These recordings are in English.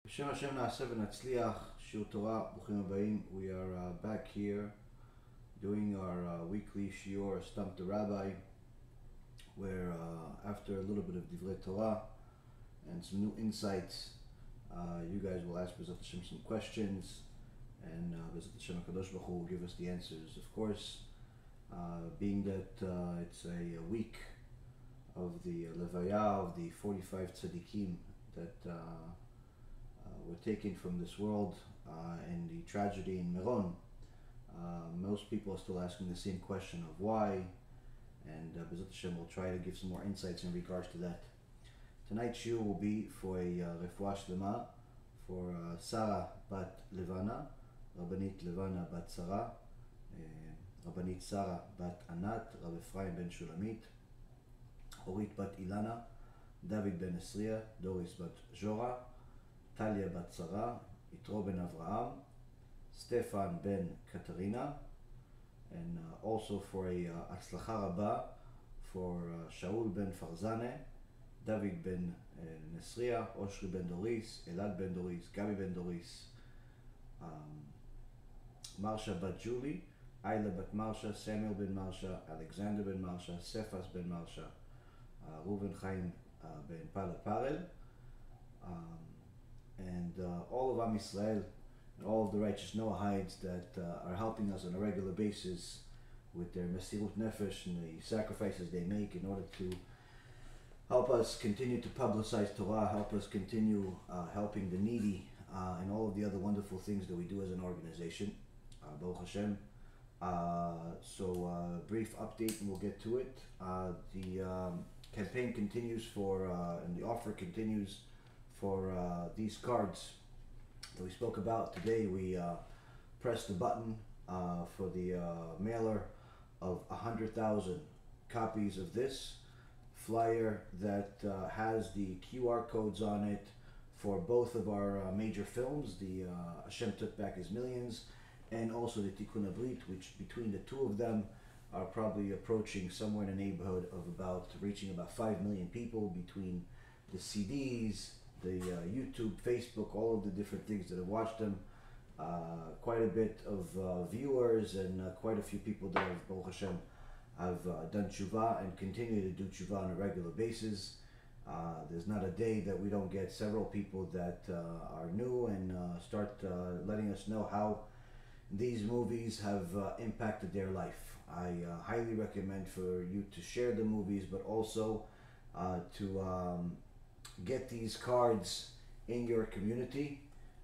בשם השם נעשה ונצליח, שיעור תורה, ברוכים הבאים. We are back here doing our weekly shiur, Stump the Rabbi, where after a little bit of Divrei Torah and some new insights, you guys will ask B'ezrat Hashem some questions, and B'ezrat Hashem HaKadosh Baruch Hu will give us the answers. Of course, being that it's a week of the Levaya of the 45 tzadikim that were taken from this world in the tragedy in Meron. Most people are still asking the same question of why, and B'ezrat Hashem will try to give some more insights in regards to that. Tonight's shiur will be for a refuah shlema for Sarah bat Levana, Rabbanit Levana bat Sarah, Rabbanit Sarah bat Anat, Rabbi Ephraim ben Shulamit, Orit bat Ilana, David ben Esriya, Doris bat Jora, Talia bat Sarah, Yitro ben Avraham, Stefan ben Katerina, and also for a Atzlacha Rabba for Shaul ben Farzane, David ben Nesriya, Oshri ben Doris, Elad ben Doris, Gabi ben Doris, Marsha bat Julie, Ayla bat Marsha, Samuel ben Marsha, Alexander ben Marsha, Cephas ben Marsha, Reuven Chaim ben Parel, and all of Am Yisrael and all of the righteous Noahides that are helping us on a regular basis with their Mesirut Nefesh and the sacrifices they make in order to help us continue to publicize Torah, help us continue helping the needy, and all of the other wonderful things that we do as an organization. Baruch Hashem. So brief update and we'll get to it. The campaign continues for, and the offer continues for these cards that we spoke about. Today we pressed the button for the mailer of 100,000 copies of this flyer that has the QR codes on it for both of our major films, the HaShem Took Back His Millions, and also the Tikkun HaBRIT, which between the two of them are probably approaching somewhere in the neighborhood of reaching about 5 million people between the CDs, the YouTube, Facebook, all of the different things that have watched them. Quite a bit of viewers and quite a few people that have, Baruch Hashem, have done tshuva and continue to do tshuva on a regular basis. There's not a day that we don't get several people that are new and start letting us know how these movies have impacted their life. I highly recommend for you to share the movies, but also to get these cards in your community.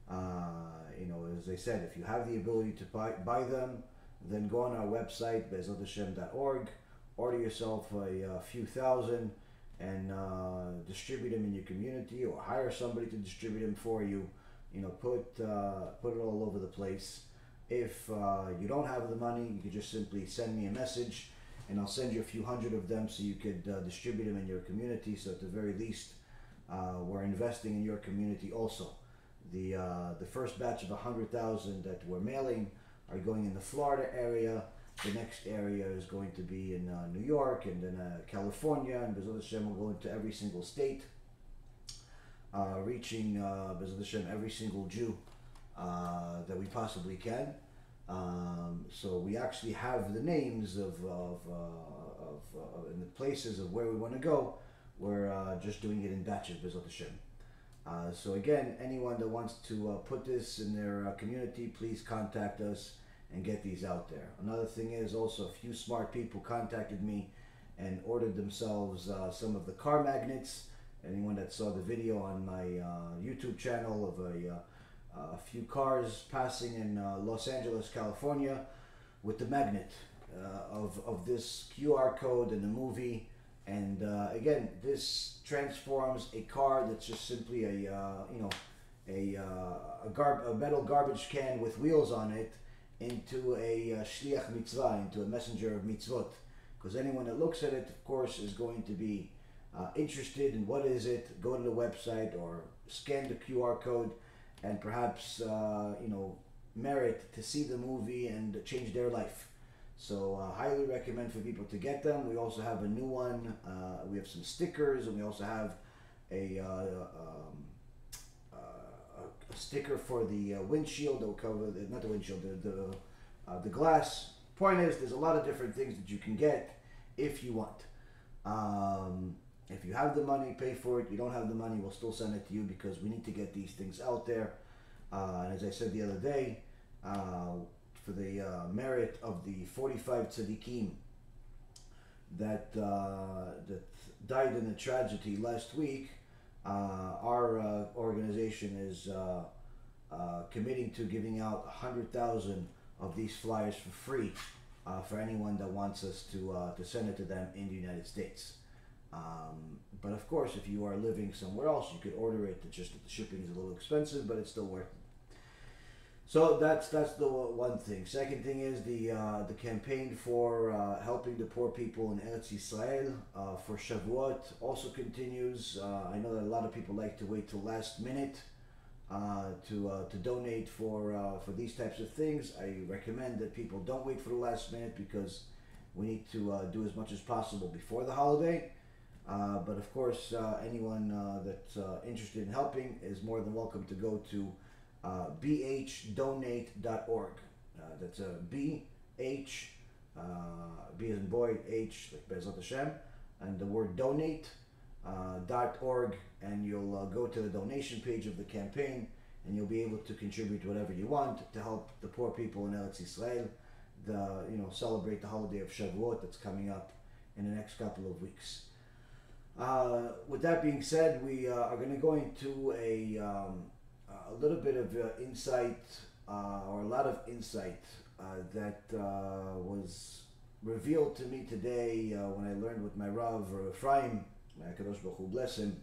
You know, as I said, if you have the ability to buy them, then go on our website, bezrathashem.org, order yourself a few thousand, and distribute them in your community, or hire somebody to distribute them for you. You know, put it all over the place. If you don't have the money, you could just simply send me a message, and I'll send you a few hundred of them so you could distribute them in your community. So at the very least, we're investing in your community also. The first batch of 100,000 that we're mailing are going in the Florida area. The next area is going to be in New York, and then California, and B'ezrat Hashem will go into every single state, reaching B'ezrat Hashem every single Jew that we possibly can. So we actually have the names of and the places of where we want to go. We're just doing it in batches, B'ezrat Hashem. So again, anyone that wants to put this in their community, please contact us and get these out there. Another thing is also a few smart people contacted me and ordered themselves some of the car magnets. Anyone that saw the video on my YouTube channel of a few cars passing in Los Angeles, California, with the magnet of this QR code in the movie. And again, this transforms a car that's just simply a metal garbage can with wheels on it into a shliach mitzvah, into a messenger of mitzvot. Because anyone that looks at it, of course, is going to be interested in what is it. Go to the website or scan the QR code, and perhaps merit to see the movie and change their life. So highly recommend for people to get them. We also have a new one. We have some stickers, and we also have a sticker for the windshield that will cover not the windshield, the glass. Point is, there's a lot of different things that you can get if you want. If you have the money, pay for it. You don't have the money, we'll still send it to you because we need to get these things out there. And as I said the other day, for the merit of the 45 tzadikim that died in a tragedy last week, our organization is committing to giving out 100,000 of these flyers for free for anyone that wants us to send it to them in the United States. But of course, if you are living somewhere else, you could order it. It's just that the shipping is a little expensive, but it's still worth it. So that's the one thing. Second thing is the campaign for helping the poor people in Eretz Yisrael for Shavuot also continues. I know that a lot of people like to wait till last minute to donate for these types of things. I recommend that people don't wait for the last minute because we need to do as much as possible before the holiday. But of course, anyone that's interested in helping is more than welcome to go to bhdonate.org. That's a B, H, B as in boy, H, like Bezrat HaShem, and the word donate, .org, and you'll go to the donation page of the campaign, and you'll be able to contribute whatever you want to help the poor people in Eretz Yisrael, celebrate the holiday of Shavuot that's coming up in the next couple of weeks. With that being said, we are going to go into a little bit of insight, or a lot of insight that was revealed to me today when I learned with my Rav Ephraim, may HaKadosh Baruch Hu bless him,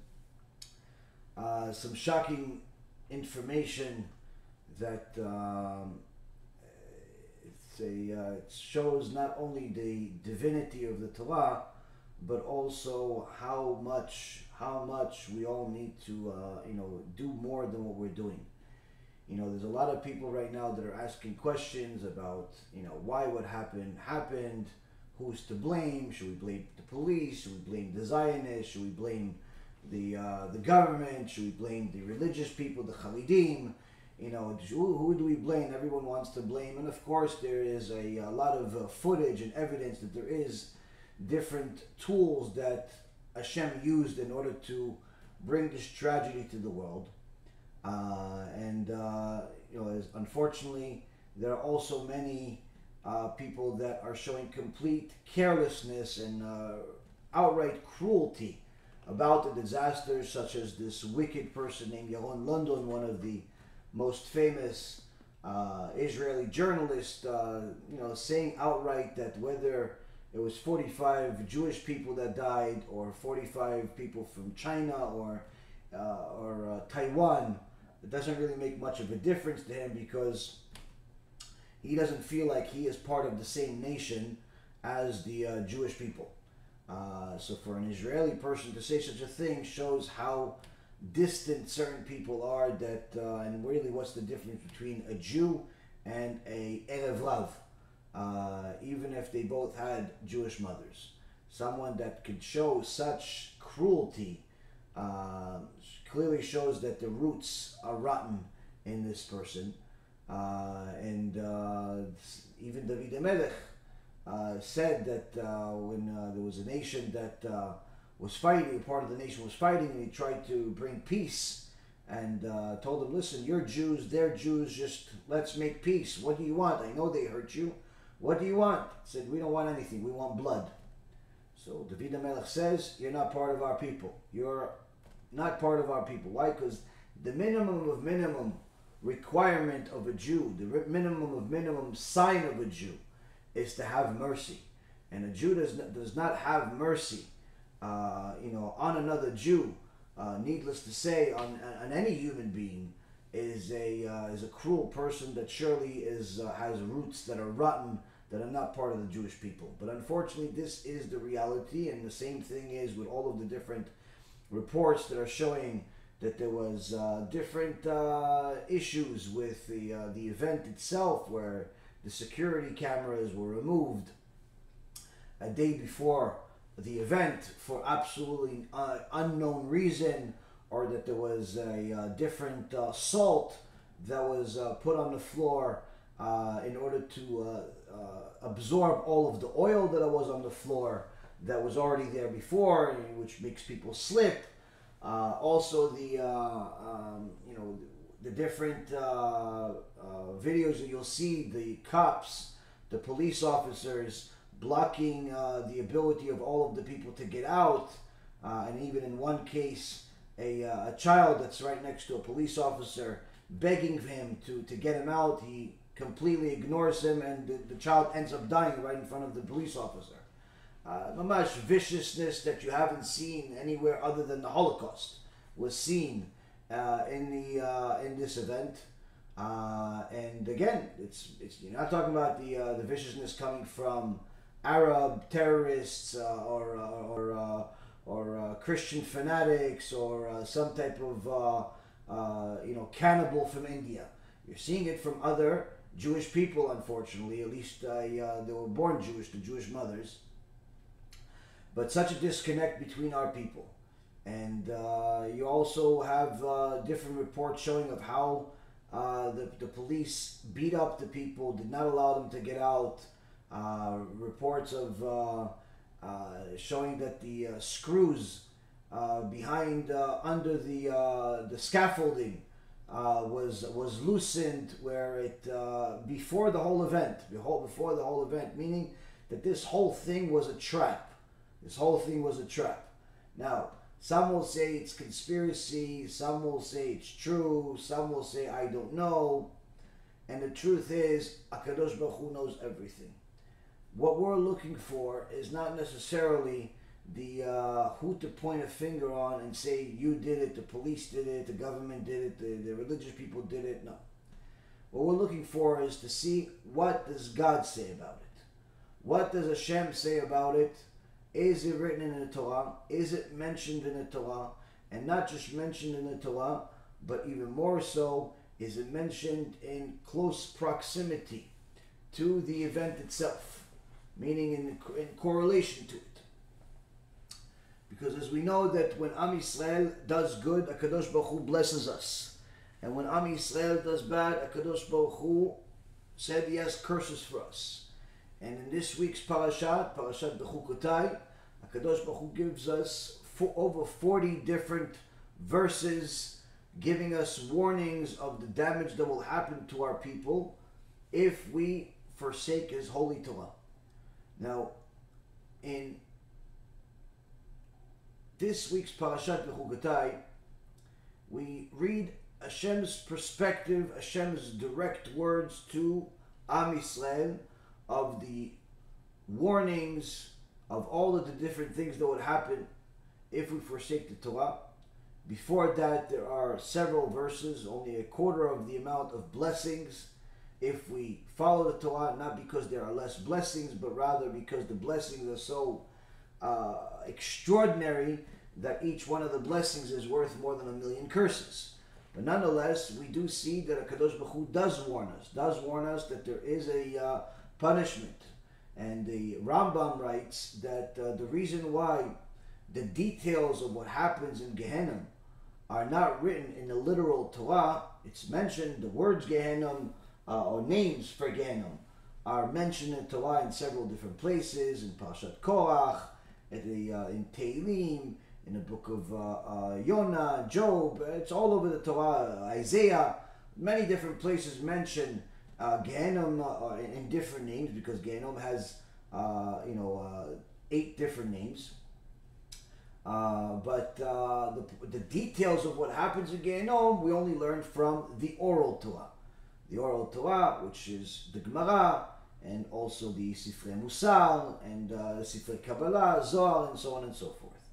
some shocking information that it shows not only the divinity of the Torah, but also how much we all need to do more than what we're doing. There's a lot of people right now that are asking questions about why what happened, who's to blame, should we blame the police, should we blame the Zionists, should we blame the government, should we blame the religious people, the Charedim, who do we blame? Everyone wants to blame, and of course there is a lot of footage and evidence that there is different tools that HaShem used in order to bring this tragedy to the world. Unfortunately, there are also many people that are showing complete carelessness and outright cruelty about the disasters, such as this wicked person named Yaron Reuven, one of the most famous Israeli journalists, saying outright that whether it was 45 Jewish people that died, or 45 people from China or Taiwan, it doesn't really make much of a difference to him because he doesn't feel like he is part of the same nation as the Jewish people. So for an Israeli person to say such a thing shows how distant certain people are, and really what's the difference between a Jew and a Erev Rav. Even if they both had Jewish mothers. Someone that could show such cruelty clearly shows that the roots are rotten in this person. Even EPIDEMIC said that when there was a nation that was fighting, part of the nation was fighting, and he tried to bring peace, and told them, listen, you're Jews, they're Jews, just let's make peace. What do you want? I know they hurt you. What do you want? He said, we don't want anything, we want blood. So David HaMelech says, you're not part of our people. You're not part of our people. Why? Because the minimum requirement of a Jew, the minimum sign of a Jew is to have mercy. And a Jew does not have mercy on another Jew, needless to say, on any human being, is a cruel person that surely has roots that are rotten, that are not part of the Jewish people. But unfortunately, this is the reality, and the same thing is with all of the different reports that are showing that there was different issues with the event itself, where the security cameras were removed a day before the event for absolutely unknown reason, or that there was a different salt that was put on the floor in order to absorb all of the oil that was on the floor that was already there before, which makes people slip. Also, the different videos that you'll see, the cops, the police officers blocking the ability of all of the people to get out, and even in one case, a child that's right next to a police officer begging him to get him out. He completely ignores him, and the child ends up dying right in front of the police officer. Mamash viciousness that you haven't seen anywhere other than the Holocaust was seen in this event. And again, it's you're not talking about the viciousness coming from Arab terrorists or Christian fanatics or some type of cannibal from India. You're seeing it from other Jewish people, unfortunately. At least they were born Jewish, the Jewish mothers. But such a disconnect between our people. And you also have different reports showing of how the police beat up the people, did not allow them to get out. Reports of showing that the screws behind under the scaffolding was loosened, where it before the whole event, meaning that this whole thing was a trap. This whole thing was a trap. Now, some will say it's conspiracy, some will say it's true, some will say I don't know. And the truth is, HaKadosh Baruch Hu knows everything. What we're looking for is not necessarily the who to point a finger on and say you did it, the police did it, the government did it, the religious people did it. No. What we're looking for is to see, what does God say about it? What does HaShem say about it? Is it written in the Torah? Is it mentioned in the Torah? And not just mentioned in the Torah, but even more so, is it mentioned in close proximity to the event itself, meaning in correlation to it. Because as we know that when Am Yisrael does good, HaKadosh Baruch Hu blesses us. And when Am Yisrael does bad, HaKadosh Baruch Hu said he has curses for us. And in this week's Parashat Bechukotai, HaKadosh Baruch Hu gives us over 40 different verses giving us warnings of the damage that will happen to our people if we forsake His holy Torah. Now, in this week's Parashat Bechukotai, we read Hashem's perspective, Hashem's direct words to Am Yisrael, of the warnings of all of the different things that would happen if we forsake the Torah. Before that, there are several verses, only a quarter of the amount of blessings if we follow the Torah, not because there are less blessings, but rather because the blessings are so extraordinary that each one of the blessings is worth more than 1,000,000 curses. But nonetheless, we do see that HaKadosh Baruch Hu does warn us that there is a punishment. And the Rambam writes that the reason why the details of what happens in Gehenna are not written in the literal Torah, it's mentioned, the words Gehenna or names for Gehenna are mentioned in Torah in several different places, in Parashat Korach, in Tehillim, in the book of Yonah, Job. It's all over the Torah, Isaiah. Many different places mention Gehenna in different names, because Gehenna has 8 different names. But the details of what happens in Gehenna we only learn from the oral Torah. The oral Torah, which is the Gemara, and also the Sifrei Musar, and Sifrei Kabbalah, Zohar, and so on and so forth.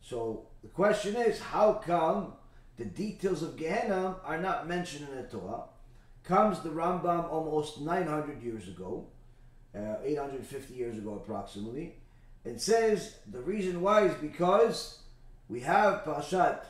So the question is, how come the details of Gehenna are not mentioned in the Torah? Comes the Rambam almost 900 years ago, 850 years ago approximately, and says the reason why is because we have Parashat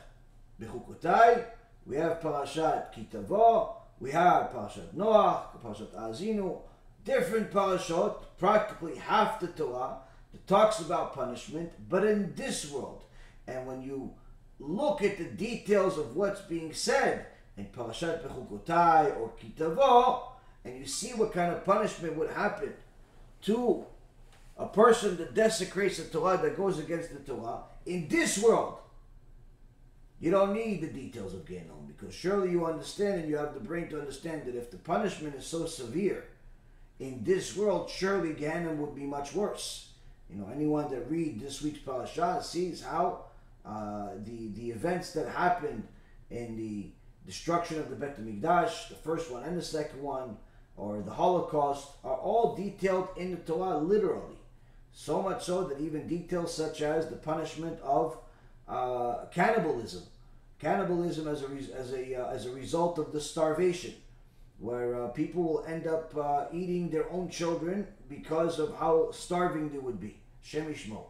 Bechukotai, we have Parashat Kitavo, we have Parashat Noach, Parashat Azinu, different parashot, practically half the Torah, that talks about punishment, but in this world. And when you look at the details of what's being said in Parashat Bechukotai or Kitavo, and you see what kind of punishment would happen to a person that desecrates the Torah, that goes against the Torah, in this world, you don't need the details of Gehinnom, because surely you understand and you have the brain to understand that if the punishment is so severe in this world, surely Gehinnom would be much worse. You know, anyone that reads this week's parasha sees how the events that happened in the destruction of the Bet HaMikdash, the first one and the second one, or the Holocaust, are all detailed in the Torah literally. So much so that even details such as the punishment of cannibalism as a result of the starvation, where people will end up eating their own children because of how starving they would be. Shem Yishmo.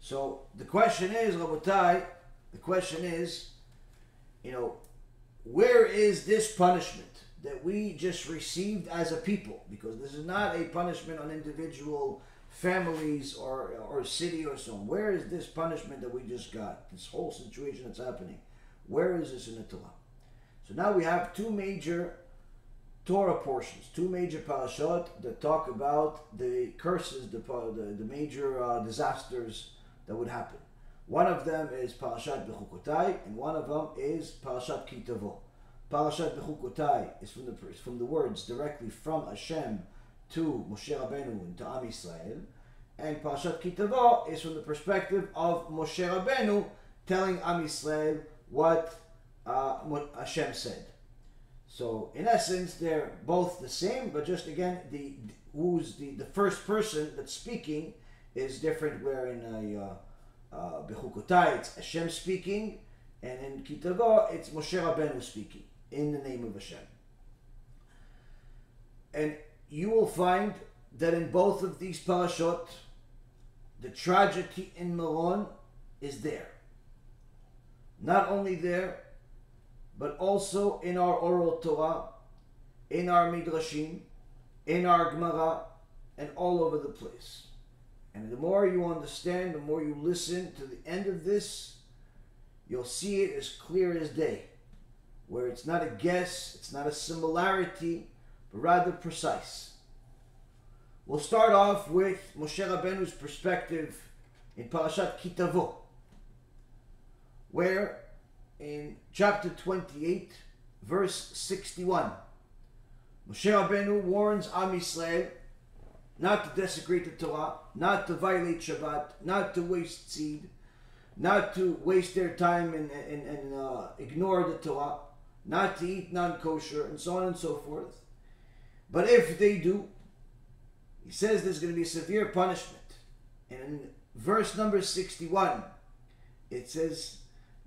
So the question is, Rabotai, you know, where is this punishment that we just received as a people? Because this is not a punishment on individual families or city or so on. Where is this punishment that we just got? This whole situation that's happening. Where is this in the Torah? So now we have two major Torah portions, two major parashot that talk about the curses, the major disasters that would happen. One of them is Parashat Bechukotai, and one of them is Parashat Kitavo. Parashat Bechukotai is from the words directly from HaShem to Moshe Rabbeinu and to Am Yisrael, and Parashat Kitavo is from the perspective of Moshe Rabbeinu telling Am Yisrael what HaShem said. So in essence, they're both the same, but just again, the first person that's speaking is different. Where in Bechukotai it's Hashem speaking, and in Kitavo it's Moshe Rabbeinu speaking in the name of Hashem. And you will find that in both of these parashot, the tragedy in Meron is there. Not only there, but also in our oral Torah, in our Midrashim, in our Gemara, and all over the place. And the more you understand, the more you listen to the end of this, you'll see it as clear as day, where it's not a guess, it's not a similarity, but rather precise. We'll start off with Moshe Rabbeinu's perspective in Parashat Kitavo, where in chapter 28, verse 61, Moshe Rabbeinu warns Am Yisrael not to desecrate the Torah, not to violate Shabbat, not to waste seed, not to waste their time and ignore the Torah, not to eat non-kosher, and so on and so forth. But if they do, he says there's going to be severe punishment. And in verse number 61, it says,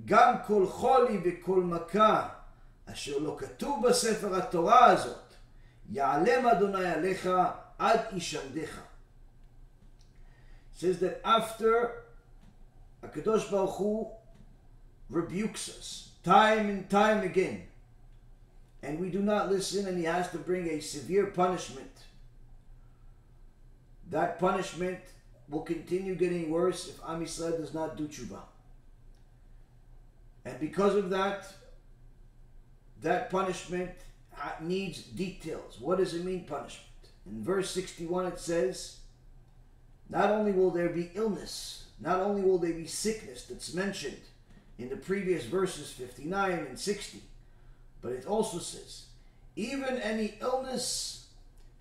גם כל חולי וכל מכה אשר לא כתוב בספר התורה הזאת יעלם אדוני עליך עד ישמדך. It says that after HaKadosh Baruch Hu rebukes us time and time again, and we do not listen, and he has to bring a severe punishment, that punishment will continue getting worse if Am Yisrael does not do tshuva. And because of that, that punishment needs details. What does it mean, punishment? In verse 61 it says, not only will there be illness, not only will there be sickness that's mentioned in the previous verses 59 and 60, but it also says, even any illness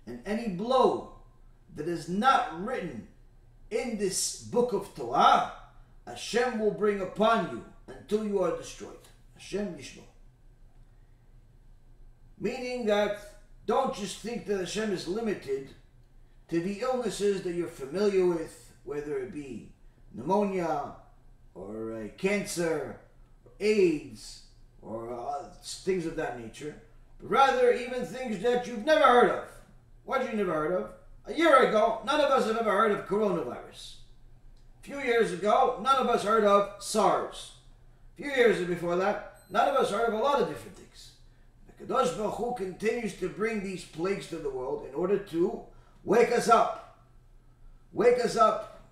and any blow that is not written in this book of Torah, Hashem will bring upon you until you are destroyed. Hashem Yishmo. Meaning that don't just think that Hashem is limited to the illnesses that you're familiar with, whether it be pneumonia or cancer, or AIDS, or things of that nature, but rather even things that you've never heard of. What you never heard of? A year ago, none of us have ever heard of coronavirus. A few years ago, none of us heard of SARS. A few years before that, none of us heard of a lot of different things. The Kadosh Baruch Hu continues to bring these plagues to the world in order to wake us up. Wake us up.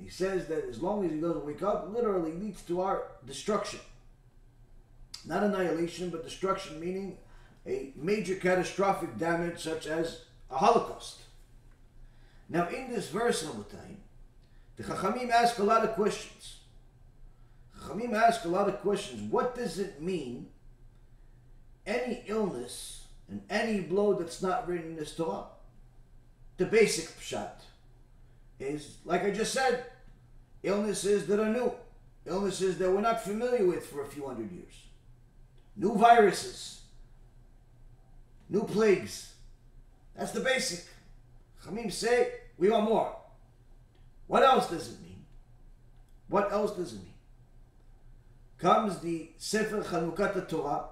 And he says that as long as he doesn't wake up, literally leads to our destruction. Not annihilation, but destruction, meaning a major catastrophic damage such as a Holocaust. Now in this verse, Rabotai, the Chachamim ask a lot of questions. Chachamim ask a lot of questions. What does it mean, any illness and any blow that's not written in this Torah? The basic pshat is, like I just said, illnesses that are new. Illnesses that we're not familiar with for a few hundred years. New viruses. New plagues. That's the basic. Chachamim say, we want more. What else does it mean? What else does it mean? Comes the Sefer Chanukat Torah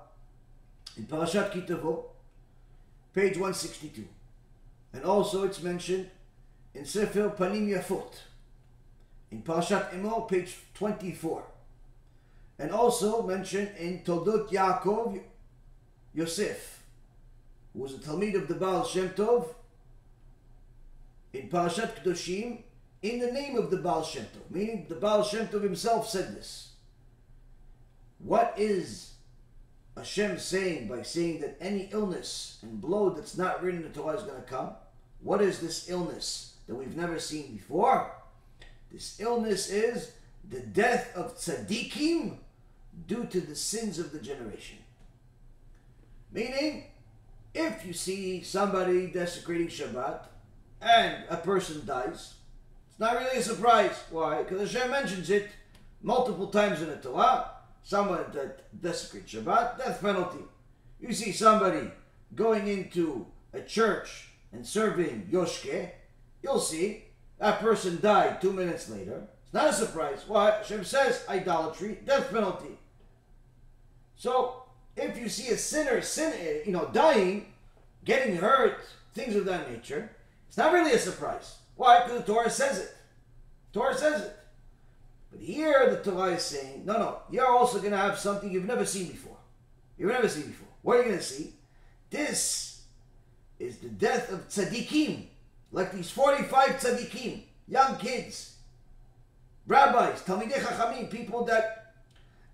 in Parashat Kitavo, page 162. And also it's mentioned in Sefer Panim Yafot, in Parashat Emor, page 24. And also mentioned in Toldot Yaakov Yosef, who was a Talmid of the Baal Shem Tov, in Parashat Kedoshim, in the name of the Baal Shem Tov, meaning the Baal Shem Tov himself said this. What is HaShem saying by saying that any illness and blow that's not written in the Torah is going to come? What is this illness that we've never seen before? This illness is the death of tzadikim due to the sins of the generation. Meaning, if you see somebody desecrating Shabbat and a person dies, it's not really a surprise. Why? Because Hashem mentions it multiple times in the Torah. Someone that desecrates Shabbat, death penalty. You see somebody going into a church and serving yoshke, you'll see that person died 2 minutes later. It's not a surprise. Why? Hashem says idolatry, death penalty. So if you see a sinner dying, getting hurt, things of that nature, it's not really a surprise. Why? Because the Torah says it. The Torah says it. But here the Torah is saying, no, you're also going to have something you've never seen before. You've never seen before. What are you going to see? This is the death of tzadikim. Like these 45 tzadikim, young kids, rabbis, talmidei chachamim, people that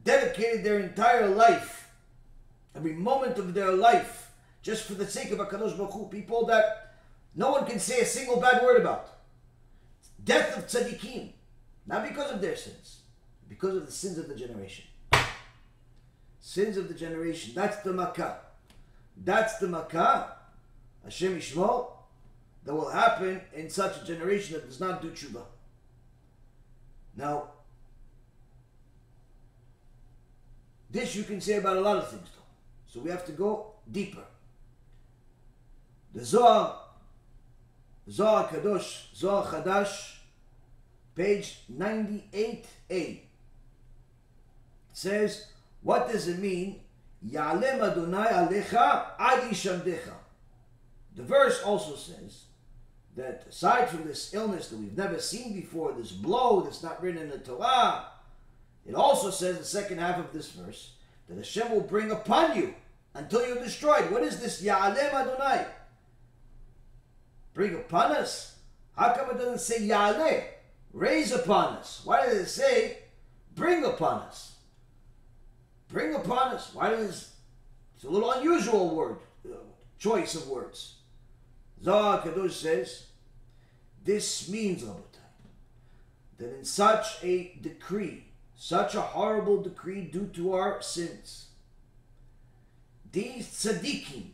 dedicated their entire life, every moment of their life, just for the sake of HaKadosh Baruch Hu, people that no one can say a single bad word about. Death of tzadikim. Not because of their sins, because of the sins of the generation. Sins of the generation. That's the makkah. That's the makkah, Hashem Yishmor, that will happen in such a generation that does not do tshuva. Now, this you can say about a lot of things, though. So we have to go deeper. The Zohar Kadosh, Zohar Chadash, page 98a, says, what does it mean? Ya'alem Adonai alecha ad yishamdecha. The verse also says that aside from this illness that we've never seen before, this blow that's not written in the Torah, it also says, the second half of this verse, that Hashem will bring upon you until you're destroyed. What is this Ya'alem Adonai? Bring upon us? How come it doesn't say Ya'aleh? Raise upon us. Why does it say bring upon us? Bring upon us. Why does it's a little unusual word, choice of words. Zohar Kadosh says this means, Rabotai, that in such a decree, such a horrible decree due to our sins, these tzadikim,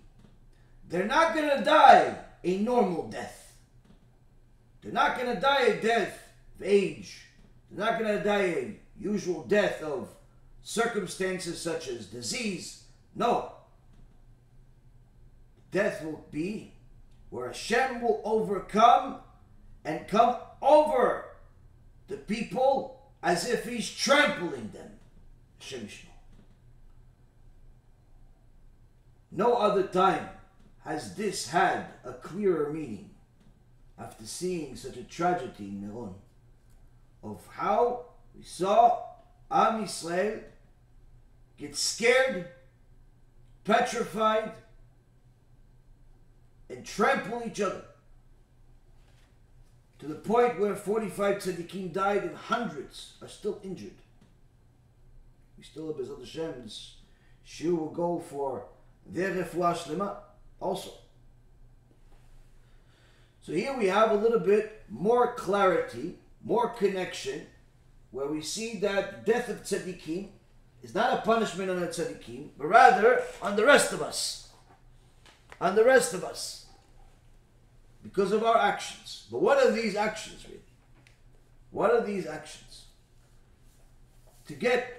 they're not going to die a normal death. They're not going to die a death of age. They're not going to die a usual death of circumstances such as disease. No. Death will be where Hashem will overcome and come over the people as if He's trampling them. Hashem Yishmor. No other time has this had a clearer meaning after seeing such a tragedy in Meron, of how we saw Am Yisrael get scared, petrified, and trample each other. to the point where 45 tzadikim died and hundreds are still injured. We still have B'ezrat Hashem, this shiur will go for their refuah shlema also. So here we have a little bit more clarity, more connection, where we see that death of tzadikim is not a punishment on the tzadikim, but rather on the rest of us. On the rest of us. Because of our actions. But what are these actions really? What are these actions? To get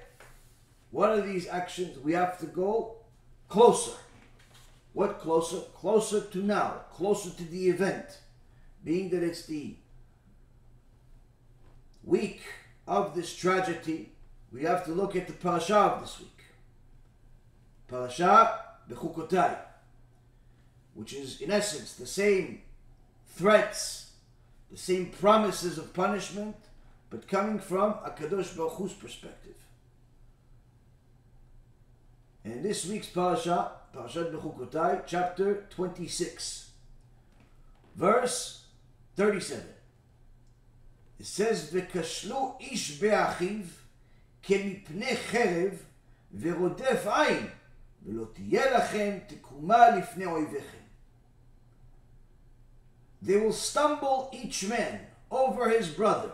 what are these actions, we have to go closer. What closer? Closer to now. Closer to the event. Being that it's the week of this tragedy, we have to look at the parasha of this week. Parasha Bechukotai, which is in essence the same threats, the same promises of punishment, but coming from a Kadosh Baruch Hu's perspective. And in this week's parasha, Parashat Bechukotai, chapter 26, verse 37. It says, "V'kashlu ish be'achiv kemipnei cherev v'rodef ayin v'lo tiyeh lachem tekuma lifnei oivechem." They will stumble each man over his brother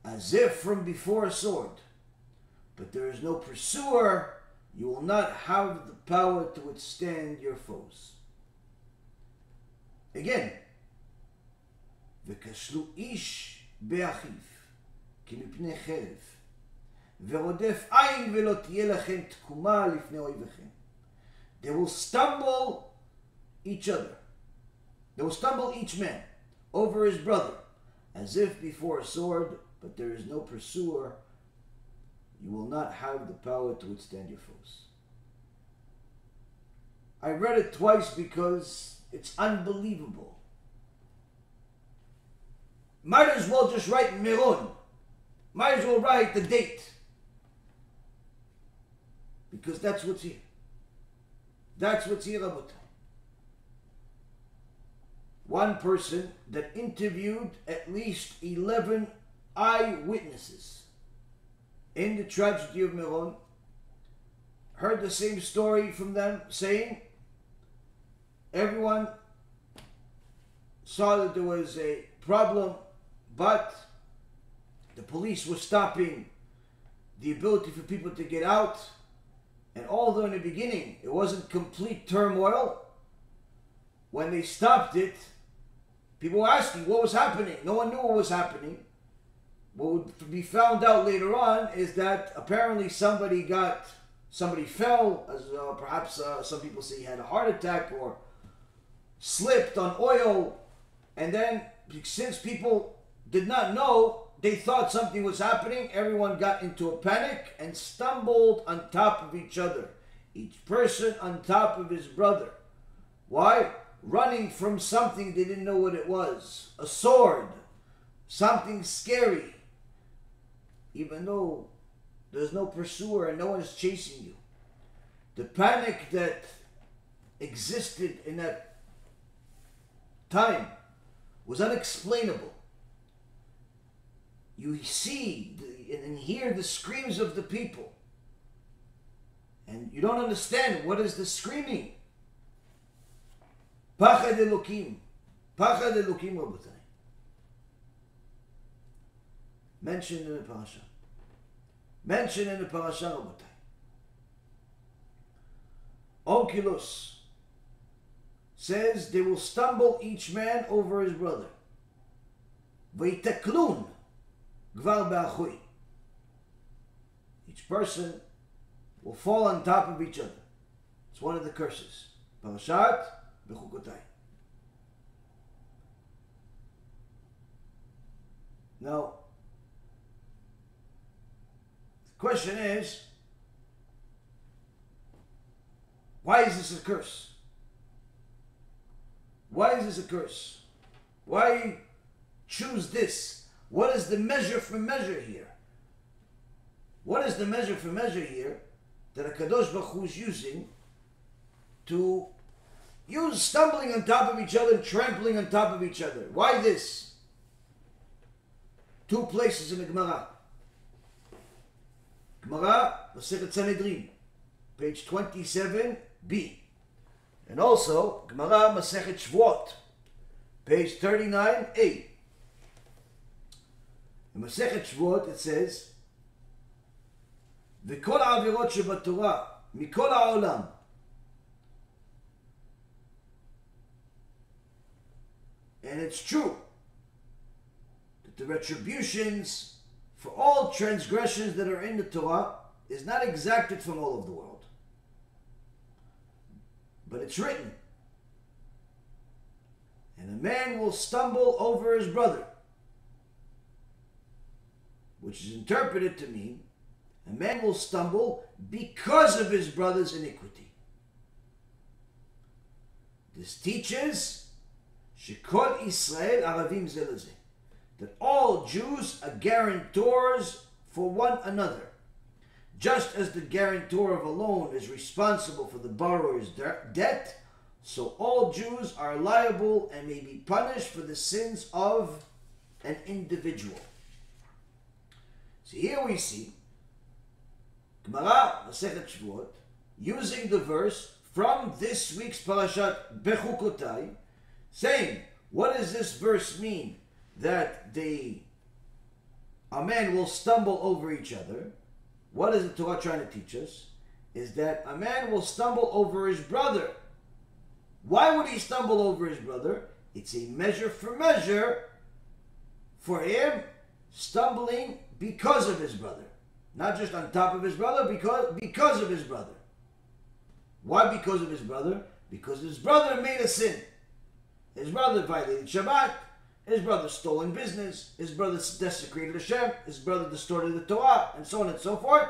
as if from before a sword, but there is no pursuer. You will not have the power to withstand your foes. Again, "V'kashlu ish be'achiv kemipnei cherev v'rodef ayin v'lo tiyeh lachem tekuma lifnei oivechem." They will stumble each other. They will stumble each man over his brother as if before a sword, but there is no pursuer. You will not have the power to withstand your foes. I read it twice because it's unbelievable. Might as well just write Meron. Might as well write the date. Because that's what's here. That's what's here, Rabotai. One person that interviewed at least 11 eyewitnesses in the tragedy of Meron, heard the same story from them, saying everyone saw that there was a problem, but the police were stopping the ability for people to get out. And although in the beginning it wasn't complete turmoil, when they stopped it, people were asking what was happening. No one knew what was happening. What would be found out later on is that apparently somebody fell, as perhaps some people say he had a heart attack or slipped on oil, and then since people did not know, they thought something was happening, everyone got into a panic and stumbled on top of each other. Each person on top of his brother. Why? Running from something they didn't know what it was. A sword. Something scary. Even though there's no pursuer and no one is chasing you. The panic that existed in that time was unexplainable. You see and hear the screams of the people. And you don't understand what is the screaming. Pachad Elokim. Pachad Elokim, Rabotai. Mentioned in the parasha. Mentioned in the parasha, Rabotai. Onkelos says they will stumble each man over his brother. V'yitaklun gvar ba'achui. Each person will fall on top of each other. It's one of the curses. Parashat Bechukotai. Now, the question is, why is this a curse? Why is this a curse? Why choose this? What is the measure for measure here? What is the measure for measure here that a Kadosh Baruch Hu is using to use stumbling on top of each other and trampling on top of each other? Why this? two places in the Gemara. Gemara, Masechet Sanhedrin, page 27b. And also, Gemara, Masechet Shvuot, page 39a. In Masechet Shvuot it says, וכל העבירות שבתורה, מכל העולם, and it's true that the retributions for all transgressions that are in the Torah is not exacted from all of the world. But it's written, and a man will stumble over his brother, which is interpreted to mean a man will stumble because of his brother's iniquity. This teaches Shekol Israel Aravim Ze Leze, that all Jews are guarantors for one another. Just as the guarantor of a loan is responsible for the borrower's debt, so all Jews are liable and may be punished for the sins of an individual. So here we see Gemara, Masechet Shvuot, using the verse from this week's Parashat Bechukotai, saying, what does this verse mean? That a man will stumble over each other. What is the Torah trying to teach us? Is that a man will stumble over his brother. Why would he stumble over his brother? It's a measure for measure for him stumbling because of his brother. Not just on top of his brother, because of his brother. Why because of his brother? Because his brother made a sin. His brother violated Shabbat. His brother stole in business. His brother desecrated HaShem. His brother distorted the Torah, and so on and so forth.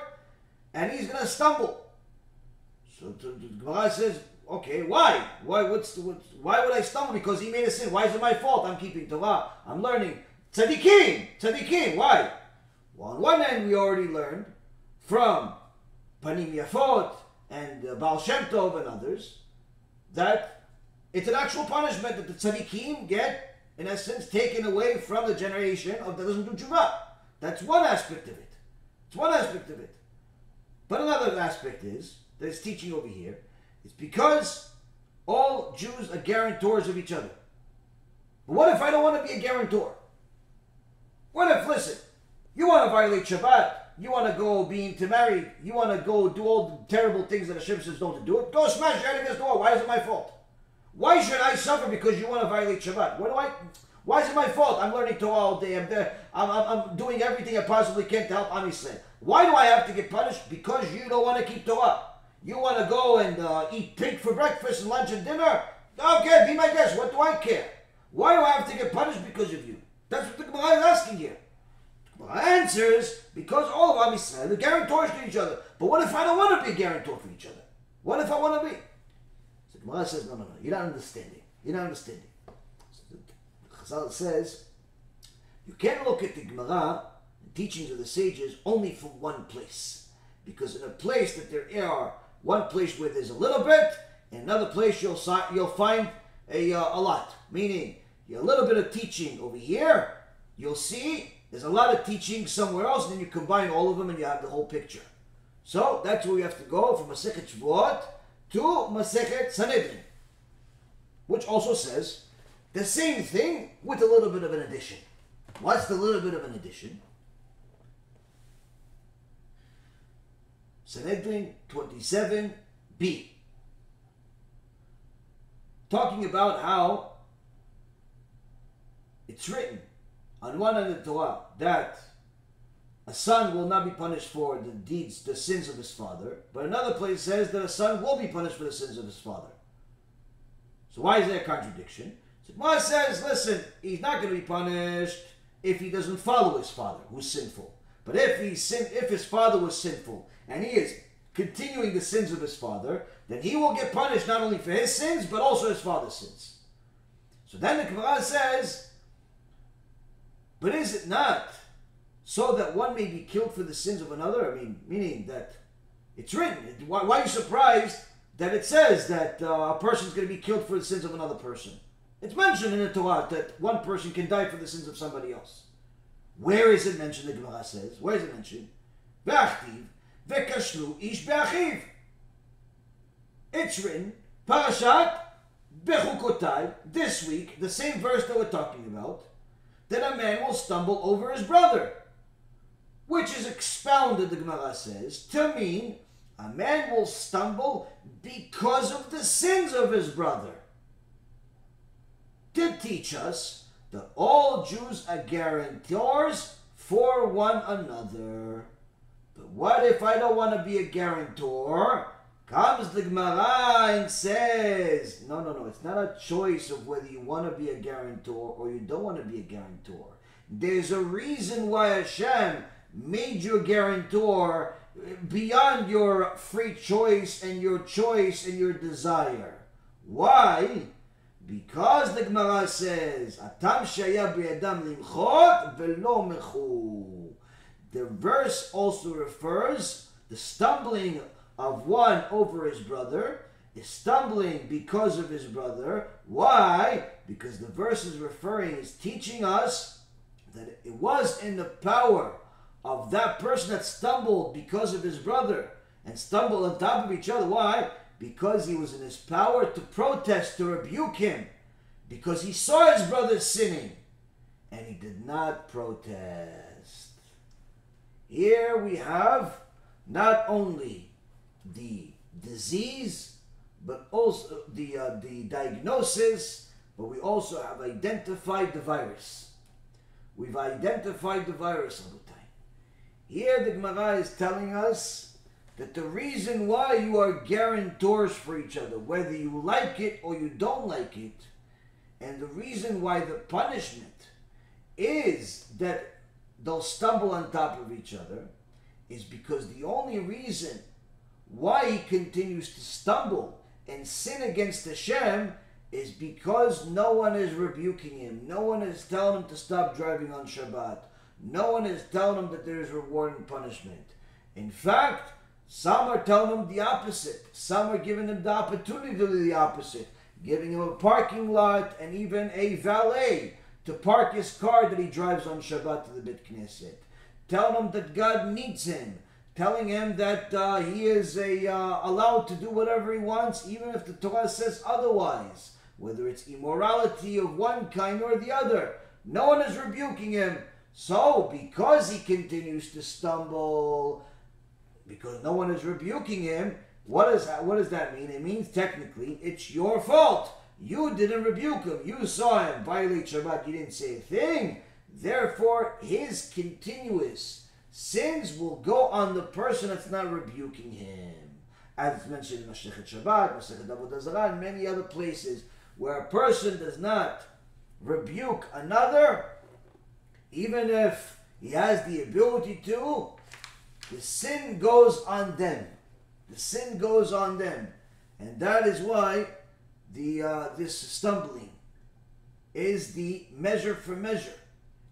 And he's going to stumble. So the Gemara says, okay, why? Why would I stumble? Because he made a sin. Why is it my fault? I'm keeping Torah. I'm learning. Tzadikim. Why? Well, on one hand, we already learned from Panim Yafot and Baal Shem Tov and others that it's an actual punishment that the tzadikim get, in essence, taken away from the generation of that doesn't do tshuva. That's one aspect of it. It's one aspect of it. But another aspect is, that it's teaching over here, it's because all Jews are guarantors of each other. But what if I don't want to be a guarantor? What if, listen, you want to violate Shabbat, you want to go be intermarried, you want to go do all the terrible things that HaShem says don't do it, go smash your head against the wall. Why is it my fault? Why should I suffer because you want to violate Shabbat? Why is it my fault? I'm learning Torah all day. I'm doing everything I possibly can to help Am Yisrael. Why do I have to get punished? Because you don't want to keep Torah. You want to go and eat pig for breakfast and lunch and dinner? Okay, be my guest. What do I care? Why do I have to get punished because of you? That's what the Gemara is asking here. The Gemara answers, because all of Am Yisrael are guarantors to each other. But what if I don't want to be a guarantor for each other? What if I want to be? So the Gemara says, no. You're not understanding. You're not understanding. So Chazal says, you can't look at the Gemara, the teachings of the sages, only from one place. Because in a place that there are, one place where there's a little bit, and another place you'll find a lot. Meaning, a little bit of teaching over here, you'll see there's a lot of teaching somewhere else, and then you combine all of them and you have the whole picture. So that's where we have to go from Masechet Shvuot to Masechet Sanhedrin, which also says the same thing with a little bit of an addition. What's the little bit of an addition? Sanhedrin 27b. Talking about how it's written on one end of the Torah that a son will not be punished for the sins of his father, but another place says that a son will be punished for the sins of his father. So why is there a contradiction? So Gemara says, listen, he's not going to be punished if he doesn't follow his father, who's sinful. But if his father was sinful and he is continuing the sins of his father, then he will get punished not only for his sins, but also his father's sins. So then the Gemara says, but is it not so that one may be killed for the sins of another? I mean, meaning that it's written. Why are you surprised that it says that a person is going to be killed for the sins of another person? It's mentioned in the Torah that one person can die for the sins of somebody else. Where is it mentioned? The Gemara says. Where is it mentioned? V'achtiv v'kashlu ish be'achiv. It's written, Parashat Bechukotai, this week, the same verse that we're talking about, that a man will stumble over his brother. Which is expounded, the Gemara says, to mean a man will stumble because of the sins of his brother. To teach us that all Jews are guarantors for one another. But what if I don't want to be a guarantor? Comes the Gemara and says, no, it's not a choice of whether you want to be a guarantor or you don't want to be a guarantor. There's a reason why HaShem made you a guarantor beyond your free choice and your desire. Why? Because the Gemara says, Atam shaya b'yadam limchot v'lo mechu. The verse also refers the stumbling of one over his brother is stumbling because of his brother. Why? Because the verse is teaching us that it was in the power of that person that stumbled because of his brother and stumbled on top of each other. Why? Because he was in his power to protest, to rebuke him, because he saw his brother sinning and he did not protest. Here we have not only the disease, but also the diagnosis, but we also have identified the virus. We've identified the virus all the time. Here the Gemara is telling us that the reason why you are guarantors for each other, whether you like it or you don't like it, and the reason why the punishment is that they'll stumble on top of each other, is because the only reason why he continues to stumble and sin against Hashem is because no one is rebuking him. No one is telling him to stop driving on Shabbat. No one is telling him that there is reward and punishment. In fact, some are telling him the opposite. Some are giving him the opportunity to do the opposite, giving him a parking lot and even a valet to park his car that he drives on Shabbat to the Beit Knesset. Telling him that God needs him. Telling him that he is allowed to do whatever he wants, even if the Torah says otherwise. Whether it's immorality of one kind or the other. No one is rebuking him. So, because he continues to stumble, because no one is rebuking him, what does that mean? It means technically it's your fault. You didn't rebuke him. You saw him violate Shabbat. You didn't say a thing. Therefore, his continuous sins will go on the person that's not rebuking him. As it's mentioned in Masechet Shabbat, Masechet Avodah Zarah, and many other places where a person does not rebuke another, even if he has the ability to, the sin goes on them. The sin goes on them. And that is why this stumbling is the measure for measure.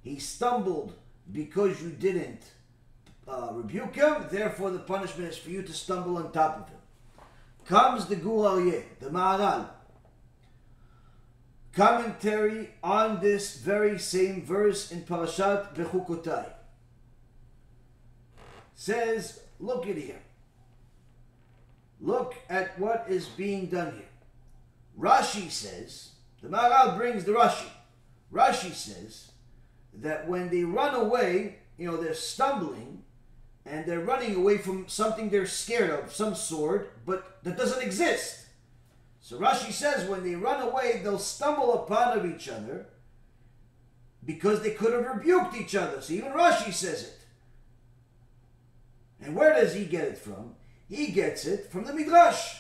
He stumbled because you didn't rebuke him, therefore the punishment is for you to stumble on top of him. Comes the Gur Aryeh, the Maharal, commentary on this very same verse in Parashat Bechukotai. Says, look at here. Look at what is being done here. Rashi says, the Maharal brings the Rashi. Rashi says that when they run away, they're stumbling, and they're running away from something they're scared of, some sword, but that doesn't exist. So Rashi says when they run away, they'll stumble upon of each other because they could have rebuked each other. So even Rashi says it. And where does he get it from? He gets it from the Midrash.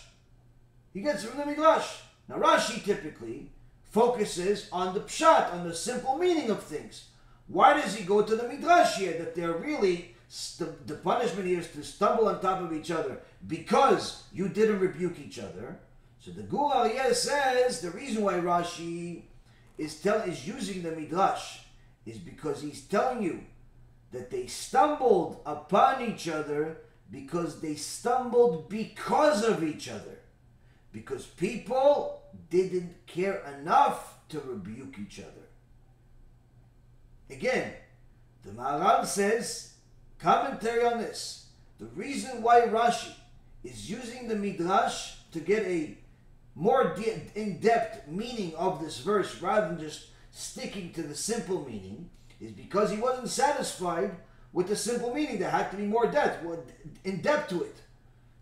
He gets it from the Midrash. Now Rashi typically focuses on the pshat, on the simple meaning of things. Why does he go to the Midrash here? That they're really, the punishment here is to stumble on top of each other because you didn't rebuke each other. So the Gur Aryeh says the reason why Rashi is using the Midrash is because he's telling you that they stumbled upon each other because they stumbled because of each other. Because people didn't care enough to rebuke each other. Again, The Maharal says, commentary on this, the reason why Rashi is using the Midrash to get a more in-depth meaning of this verse rather than just sticking to the simple meaning is because he wasn't satisfied with the simple meaning. There had to be more in depth to it.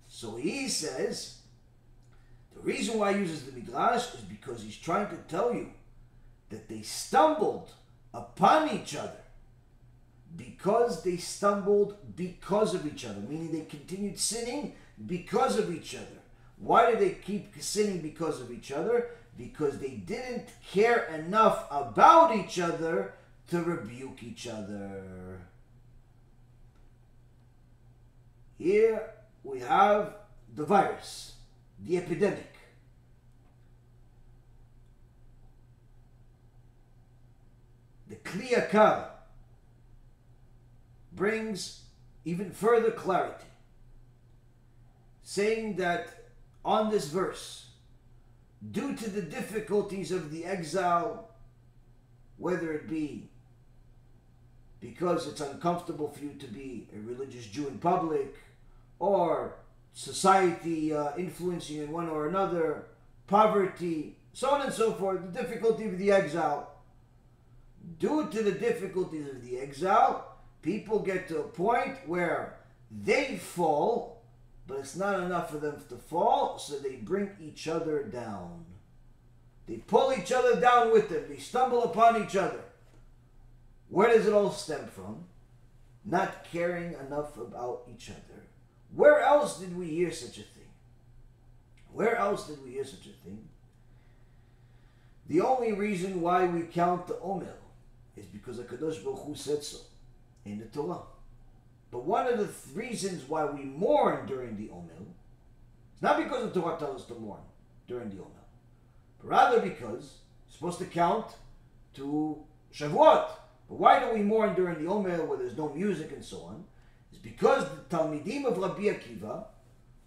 So he says, the reason why he uses the Midrash is because he's trying to tell you that they stumbled upon each other because they stumbled because of each other, meaning they continued sinning because of each other. Why did they keep sinning because of each other? Because they didn't care enough about each other to rebuke each other. Here we have the virus, the epidemic. The Kli Yakar brings even further clarity, saying that on this verse, due to the difficulties of the exile, whether it be because it's uncomfortable for you to be a religious Jew in public, or society influencing you in one or another, poverty, so on and so forth, the difficulty of the exile. Due to the difficulties of the exile, people get to a point where they fall, but it's not enough for them to fall, so they bring each other down. They pull each other down with them. They stumble upon each other. Where does it all stem from? Not caring enough about each other. Where else did we hear such a thing? Where else did we hear such a thing? The only reason why we count the Omer is because HaKadosh Baruch Hu said so in the Torah. But one of the reasons why we mourn during the Omer is not because the Torah tells us to mourn during the Omer, but rather because it's supposed to count to Shavuot. But why do we mourn during the Omer where there's no music and so on? It's because the Talmidim of Rabbi Akiva,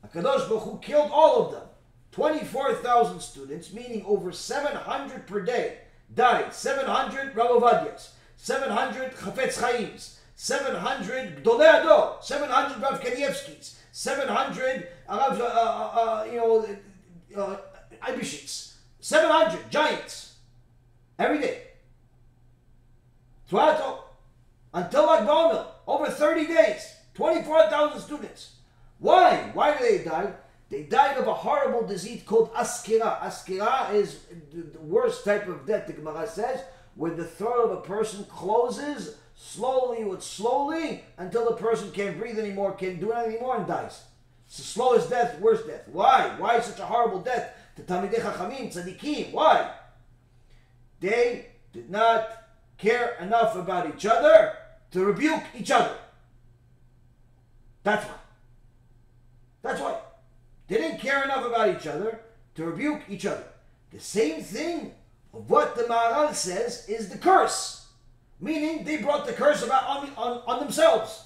HaKadosh Baruch Hu killed all of them. 24,000 students, meaning over 700 per day, died. 700 Rav Ovadias, 700 Chafetz Chaims, 700 Gdolei Ador, 700 Rav Kanievskis, 700 Ibishits, 700 giants every day. Throughout until Lag BaOmer, over 30 days, 24,000 students. Why? Why did they die? They died of a horrible disease called askira. Askira is the worst type of death, the Gemara says, where the throat of a person closes slowly until the person can't breathe anymore, can't do anything anymore, and dies. It's the slowest death, worst death. Why? Why such a horrible death? To Talmidei Chachamim, tzadikim. Why? They did not care enough about each other to rebuke each other. That's why. That's why. They didn't care enough about each other to rebuke each other. The same thing of what the Maharal says is the curse. Meaning they brought the curse about on themselves.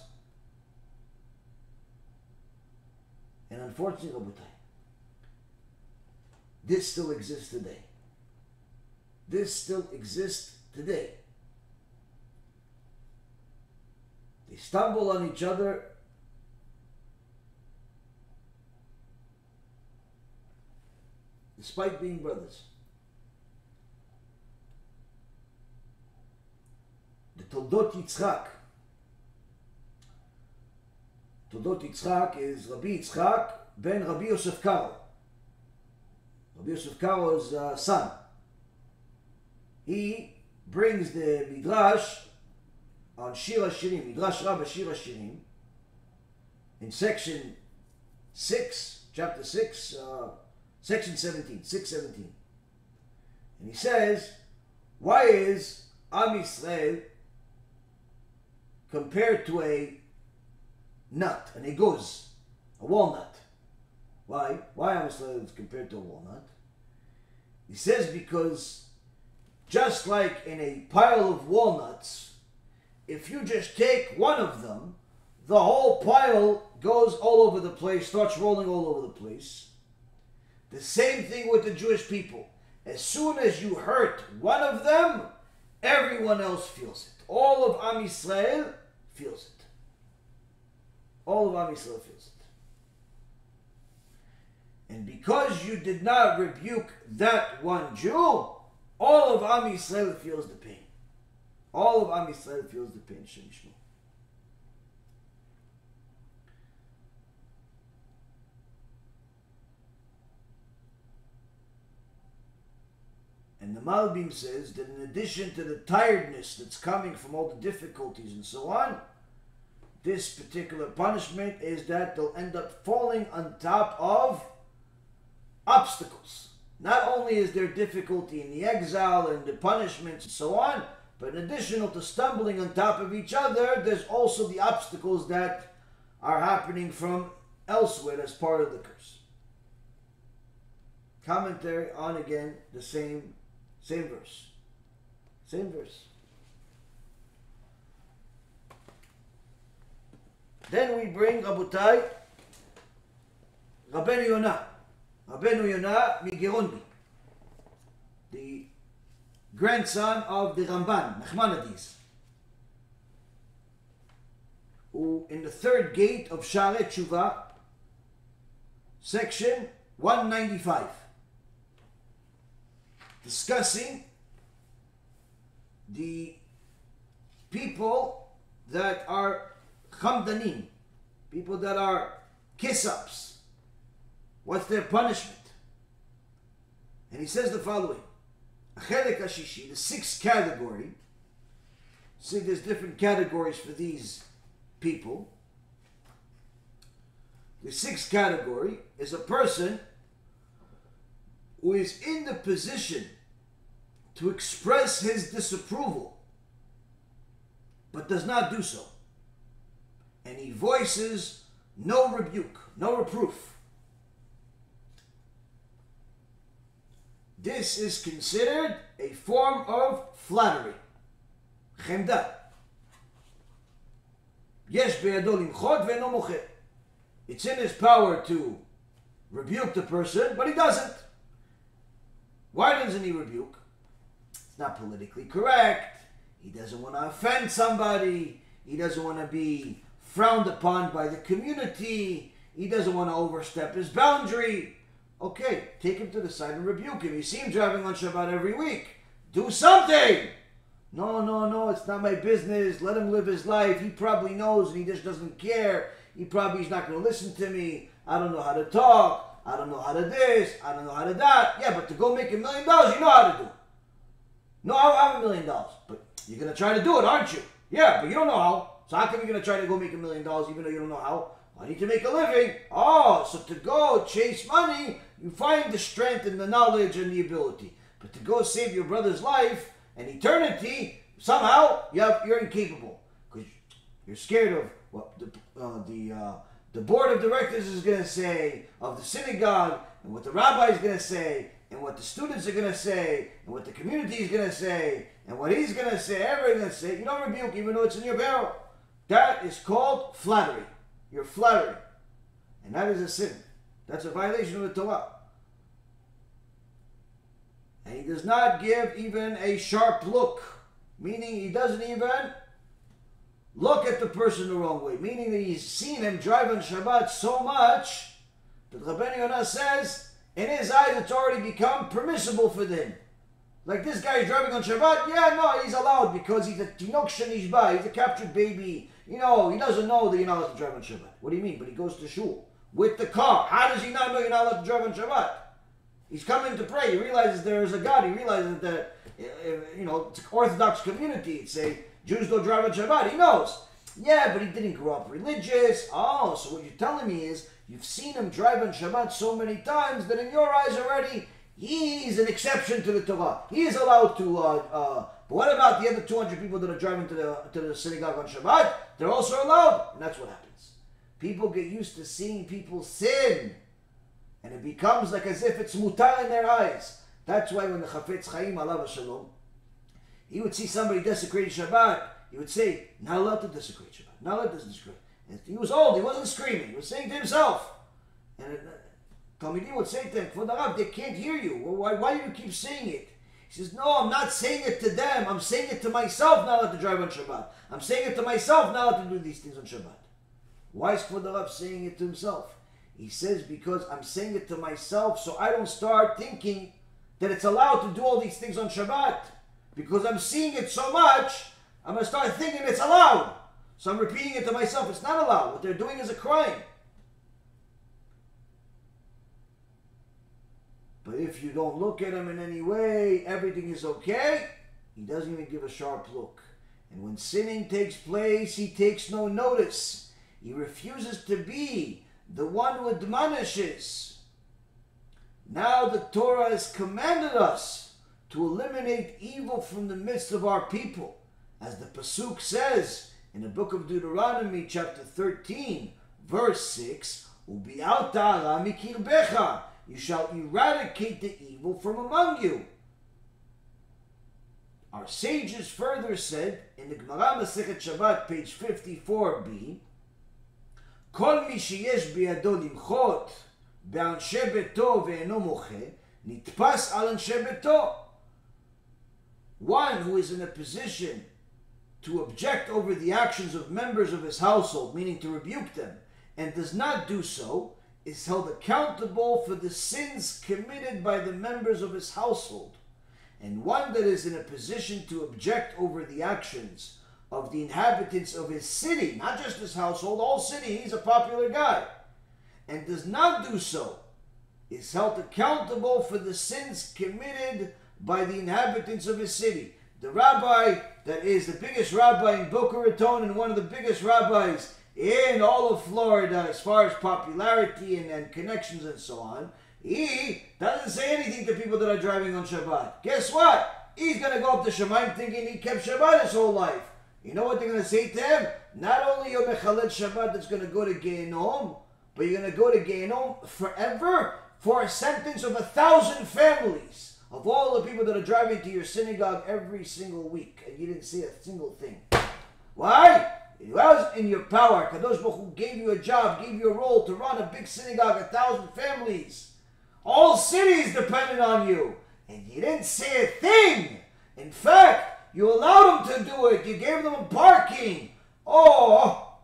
And unfortunately, Rabotai, this still exists today. This still exists today. They stumble on each other despite being brothers. The Toldot Yitzchak. Toldot Yitzchak is Rabbi Yitzchak ben Rabbi Yosef Karo. Rabbi Yosef Karo's son. He brings the Midrash on Shir HaShirim, Midrash Rabbah Shir HaShirim, in section 6, chapter 6, section 17, 617. And he says, why is Am Yisrael compared to a nut, an eguz, a walnut? Why? Why Am Yisrael is compared to a walnut? He says because just like in a pile of walnuts, if you just take one of them, the whole pile goes all over the place, starts rolling all over the place. The same thing with the Jewish people. As soon as you hurt one of them, everyone else feels it. all of Am Yisrael feels it. All of Am Yisrael feels it. And because you did not rebuke that one Jew, all of Am Yisrael feels the pain. All of Am Yisrael feels the pain. Shem Yishmu. And the Malbim says that in addition to the tiredness that's coming from all the difficulties and so on, this particular punishment is that they'll end up falling on top of obstacles. Not only is there difficulty in the exile and the punishments and so on, but in addition to stumbling on top of each other, there's also the obstacles that are happening from elsewhere as part of the curse. Commentary on again the same verse. Same verse. Then we bring Rabotai, Rabbeinu Yonah. Rabbeinu Yonah Migeronbi, the grandson of the Ramban, Nachmanides, who in the third gate of Sha'arei Tshuva, section 195, discussing the people that are chamdanim, people that are kiss-ups. What's their punishment? And he says the following. Achelek Hashishi, the sixth category. See, there's different categories for these people. The sixth category is a person who is in the position to express his disapproval, but does not do so. And he voices no rebuke, no reproof. This is considered a form of flattery. Chemda. Yesh beyado limchot ve'eno moche. It's in his power to rebuke the person, but he doesn't. Why doesn't he rebuke? It's not politically correct. He doesn't want to offend somebody. He doesn't want to be frowned upon by the community. He doesn't want to overstep his boundary. Okay, take him to the side and rebuke him. You see him driving on Shabbat every week. Do something! No, it's not my business. Let him live his life. He probably knows and he just doesn't care. He's not going to listen to me. I don't know how to talk. I don't know how to this. I don't know how to that. Yeah, but to go make $1 million, you know how to do it. No, I have $1 million. But you're going to try to do it, aren't you? Yeah, but you don't know how. So how come you're going to try to go make $1 million even though you don't know how? I need to make a living. Oh, so to go chase money, you find the strength and the knowledge and the ability. But to go save your brother's life and eternity, somehow you're incapable. Because you're scared of what the board of directors is going to say, of the synagogue, and what the rabbi is going to say, and what the students are going to say, and what the community is going to say, and what he's going to say, everything's going to say. You don't rebuke even though it's in your barrel. That is called flattery. You're flattering. And that is a sin. That's a violation of the Torah. And he does not give even a sharp look. Meaning he doesn't even look at the person the wrong way. Meaning that he's seen him drive on Shabbat so much that Rabbeinu Yonah says, in his eyes it's already become permissible for them. Like this guy is driving on Shabbat, yeah, no, he's allowed because he's a tinok shenishba, he's a captured baby. You know, he doesn't know that you're not allowed to drive on Shabbat. What do you mean? But he goes to shul with the car. How does he not know you're not allowed to drive on Shabbat? He's coming to pray. He realizes there is a God. He realizes that, it's an Orthodox community. It's a Jews don't drive on Shabbat. He knows. Yeah, but he didn't grow up religious. Oh, so what you're telling me is you've seen him drive on Shabbat so many times that in your eyes already, he's an exception to the Torah. He is allowed to, but what about the other 200 people that are driving to the synagogue on Shabbat? They're also allowed. And that's what happens. People get used to seeing people sin. And it becomes like as if it's mutar in their eyes. That's why when the Chafetz Chaim, alav shalom, he would see somebody desecrating Shabbat, he would say, not allowed to desecrate Shabbat. Not allowed to desecrate. And he was old. He wasn't screaming. He was saying to himself. And Talmidim would say to him, Kvod Harav, they can't hear you. Why do you keep saying it? He says, no, I'm not saying it to them. I'm saying it to myself now not to drive on Shabbat. I'm saying it to myself now not to do these things on Shabbat. Why is Kvod Rav saying it to himself? He says, because I'm saying it to myself so I don't start thinking that it's allowed to do all these things on Shabbat. Because I'm seeing it so much, I'm going to start thinking it's allowed. So I'm repeating it to myself. It's not allowed. What they're doing is a crime. But if you don't look at him in any way, everything is okay. He doesn't even give a sharp look. And when sinning takes place, he takes no notice. He refuses to be the one who admonishes. Now the Torah has commanded us to eliminate evil from the midst of our people. As the Pasuk says in the book of Deuteronomy chapter 13, verse 6, Ubi'alta ara mikirbecha. You shall eradicate the evil from among you. Our sages further said in the Gemara Masechet Shabbat, page 54b, Kol mi sheyesh biyado limchot be'anshe beto ve'eno moche nitpas al anshe beto. One who is in a position to object over the actions of members of his household, meaning to rebuke them, and does not do so, is held accountable for the sins committed by the members of his household. And one that is in a position to object over the actions of the inhabitants of his city, not just his household, all city, he's a popular guy, and does not do so, is held accountable for the sins committed by the inhabitants of his city. The rabbi that is the biggest rabbi in Boca Raton and one of the biggest rabbis in all of Florida as far as popularity and connections and so on, he doesn't say anything to people that are driving on Shabbat. Guess what? He's going to go up to Shemaim thinking he kept Shabbat his whole life. You know what they're going to say to him? Not only you're Mechalel Shabbat that's going to go to Gehenom, but you're going to go to Gehenom forever for a sentence of 1,000 families of all the people that are driving to your synagogue every single week, and you didn't say a single thing. Why? It was in your power. Kadosh Baruch Hu gave you a job, gave you a role to run a big synagogue, 1,000 families. All cities depended on you. And you didn't say a thing. In fact, you allowed them to do it. You gave them parking. Oh,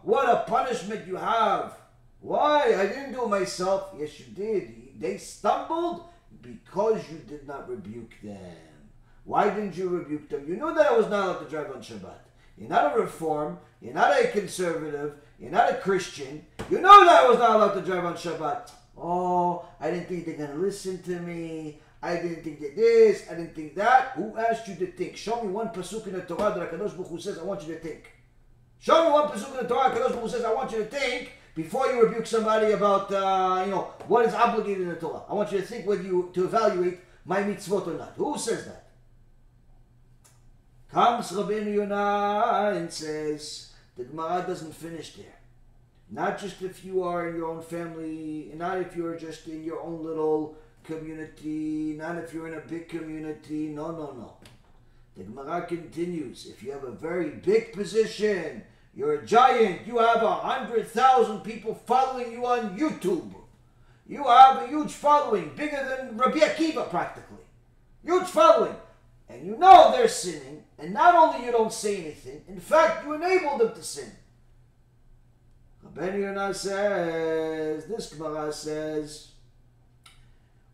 what a punishment you have. Why? I didn't do it myself. Yes, you did. They stumbled because you did not rebuke them. Why didn't you rebuke them? You knew that I was not allowed to drive on Shabbat. You're not a reform. You're not a conservative. You're not a Christian. You know that I was not allowed to drive on Shabbat. Oh, I didn't think they're going to listen to me. I didn't think that this. I didn't think that. Who asked you to think? Show me one pasuk in the Torah that HaKadosh Baruch Hu says, I want you to think. Show me one pasuk in the Torah HaKadosh Baruch Hu says, I want you to think before you rebuke somebody about, what is obligated in the Torah. I want you to think to evaluate my mitzvot or not. Who says that? Comes Rabbeinu Yonah and says, the Gemara doesn't finish there. Not just if you are in your own family, not if you're just in your own little community, not if you're in a big community. No. The Gemara continues. If you have a very big position, you're a giant, you have 100,000 people following you on YouTube. You have a huge following, bigger than Rabbi Akiva practically. Huge following. And you know they're sinning, and not only you don't say anything, in fact, you enable them to sin. Rabbeinu Yonah says, this Gemara says,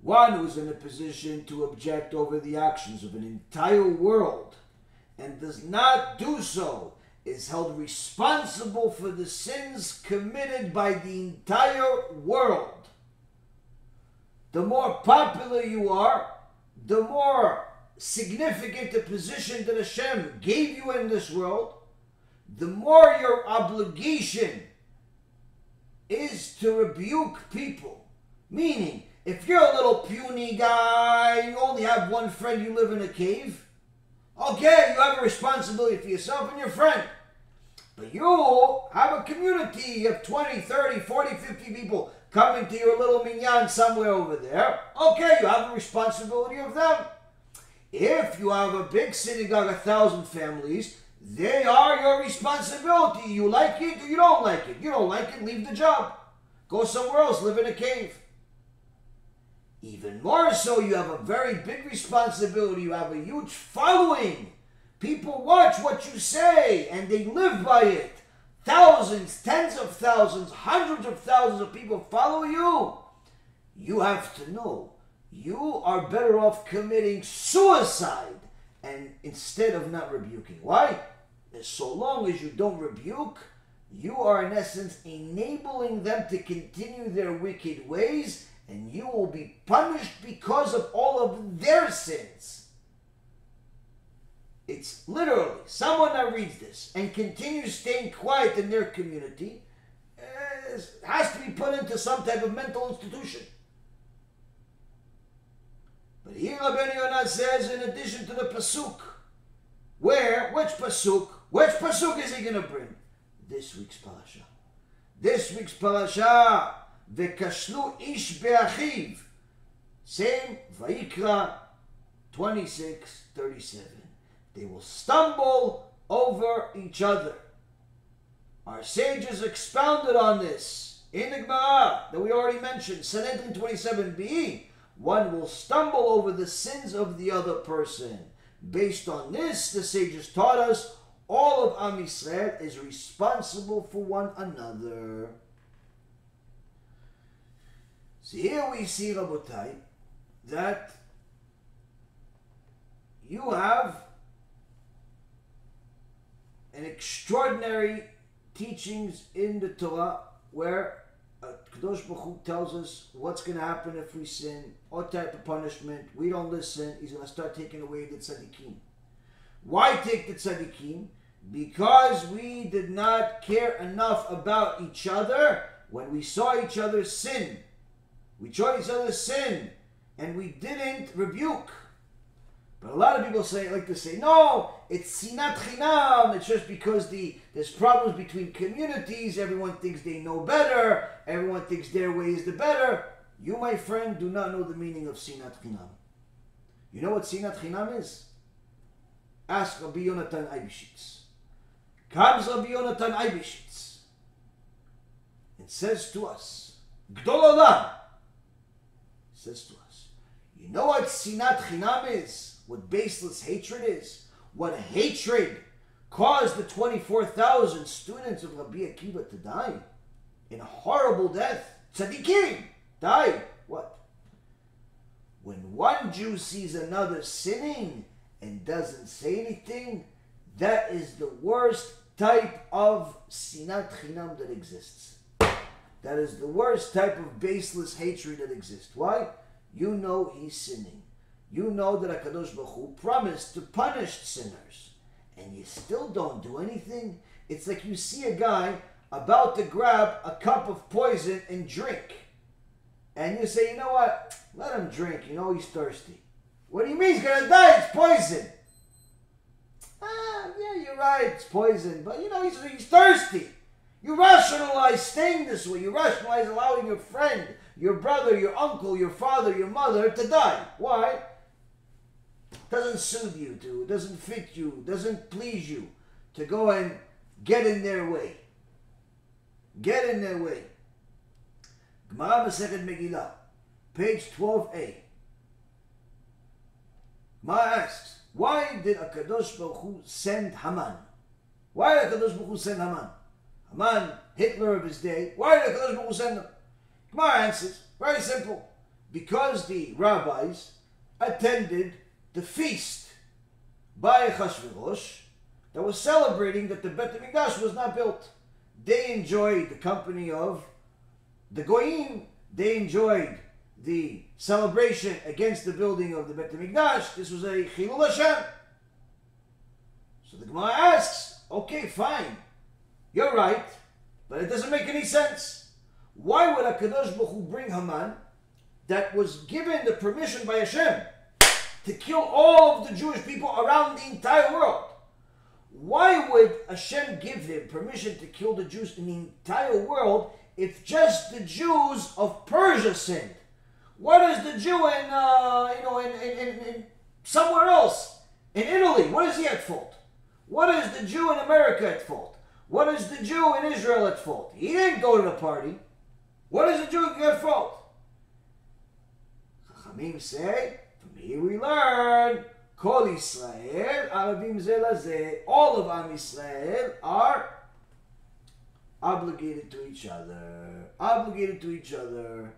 one who's in a position to object over the actions of an entire world and does not do so is held responsible for the sins committed by the entire world. The more popular you are, the more significant the position that Hashem gave you in this world, the more your obligation is to rebuke people. Meaning, if you're a little puny guy, you only have one friend, you live in a cave, okay, you have a responsibility for yourself and your friend. But you have a community, you have 20, 30, 40, 50 people coming to your little minyan somewhere over there. Okay, you have a responsibility of them. If you have a big synagogue, 1,000 families, they are your responsibility. You like it or you don't like it. You don't like it, leave the job. Go somewhere else, live in a cave. Even more so, you have a very big responsibility. You have a huge following. People watch what you say and they live by it. Thousands, tens of thousands, hundreds of thousands of people follow you. You have to know, you are better off committing suicide and instead of not rebuking. Why? So long as you don't rebuke, you are in essence enabling them to continue their wicked ways, and you will be punished because of all of their sins. It's literally, someone that reads this and continues staying quiet in their community has to be put into some type of mental institution. But here Rabbi Yaron says, in addition to the pasuk, which pasuk is he going to bring? This week's parasha. This week's parasha, V'kashlu ish be'achiv. Same, Vayikra 26:37. They will stumble over each other. Our sages expounded on this in the Gemara that we already mentioned, Sanhedrin 27b. One will stumble over the sins of the other person. Based on this, the sages taught us all of Am Yisrael is responsible for one another. So here we see, Rabotai, that you have an extraordinary teachings in the Torah where Kadosh Baruch Hu tells us what's going to happen if we sin, what type of punishment. We don't listen. He's going to start taking away the tzadikim. Why take the tzadikim? Because we did not care enough about each other when we saw each other sin. We saw each other sin and we didn't rebuke. But a lot of people like to say, no, it's sinat chinam. It's just because there's problems between communities. Everyone thinks they know better. Everyone thinks their way is the better. You, my friend, do not know the meaning of sinat chinam. You know what sinat chinam is? Ask Rabbi Yonatan Eibishitz. Comes Rabbi Yonatan Eibishitz and says to us, Gdol Olam, says to us, you know what sinat chinam is? What baseless hatred is? What hatred caused the 24,000 students of Rabbi Akiva to die in a horrible death? Tzadikim died. What? When one Jew sees another sinning and doesn't say anything, that is the worst type of sinat chinam that exists. That is the worst type of baseless hatred that exists. Why? You know he's sinning. You know that HaKadosh Baruch Hu promised to punish sinners, and you still don't do anything. It's like you see a guy about to grab a cup of poison and drink, and you say, you know what, let him drink, you know he's thirsty. What do you mean he's going to die? It's poison. Yeah, you're right, it's poison, but you know he's thirsty. You rationalize staying this way. You rationalize allowing your friend, your brother, your uncle, your father, your mother to die. Why? Doesn't suit you to, doesn't fit you, doesn't please you to go and get in their way. Get in their way. Gemara Masechet Megillah, page 12a. Gemara asks, why did HaKadosh Baruch Hu send Haman? Why did HaKadosh Baruch Hu send Haman? Haman, Hitler of his day. Why did HaKadosh Baruch Hu send him? Gemara answers, very simple. Because the rabbis attended the feast by Achashverosh that was celebrating that the Bet HaMikdash was not built. They enjoyed the company of the goyim. They enjoyed the celebration against the building of the Bet HaMikdash. This was a Chilul Hashem. So the Gemara asks, okay, fine, you're right, but it doesn't make any sense. Why would HaKadosh Baruch Hu bring Haman that was given the permission by HaShem to kill all of the Jewish people around the entire world? Why would Hashem give him permission to kill the Jews in the entire world if just the Jews of Persia sinned? What is the Jew in somewhere else, in Italy? What is he at fault? What is the Jew in America at fault? What is the Jew in Israel at fault? He didn't go to the party. What is the Jew at fault? Chachamim say, from here we learn, Kol Yisrael, Arabim Zeh Lazeh, all of Am Yisrael are obligated to each other. Obligated to each other.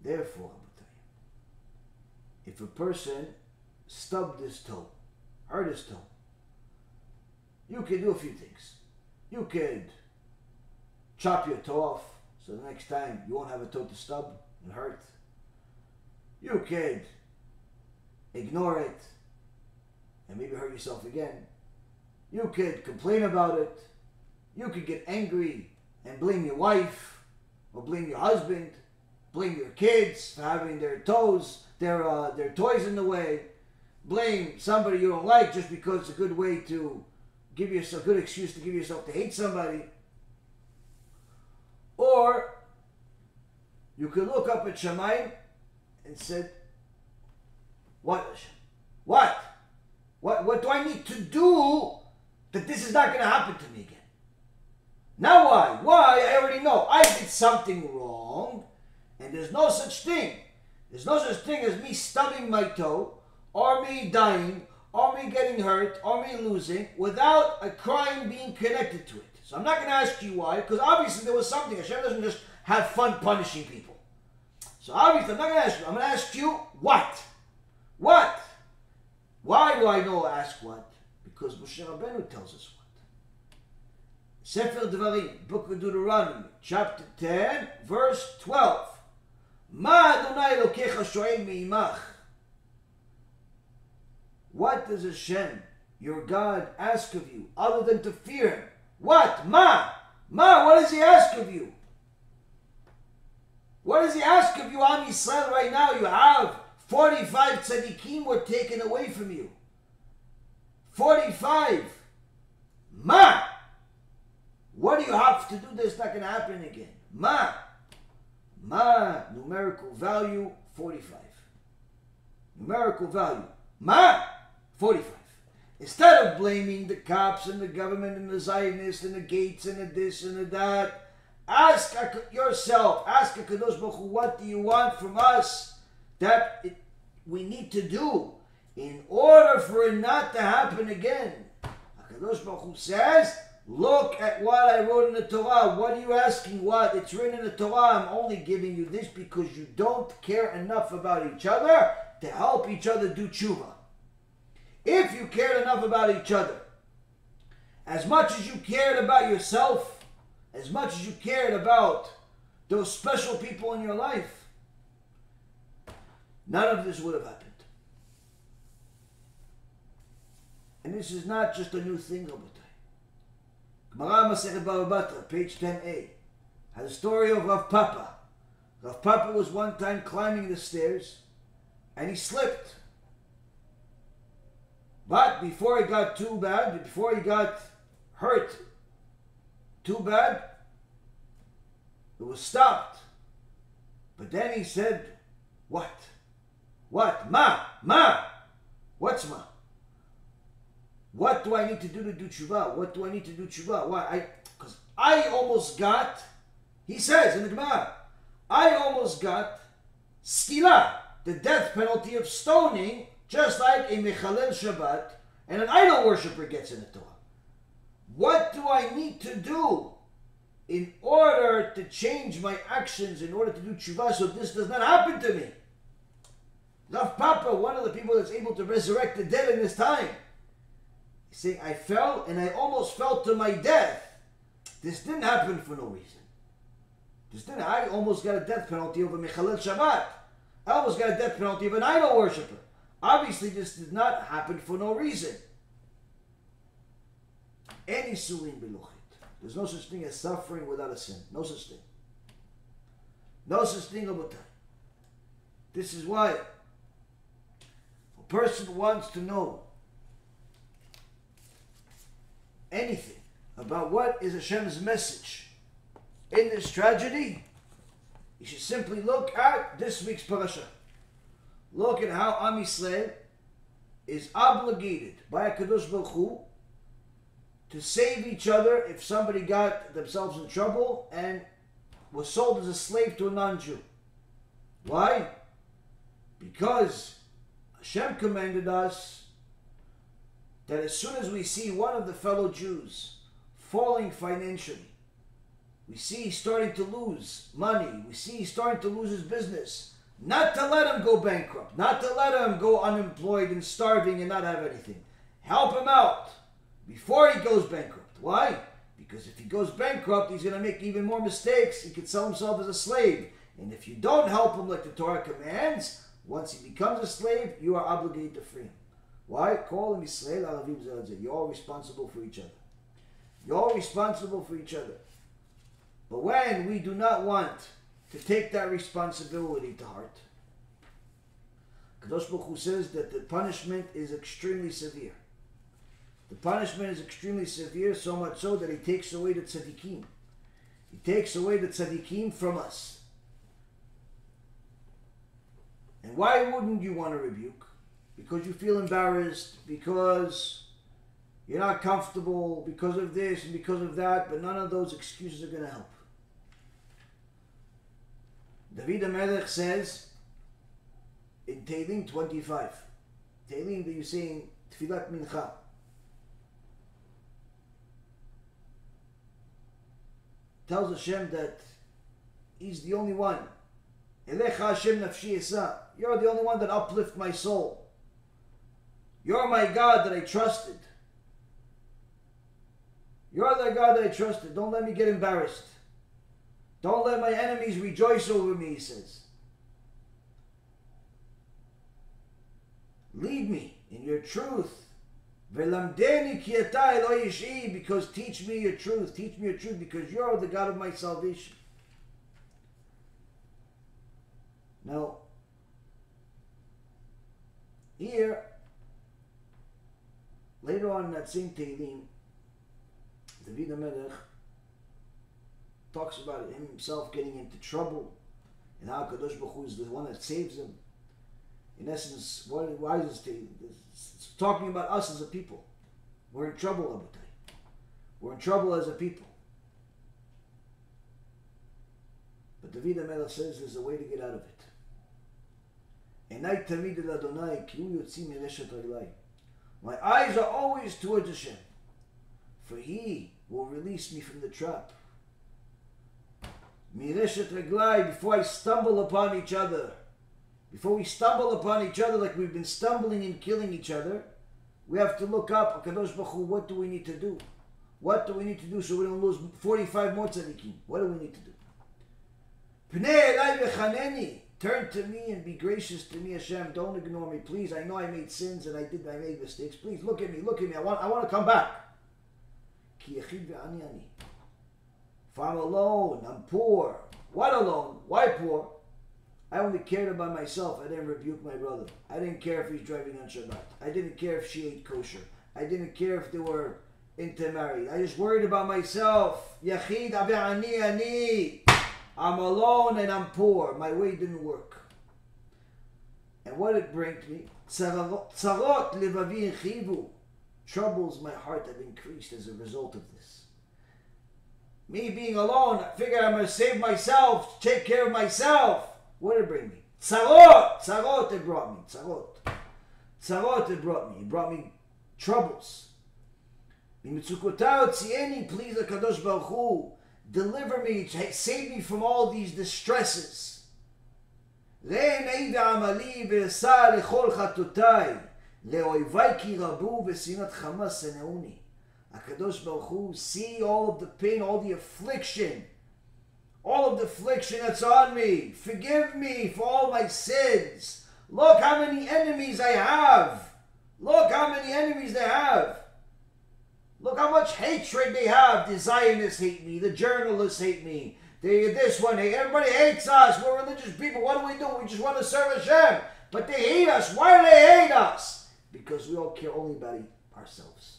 Therefore, if a person stubbed his toe, hurt his toe, you can do a few things. You could chop your toe off, so the next time you won't have a toe to stub and hurt. You could ignore it and maybe hurt yourself again. You could complain about it. You could get angry and blame your wife or blame your husband, blame your kids for having their toes, their toys in the way. Blame somebody you don't like just because it's a good way to give yourself a good excuse to give yourself to hate somebody. Or you could look up at Shamayim and said, what, Hashem? What? What do I need to do that this is not going to happen to me again? Now why? Why? I already know. I did something wrong, and there's no such thing. There's no such thing as me stubbing my toe, or me dying, or me getting hurt, or me losing, without a crime being connected to it. So I'm not going to ask you why, because obviously there was something. Hashem doesn't just have fun punishing people. So obviously I'm not going to ask you. I'm going to ask you what? What? Why do I know ask what? Because Moshe Rabbeinu tells us what. Sefer Devarim, Book of Deuteronomy, chapter 10, verse 12. Ma Adonai Elokecha shoel me'imach. What does Hashem, your God, ask of you other than to fear Him? What? Ma, what does He ask of you? What does He ask of you, Am Yisrael, right now? You have 45 tzadikim were taken away from you. 45. Ma, what do you have to do that's not going to happen again? Ma, numerical value, 45. Numerical value. Ma, 45. Instead of blaming the cops and the government and the Zionists and the gates and the this and the that, ask yourself, ask HaKadosh Baruch Hu, what do you want from us that we need to do in order for it not to happen again? HaKadosh Baruch Hu says, look at what I wrote in the Torah. What are you asking? What? It's written in the Torah. I'm only giving you this because you don't care enough about each other to help each other do tshuva. If you cared enough about each other, as much as you cared about yourself, as much as you cared about those special people in your life, none of this would have happened. And this is not just a new thing, Rabotai. Gemara Masechet Baba Batra, page 10a, has a story of Rav Papa. Rav Papa was one time climbing the stairs, and he slipped. But before it got too bad, before he got hurt too bad, it was stopped. But then he said, what? What? Ma? What's ma? What do I need to do tshuva? What do I need to do tshuva? Why? Because I almost got, he says in the Gemara, I almost got skila, the death penalty of stoning, just like a mechalel Shabbat and an idol worshiper gets in the Torah. What do I need to do in order to change my actions, in order to do tshuva so this does not happen to me? Rav Papa, one of the people that's able to resurrect the dead in this time, he's saying, I fell and I almost fell to my death. This didn't happen for no reason. I almost got a death penalty of a mechalel Shabbat. I almost got a death penalty of an idol worshiper. Obviously, this did not happen for no reason. Any surim beluchit. There's no such thing as suffering without a sin. No such thing. No such thing, Rabotai. This is why a person wants to know anything about what is Hashem's message in this tragedy. You should simply look at this week's parasha. Look at how Am Yisrael is obligated by HaKadosh Baruch Hu to save each other if somebody got themselves in trouble and was sold as a slave to a non-Jew. Why? Because Hashem commanded us that as soon as we see one of the fellow Jews falling financially, we see he's starting to lose money, we see he's starting to lose his business, not to let him go bankrupt, not to let him go unemployed and starving and not have anything. Help him out before he goes bankrupt. Why? Because if he goes bankrupt, he's going to make even more mistakes. He could sell himself as a slave. And if you don't help him like the Torah commands, once he becomes a slave, you are obligated to free him. Why? Call him Yisrael Alavim Zeh. You're all responsible for each other. You're all responsible for each other. But when we do not want to take that responsibility to heart, Kadosh Baruch Hu says that the punishment is extremely severe. The punishment is extremely severe, so much so that he takes away the tzadikim. He takes away the tzadikim from us. And why wouldn't you want to rebuke? Because you feel embarrassed, because you're not comfortable, because of this and because of that, but none of those excuses are going to help. David HaMelech says in Tehillim 25, Tehillim that you say in Tfilat Mincha, tells Hashem that He's the only one. Elecha Hashem nafshi esa. You're the only one that uplift my soul. You're my God that I trusted. You're the God that I trusted. Don't let me get embarrassed. Don't let my enemies rejoice over me, he says. Lead me in your truth. Velamdeni ki ata Eloi ishi, because teach me your truth. Teach me your truth because you're the God of my salvation. Now, here, later on in that same Tehillim, David HaMelech talks about himself getting into trouble and how Kadosh Baruch Hu is the one that saves him. In essence, why is this Tehillim? It's talking about us as a people. We're in trouble, Abutai. We're in trouble as a people. But David HaMelech says there's a way to get out of it. Einai tamid el Adonai ki hu yotzi mireshet reglai. My eyes are always towards Hashem, for He will release me from the trap. Mireshet reglai, before I stumble upon each other. Before we stumble upon each other like we've been stumbling and killing each other, we have to look up, Kadosh Baruch Hu, what do we need to do? What do we need to do so we don't lose 45 more tzadikim? What do we need to do? Pnei elai v'chaneni. Turn to me and be gracious to me, Hashem. Don't ignore me, please. I know I made sins and I made mistakes. Please look at me, look at me. I want to come back. Ki yachid ve'ani ani. If I'm alone, I'm poor. What alone? Why poor? I only cared about myself. I didn't rebuke my brother. I didn't care if he's driving on Shabbat. I didn't care if she ate kosher. I didn't care if they were intermarried. I just worried about myself. Yachid ve'ani ani. I'm alone and I'm poor. My way didn't work. And what it brings me, tzarot levavi chivu, troubles my heart have increased as a result of this. Me being alone, I figured I'm going to save myself, take care of myself. What did it bring me? Tzarot it brought me. Tzarot it brought me. It brought me troubles. Mimitzukotai otzieni, please the Kadosh Baruch Hu, deliver me, save me from all these distresses. See all of the pain, all the affliction that's on me. Forgive me for all my sins. Look how many enemies I have. Look how many enemies they have. Look how much hatred they have. The Zionists hate me. The journalists hate me. This one, everybody hates us. We're religious people. What do? We just want to serve Hashem. But they hate us. Why do they hate us? Because we all care only about ourselves.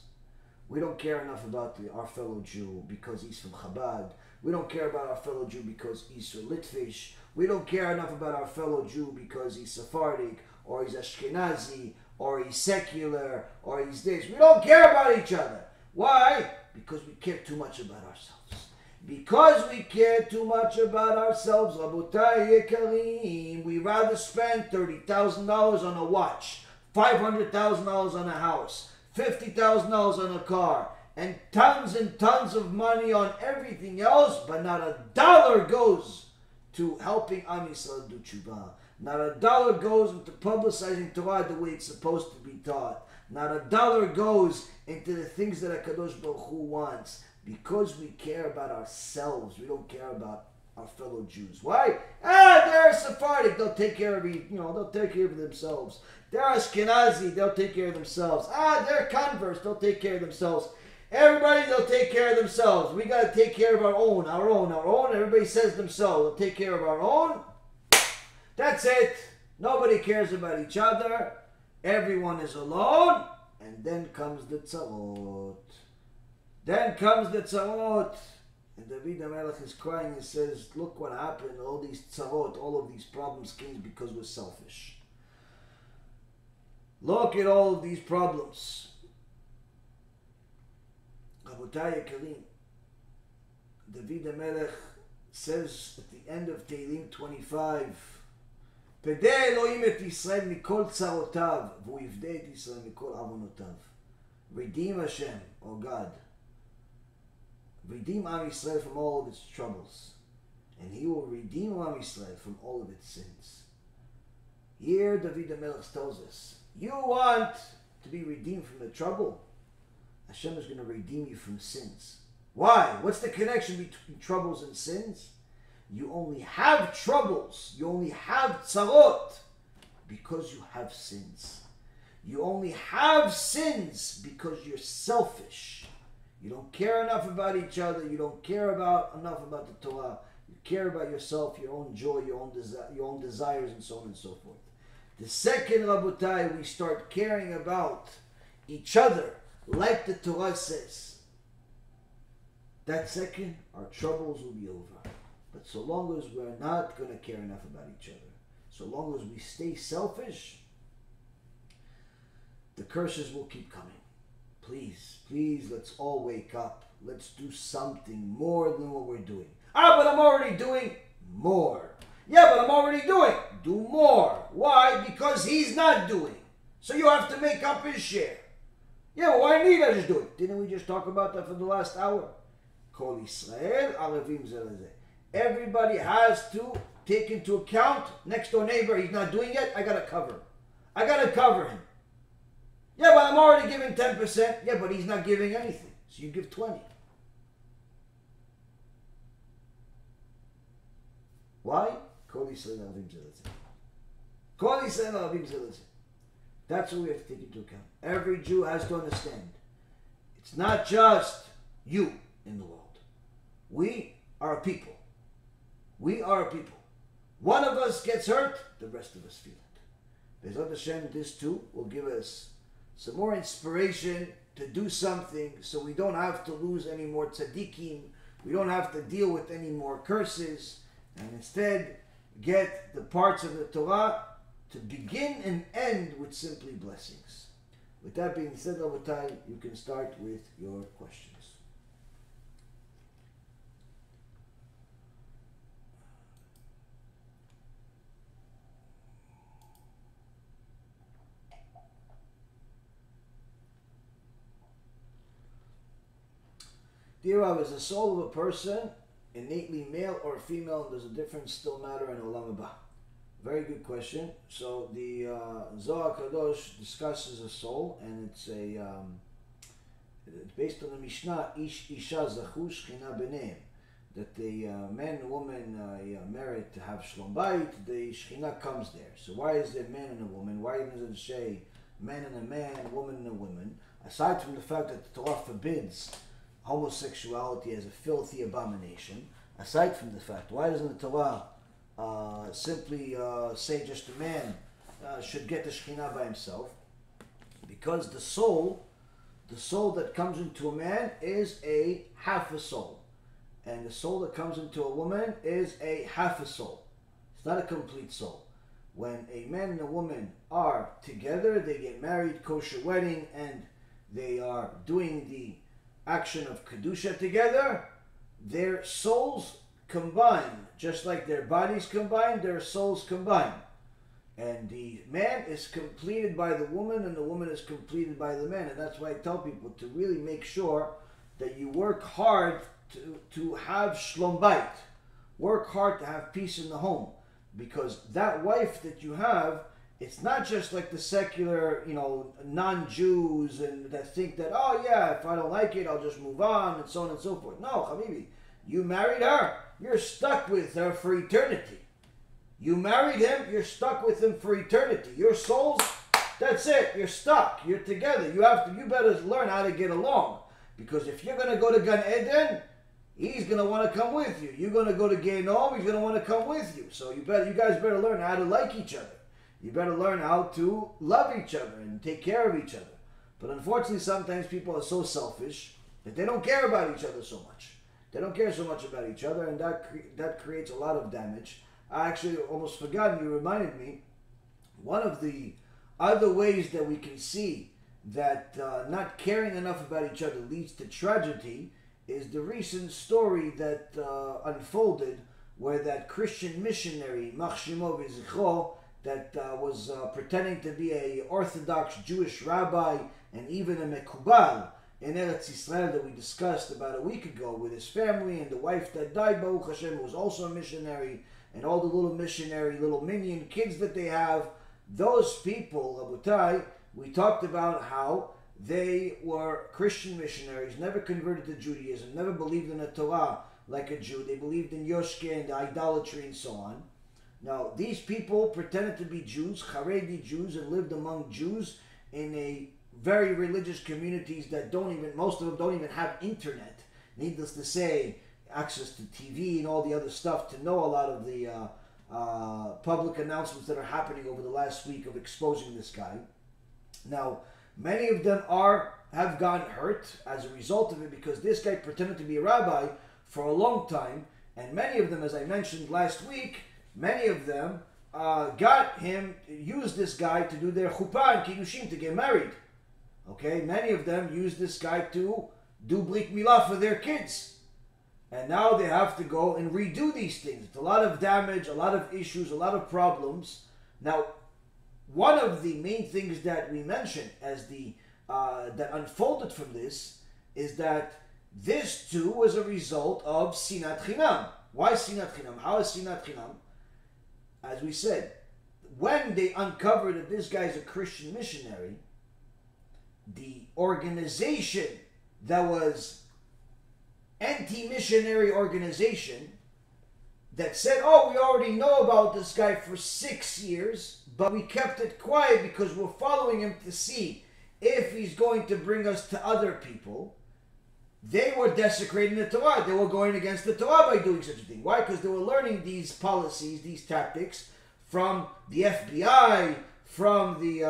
We don't care enough about our fellow Jew because he's from Chabad. We don't care about our fellow Jew because he's from Litvish. We don't care enough about our fellow Jew because he's Sephardic, or he's Ashkenazi, or he's secular, or he's this. We don't care about each other. Why? Because we care too much about ourselves. Because we care too much about ourselves, Rabotai Yekarim, we rather spend $30,000 on a watch, $500,000 on a house, $50,000 on a car, and tons of money on everything else, but not a dollar goes to helping Am Yisrael do tshuva. Not a dollar goes into publicizing Torah the way it's supposed to be taught. Not a dollar goes into the things that HaKadosh Baruch Hu wants. Because we care about ourselves, we don't care about our fellow Jews. Why? They're Sephardic, they'll take care of they'll take care of themselves. They're Ashkenazi, they'll take care of themselves. They're converts, they'll take care of themselves. Everybody, they'll take care of themselves. We got to take care of our own. Everybody says themselves, they'll take care of our own. That's it. Nobody cares about each other. Everyone is alone. And then comes the tzarot. And David HaMelech is crying and says, look what happened. All these tzarot, all of these problems came because we're selfish. Look at all of these problems. Rabotai Yekarim, David HaMelech says at the end of Tehillim 25, פדה אלוהים את ישראל מכל צרותיו, והוא יפדה את ישראל מכל עוונותיו. Redeem Hashem, or God. Redeem Am Yisrael from all of its troubles. And He will redeem Am Yisrael from all of its sins. Here David HaMelech tells us, you want to be redeemed from the trouble? Hashem is going to redeem you from sins. Why? What's the connection between troubles and sins? You only have troubles, you only have tzarot because you have sins. You only have sins because you're selfish. You don't care enough about each other, you don't care enough about the Torah. You care about yourself, your own joy, your own desires, and so on and so forth. The second, Rabotai, we start caring about each other like the Torah says, that second, our troubles will be over. But so long as we're not going to care enough about each other, so long as we stay selfish, the curses will keep coming. Please, let's all wake up. Let's do something more than what we're doing. But I'm already doing more. Yeah, but I'm already doing. Do more. Why? Because he's not doing. So you have to make up his share. Yeah, well, why need I just do it? Didn't we just talk about that for the last hour? Kol Yisrael arevim ze leze. Everybody has to take into account next door neighbor, he's not doing it, I gotta cover him. Yeah, but I'm already giving 10%. Yeah, but he's not giving anything. So you give 20. Why? Kol Yisrael arevim ze leze. Kol Yisrael arevim ze leze. That's what we have to take into account. Every Jew has to understand. It's not just you in the world. We are a people. We are a people. One of us gets hurt, the rest of us feel it. B'ezrat Hashem, this too will give us some more inspiration to do something so we don't have to lose any more tzadikim, we don't have to deal with any more curses, and instead get the parts of the Torah to begin and end with simply blessings. With that being said, Rabotai, you can start with your questions. Dear Rav, is the soul of a person innately male or female, and does a difference still matter in Olam Haba? Very good question. So the Zohar Kadosh discusses a soul, and it's based on the Mishnah, Ish Isha Zachu Shechina B'neim, that the man and woman married to have Shlom Bayit, the Shechina comes there. So why is there man and a woman? Why doesn't it say man and a man, woman and a woman? Aside from the fact that the Torah forbids homosexuality as a filthy abomination, aside from the fact, why doesn't the Torah simply say just a man should get the Shekhinah by himself? Because the soul that comes into a man is a half a soul, and the soul that comes into a woman is a half a soul. It's not a complete soul. When a man and a woman are together, they get married, kosher wedding, and they are doing the action of Kedusha together, their souls combine. Just like their bodies combine, their souls combine. And the man is completed by the woman, and the woman is completed by the man. And that's why I tell people to really make sure that you work hard to have shlom bayit. Work hard to have peace in the home. Because that wife that you have, it's not just like the secular, non-Jews and that think that, oh yeah, if I don't like it, I'll just move on and so on and so forth. No, Habibi, you married her, you're stuck with her for eternity. You married him, you're stuck with him for eternity. Your souls, that's it, you're stuck, you're together. You better learn how to get along. Because if you're going to go to Gan Eden, he's going to want to come with you. You're going to go to Gehinom, he's going to want to come with you. So you guys better learn how to like each other. You better learn how to love each other and take care of each other. But unfortunately, sometimes people are so selfish that they don't care about each other so much. They don't care so much about each other, and that creates a lot of damage. I actually almost forgot, you reminded me, one of the other ways that we can see that not caring enough about each other leads to tragedy is the recent story that unfolded where that Christian missionary, Machshimo v'zichro, that was pretending to be a Orthodox Jewish rabbi and even a Mekubal in Eretz Yisrael that we discussed about a week ago with his family and the wife that died, Baruch Hashem, was also a missionary, and all the little missionary, little minion kids that they have. Those people, Rabotai, we talked about how they were Christian missionaries, never converted to Judaism, never believed in the Torah like a Jew. They believed in Yoshke and idolatry and so on. Now, these people pretended to be Jews, Haredi Jews, and lived among Jews in a very religious communities that most of them don't even have internet. Needless to say, access to TV and all the other stuff to know a lot of the public announcements that are happening over the last week of exposing this guy. Now, many of them have gotten hurt as a result of it because this guy pretended to be a rabbi for a long time, and many of them, as I mentioned last week, many of them used this guy to do their chuppah and kiddushin, to get married. Okay, many of them used this guy to do brit milah for their kids. And now they have to go and redo these things. It's a lot of damage, a lot of issues, a lot of problems. Now, one of the main things that we mentioned as that unfolded from this is that this too was a result of sinat chinam. Why sinat chinam? How is sinat chinam? As we said, when they uncovered that this guy is a Christian missionary, the organization that was anti-missionary organization that said, oh, we already know about this guy for 6 years, but we kept it quiet because we're following him to see if he's going to bring us to other people. They were desecrating the Torah. They were going against the Torah by doing such a thing. Why? Because they were learning these policies, these tactics from the FBI, from the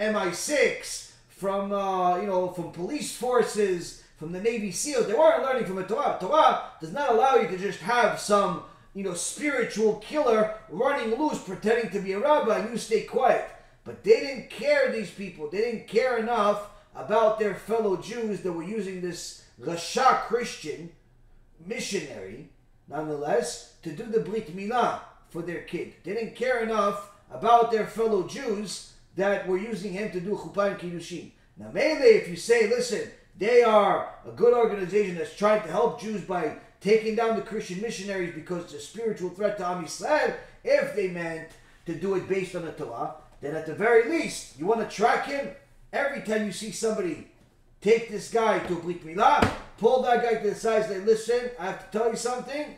MI6, from police forces, from the Navy SEALs. They weren't learning from the Torah. Torah does not allow you to just have some, spiritual killer running loose, pretending to be a rabbi, and you stay quiet. But they didn't care, these people. They didn't care enough about their fellow Jews that were using this Rasha Christian missionary, nonetheless, to do the Brit Milah for their kid. They didn't care enough about their fellow Jews that were using him to do Chuppah and Kiddushin. Now, maybe if you say, listen, they are a good organization that's trying to help Jews by taking down the Christian missionaries because it's a spiritual threat to Am Yisrael, if they meant to do it based on the Torah, then at the very least, you want to track him. Every time you see somebody take this guy to Brit Milah, pull that guy to the side and say, listen, I have to tell you something.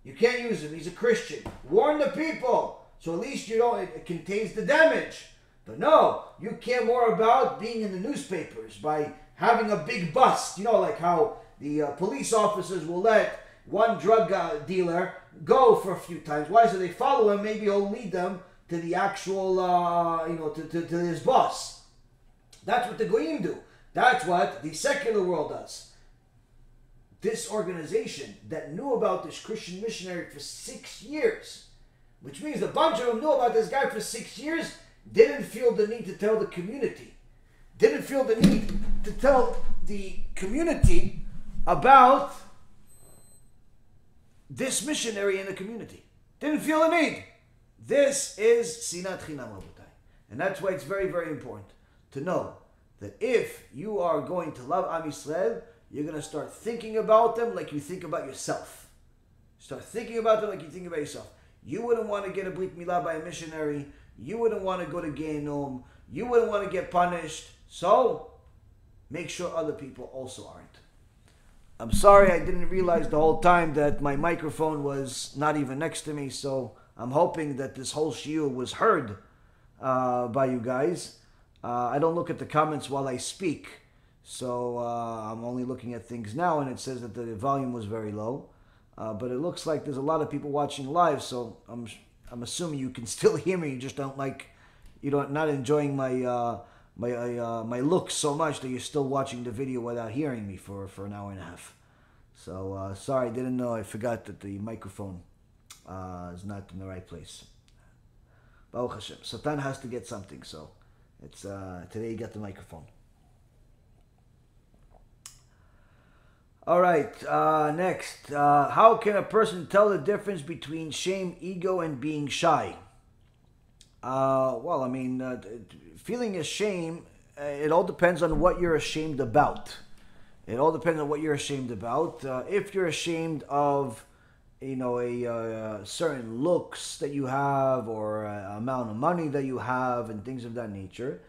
You can't use him. He's a Christian. Warn the people. So at least it contains the damage. But no, you care more about being in the newspapers by having a big bust. Like how the police officers will let one drug dealer go for a few times. Why? So they follow him. Maybe he'll lead them to the actual, to his boss. That's what the goyim do. That's what the secular world does. This organization that knew about this Christian missionary for 6 years, which means a bunch of them knew about this guy for 6 years, didn't feel the need to tell the community. Didn't feel the need to tell the community about this missionary in the community. Didn't feel the need. This is sinat chinam, rabotai. And that's why it's very, very important to know that if you are going to love Am Yisrael, you're going to start thinking about them like you think about yourself. Start thinking about them like you think about yourself. You wouldn't want to get a brit milah by a missionary. You wouldn't want to go to Gehinom. You wouldn't want to get punished. So, make sure other people also aren't. I'm sorry I didn't realize the whole time that my microphone was not even next to me, so I'm hoping that this whole shiur was heard by you guys. I don't look at the comments while I speak, so I'm only looking at things now, and it says that the volume was very low. But it looks like there's a lot of people watching live, so I'm assuming you can still hear me. You just don't not enjoying my my looks so much that you're still watching the video without hearing me for an hour and a half. So sorry, I didn't know. I forgot that the microphone is not in the right place. Baruch Hashem. Satan has to get something, so it's today you got the microphone. All right, next. How can a person tell the difference between shame, ego, and being shy? Well, I mean, feeling ashamed, it all depends on what you're ashamed about. It all depends on what you're ashamed about. If you're ashamed of, certain looks that you have or amount of money that you have and things of that nature,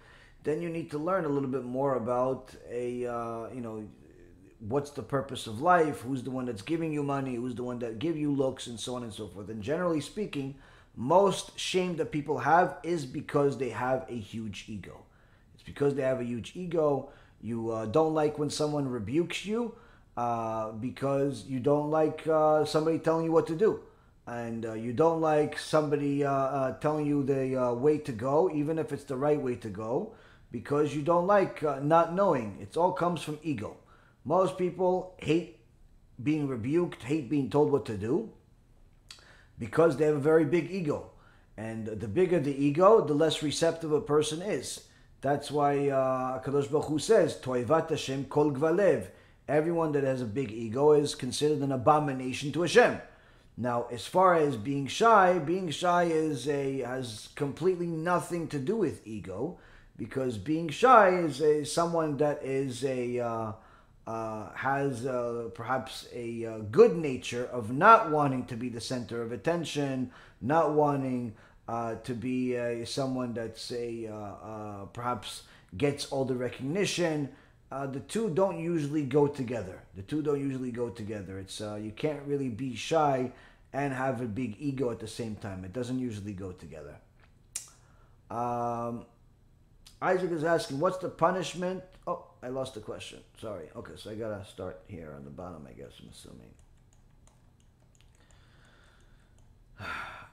then you need to learn a little bit more about what's the purpose of life, who's the one that's giving you money, who's the one that give you looks, and so on and so forth. And generally speaking, most shame that people have is because they have a huge ego. It's because they have a huge ego. You don't like when someone rebukes you because you don't like somebody telling you what to do. And you don't like somebody telling you the way to go, even if it's the right way to go, because you don't like not knowing. It all comes from ego. Most people hate being rebuked, hate being told what to do, because they have a very big ego. And the bigger the ego, the less receptive a person is. That's why Kadosh Baruch Hu says, Toivat Hashem kol gvalev. Everyone that has a big ego is considered an abomination to Hashem. Now, as far as being shy has completely nothing to do with ego, because being shy is someone that is has perhaps a good nature of not wanting to be the center of attention, not wanting to be someone that's perhaps gets all the recognition. The two don't usually go together. It's you can't really be shy and have a big ego at the same time. It doesn't usually go together. Isaac is asking, what's the punishment? Oh, I lost the question. Sorry. Okay, so I gotta start here on the bottom, I guess, I'm assuming.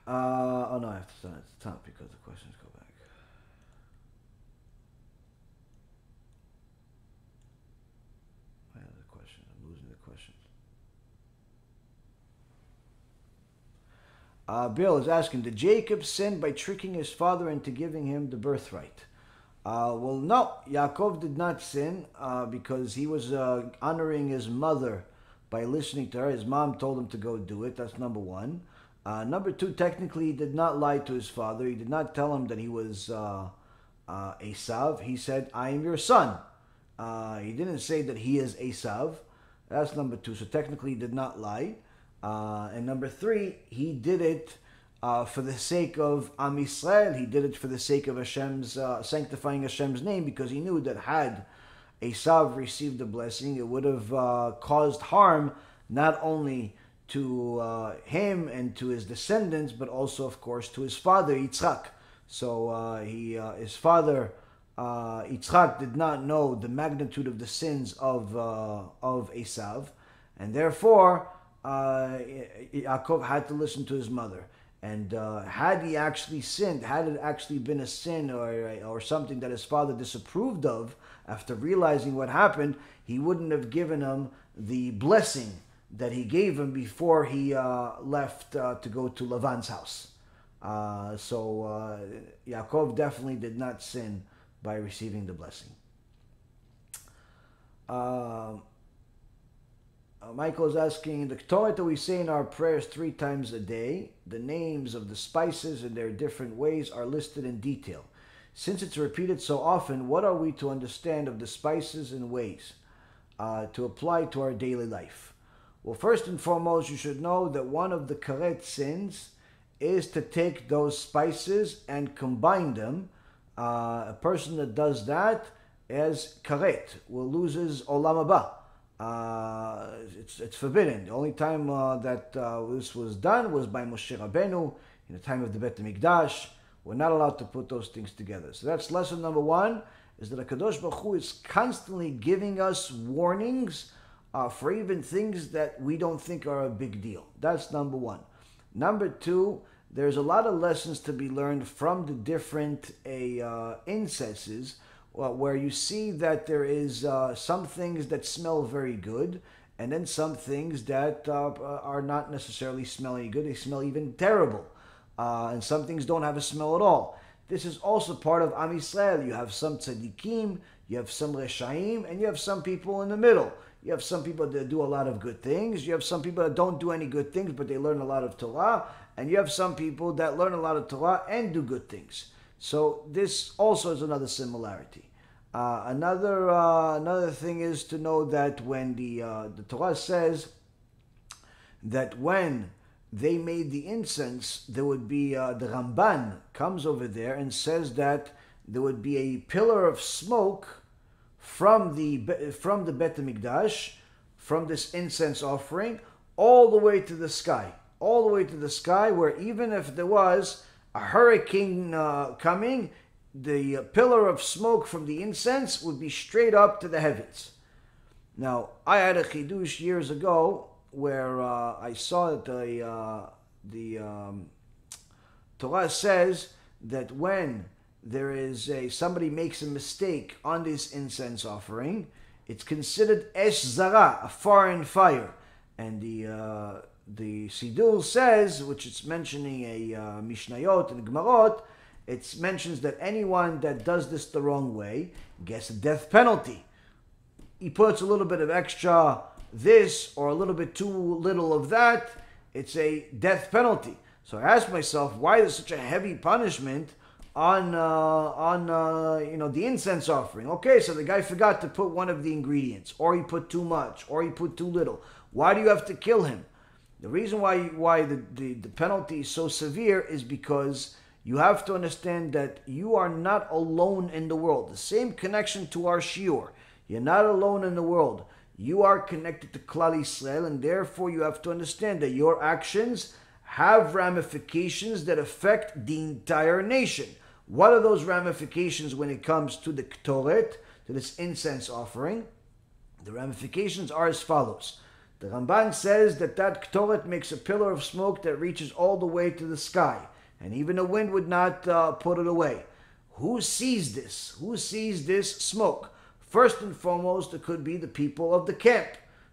Oh no, I have to start at the top because the questions go back. I have the question. I'm losing the questions. Bill is asking, did Jacob sin by tricking his father into giving him the birthright? Well, no, Yaakov did not sin because he was honoring his mother by listening to her. His mom told him to go do it. That's number one. Number two, technically, he did not lie to his father. He did not tell him that he was Esav. He said, I am your son. He didn't say that he is Esav. That's number two. So technically, he did not lie. And number three, he did it for the sake of Am Yisrael. He did it for the sake of Hashem's sanctifying Hashem's name, because he knew that had Esav received the blessing, it would have caused harm not only to him and to his descendants, but also, of course, to his father Yitzchak. So his father Yitzchak did not know the magnitude of the sins of Esav, and therefore Yaakov had to listen to his mother. And had he actually sinned, had it actually been a sin or something that his father disapproved of, after realizing what happened, he wouldn't have given him the blessing that he gave him before he left to go to Lavan's house. So Yaakov definitely did not sin by receiving the blessing. Michael is asking, the Ketoret that we say in our prayers 3 times a day, the names of the spices and their different ways are listed in detail. Since it's repeated so often, what are we to understand of the spices and ways to apply to our daily life? Well, first and foremost, you should know that one of the karet sins is to take those spices and combine them. A person that does that as karet will lose his olam haba. It's forbidden. The only time that this was done was by Moshe Rabbeinu in the time of the Bet HaMikdash. We're not allowed to put those things together. So that's lesson number 1, is that HaKadosh Baruch Hu is constantly giving us warnings for even things that we don't think are a big deal. That's number 1. Number 2, there's a lot of lessons to be learned from the different incenses, where you see that there is some things that smell very good, and then some things that are not necessarily smelling good. They smell even terrible. And some things don't have a smell at all. This is also part of Am Yisrael. You have some tzadikim, you have some reshaim, and you have some people in the middle. You have some people that do a lot of good things. You have some people that don't do any good things, but they learn a lot of Torah. And you have some people that learn a lot of Torah and do good things. So this also is another similarity. Another thing is to know that when the Torah says that when they made the incense, there would be, the Ramban comes over there and says that there would be a pillar of smoke from the Bet HaMikdash, from this incense offering, all the way to the sky. All the way to the sky, where even if there was a hurricane coming, the pillar of smoke from the incense would be straight up to the heavens. Now, I had a chidush years ago where I saw that the Torah says that when there is somebody makes a mistake on this incense offering, it's considered esh zara, a foreign fire, and the Siddur says, which it's mentioning a Mishnayot and Gemarot, it mentions that anyone that does this the wrong way gets a death penalty. He puts a little bit of extra this or a little bit too little of that, it's a death penalty. So I asked myself, why is such a heavy punishment on the incense offering? Okay, so the guy forgot to put one of the ingredients, or he put too much, or he put too little. Why do you have to kill him? The reason why the penalty is so severe is because you have to understand that you are not alone in the world. The same connection to our shiur. You're not alone in the world. You are connected to Klal Yisrael, and therefore you have to understand that your actions have ramifications that affect the entire nation. What are those ramifications when it comes to the Ketoret, to this incense offering? The ramifications are as follows. The Ramban says that Ketoret makes a pillar of smoke that reaches all the way to the sky, and even the wind would not put it away. Who sees this? Who sees this smoke? First and foremost, it could be the people of the camp.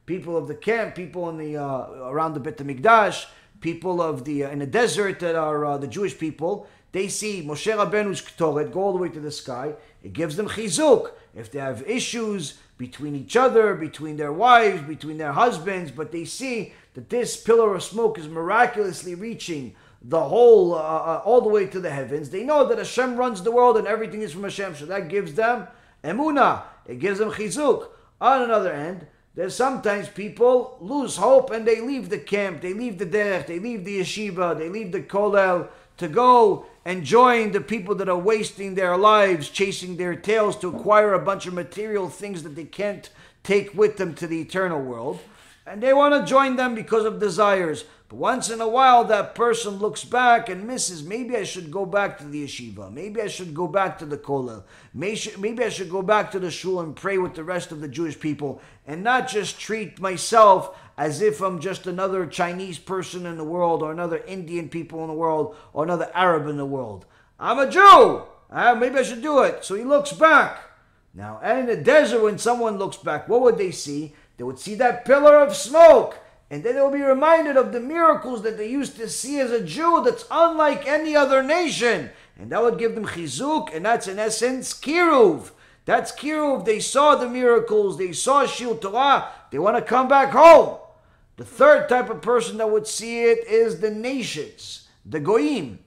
People of the camp, people in the around the Bet HaMikdash, people of the in the desert that are the Jewish people. They see Moshe Rabbeinu's Ketoret go all the way to the sky. It gives them chizuk. If they have issues between each other, between their wives, between their husbands, but they see that this pillar of smoke is miraculously reaching the whole, all the way to the heavens. They know that HaShem runs the world and everything is from HaShem. So that gives them emunah. It gives them chizuk. On another end, there's sometimes people lose hope and they leave the camp, they leave the derech, they leave the yeshiva, they leave the kollel to go and join the people that are wasting their lives, chasing their tails to acquire a bunch of material things that they can't take with them to the eternal world. And they want to join them because of desires. But once in a while, that person looks back and misses, maybe I should go back to the yeshiva. Maybe I should go back to the kollel. Maybe I should go back to the shul and pray with the rest of the Jewish people and not just treat myself as if I'm just another Chinese person in the world or another Indian people in the world or another Arab in the world. I'm a Jew. Maybe I should do it. So he looks back. Now, and in the desert, when someone looks back, what would they see? They would see that pillar of smoke. And then they'll be reminded of the miracles that they used to see as a Jew that's unlike any other nation. And that would give them chizuk, and that's in essence kiruv. That's kiruv. They saw the miracles, they saw Shil Torah, they want to come back home. The third type of person that would see it is the nations, the goyim.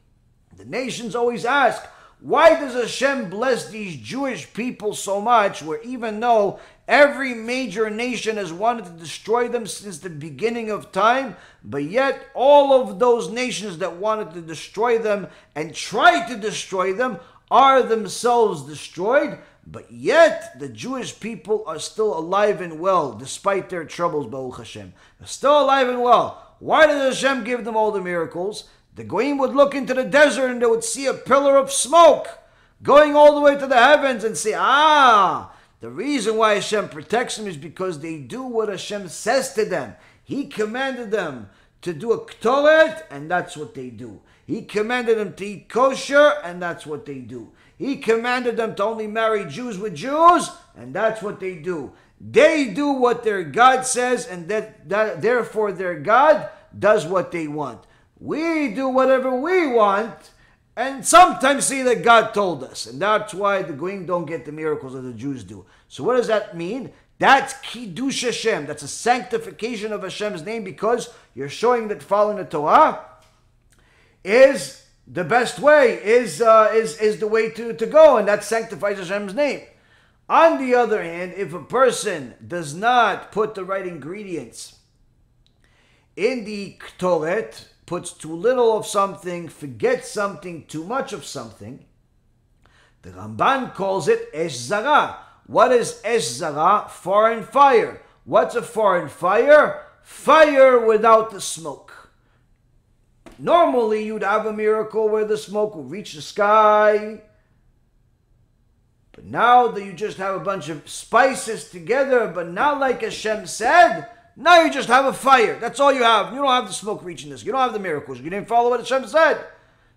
The nations always ask, why does Hashem bless these Jewish people so much, where even though every major nation has wanted to destroy them since the beginning of time, but yet all of those nations that wanted to destroy them and tried to destroy them are themselves destroyed, but yet the Jewish people are still alive and well despite their troubles, Baruch Hashem. They're still alive and well. Why does Hashem give them all the miracles? The goyim would look into the desert and they would see a pillar of smoke going all the way to the heavens and say, the reason why Hashem protects them is because they do what Hashem says to them. He commanded them to do a Ketoret, and that's what they do. He commanded them to eat kosher, and that's what they do. He commanded them to only marry Jews with Jews, and that's what they do. They do what their God says, and therefore their God does what they want. We do whatever we want, and sometimes say that God told us. And that's why the goyim don't get the miracles that the Jews do. So what does that mean? That's Kiddush Hashem. That's a sanctification of Hashem's name, because you're showing that following the Torah is the best way, is the way to go, and that sanctifies Hashem's name. On the other hand, if a person does not put the right ingredients in the Ketoret, puts too little of something, forgets something, too much of something, the Ramban calls it Esh Zara. What is Esh Zara? Foreign fire. What's a foreign fire? Fire without the smoke. Normally you'd have a miracle where the smoke will reach the sky, but now that you just have a bunch of spices together, but not like Hashem said, now you just have a fire. That's all you have. You don't have the smoke reaching this. You don't have the miracles. You didn't follow what Hashem said.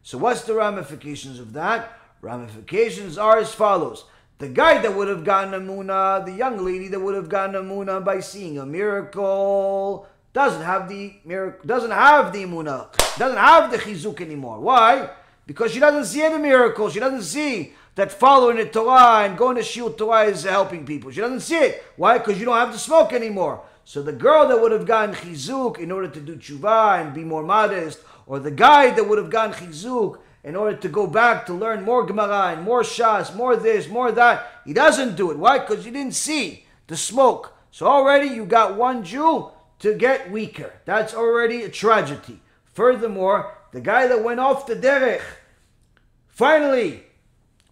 So what's the ramifications of that? Ramifications are as follows. The guy that would have gotten a munah, the young lady that would have gotten a munah by seeing a miracle, doesn't have the miracle, doesn't have the munah, doesn't have the chizuk anymore. Why? Because she doesn't see any miracles. She doesn't see that following the Torah and going to Shiur Torah is helping people. She doesn't see it. Why? Because you don't have the smoke anymore. So the girl that would have gotten chizuk in order to do tshuva and be more modest, or the guy that would have gotten chizuk in order to go back to learn more Gemara and more Shas, more this, more that, he doesn't do it. Why? Because you didn't see the smoke. So already you got one Jew to get weaker. That's already a tragedy. Furthermore, the guy that went off the derech, finally,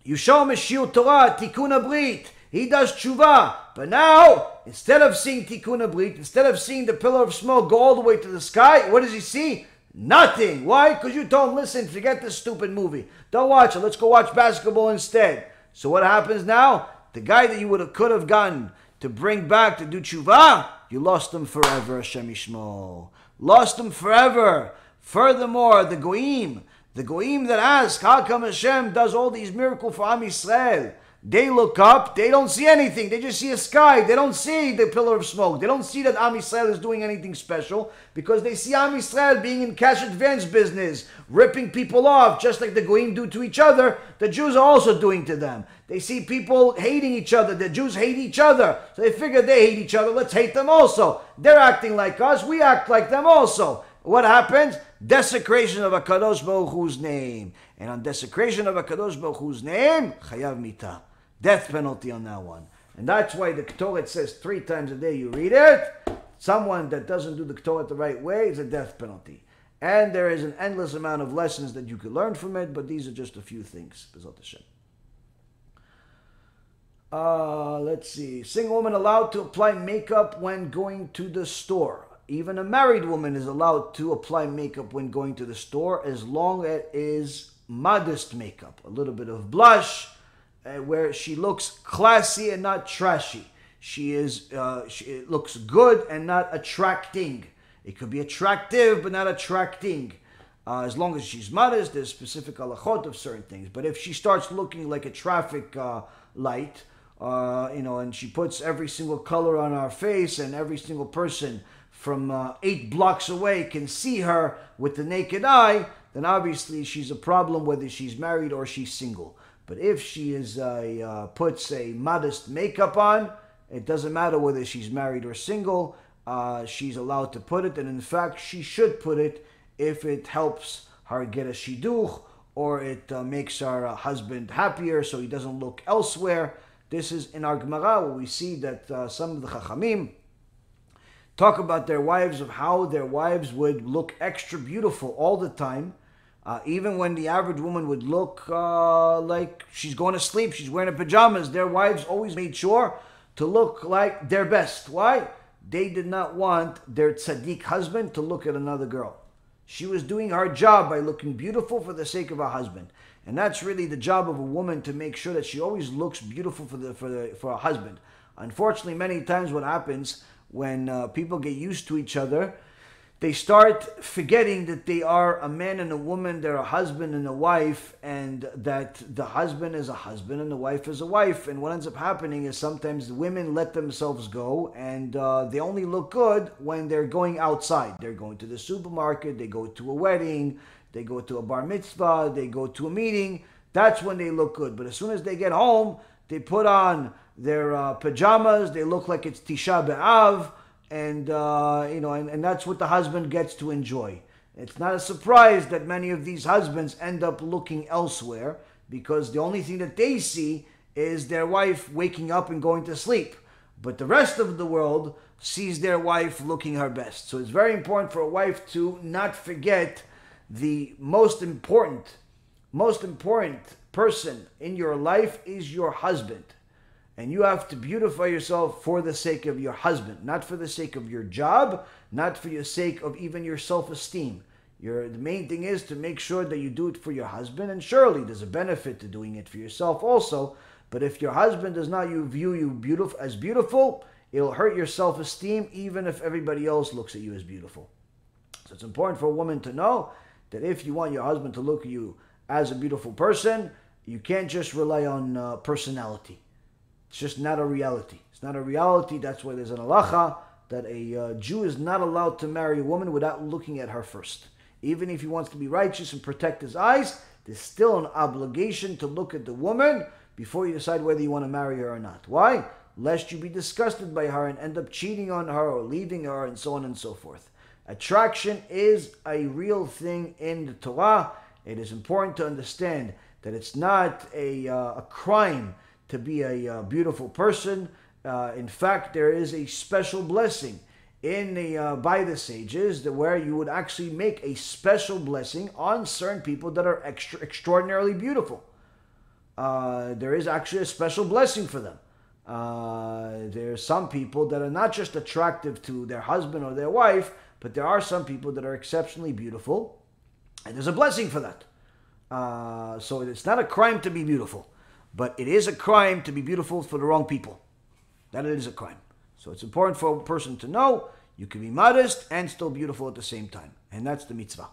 you show him a Shiur Torah, Tikkun HaBRIT, he does tshuva, but now, instead of seeing Tikkun HaBRIT, instead of seeing the pillar of smoke go all the way to the sky, what does he see? Nothing. Why? Because you told him, listen, forget this stupid movie. Don't watch it. Let's go watch basketball instead. So what happens now? The guy that you could have gotten to bring back to do tshuva, you lost him forever, Hashem Yishmor. Lost him forever. Furthermore, the goyim that ask, how come Hashem does all these miracles for Am Yisrael? They look up, they don't see anything. They just see a sky. They don't see the pillar of smoke. They don't see that Am Yisrael is doing anything special, because they see Am Yisrael being in cash advance business, ripping people off, just like the goyim do to each other. The Jews are also doing to them. They see people hating each other. The Jews hate each other. So they figure they hate each other. Let's hate them also. They're acting like us. We act like them also. What happens? Desecration of HaKadosh Baruch Hu's name. And on desecration of HaKadosh Baruch Hu's name, chayav mitah. Death penalty on that one. And that's why the Ketoret says 3 times a day you read it. Someone that doesn't do the Ketoret the right way is a death penalty. And there is an endless amount of lessons that you could learn from it, but these are just a few things. B'ezrat Hashem. Let's see. Single woman allowed to apply makeup when going to the store. Even a married woman is allowed to apply makeup when going to the store, as long as it is modest makeup. A little bit of blush, where she looks classy and not trashy. She looks good and not attracting. It could be attractive but not attracting. As long as she's modest, there's specific halachot of certain things. But if she starts looking like a traffic light, and she puts every single color on our face, and every single person from 8 blocks away can see her with the naked eye, then obviously she's a problem, whether she's married or she's single. But if she puts a modest makeup on, it doesn't matter whether she's married or single. she's allowed to put it, and in fact she should put it if it helps her get a shidduch, or it makes her husband happier so he doesn't look elsewhere. This is in our Gemara where we see that some of the Chachamim talk about their wives, of how their wives would look extra beautiful all the time. Even when the average woman would look like she's going to sleep, she's wearing her pajamas, their wives always made sure to look like their best. Why? They did not want their tzaddik husband to look at another girl. She was doing her job by looking beautiful for the sake of her husband. And that's really the job of a woman, to make sure that she always looks beautiful for her husband. Unfortunately, many times what happens when people get used to each other, they start forgetting that they are a man and a woman, they're a husband and a wife, and that the husband is a husband and the wife is a wife. And what ends up happening is sometimes the women let themselves go, and they only look good when they're going outside. They're going to the supermarket, they go to a wedding, they go to a bar mitzvah, they go to a meeting. That's when they look good. But as soon as they get home, they put on their pajamas, they look like it's Tisha B'Av, and and that's what the husband gets to enjoy. It's not a surprise that many of these husbands end up looking elsewhere, because the only thing that they see is their wife waking up and going to sleep. But the rest of the world sees their wife looking her best. So it's very important for a wife to not forget the most important person in your life is your husband. And you have to beautify yourself for the sake of your husband, not for the sake of your job, not for the sake of even your self-esteem. The main thing is to make sure that you do it for your husband, and surely there's a benefit to doing it for yourself also. But if your husband does not view you beautiful, it'll hurt your self-esteem, even if everybody else looks at you as beautiful. So it's important for a woman to know that if you want your husband to look at you as a beautiful person, you can't just rely on personality. It's just not a reality. It's not a reality. That's why there's an halacha that a Jew is not allowed to marry a woman without looking at her first. Even if he wants to be righteous and protect his eyes, there's still an obligation to look at the woman before you decide whether you want to marry her or not. Why? Lest you be disgusted by her and end up cheating on her or leaving her, and so on and so forth. Attraction is a real thing in the Torah. It is important to understand that it's not a crime to be a beautiful person. In fact, there is a special blessing by the sages where you would actually make a special blessing on certain people that are extraordinarily beautiful. There is actually a special blessing for them. There are some people that are not just attractive to their husband or their wife, but there are some people that are exceptionally beautiful, and there's a blessing for that. So it's not a crime to be beautiful, but it is a crime to be beautiful for the wrong people. That it is a crime. So it's important for a person to know you can be modest and still beautiful at the same time. And that's the mitzvah.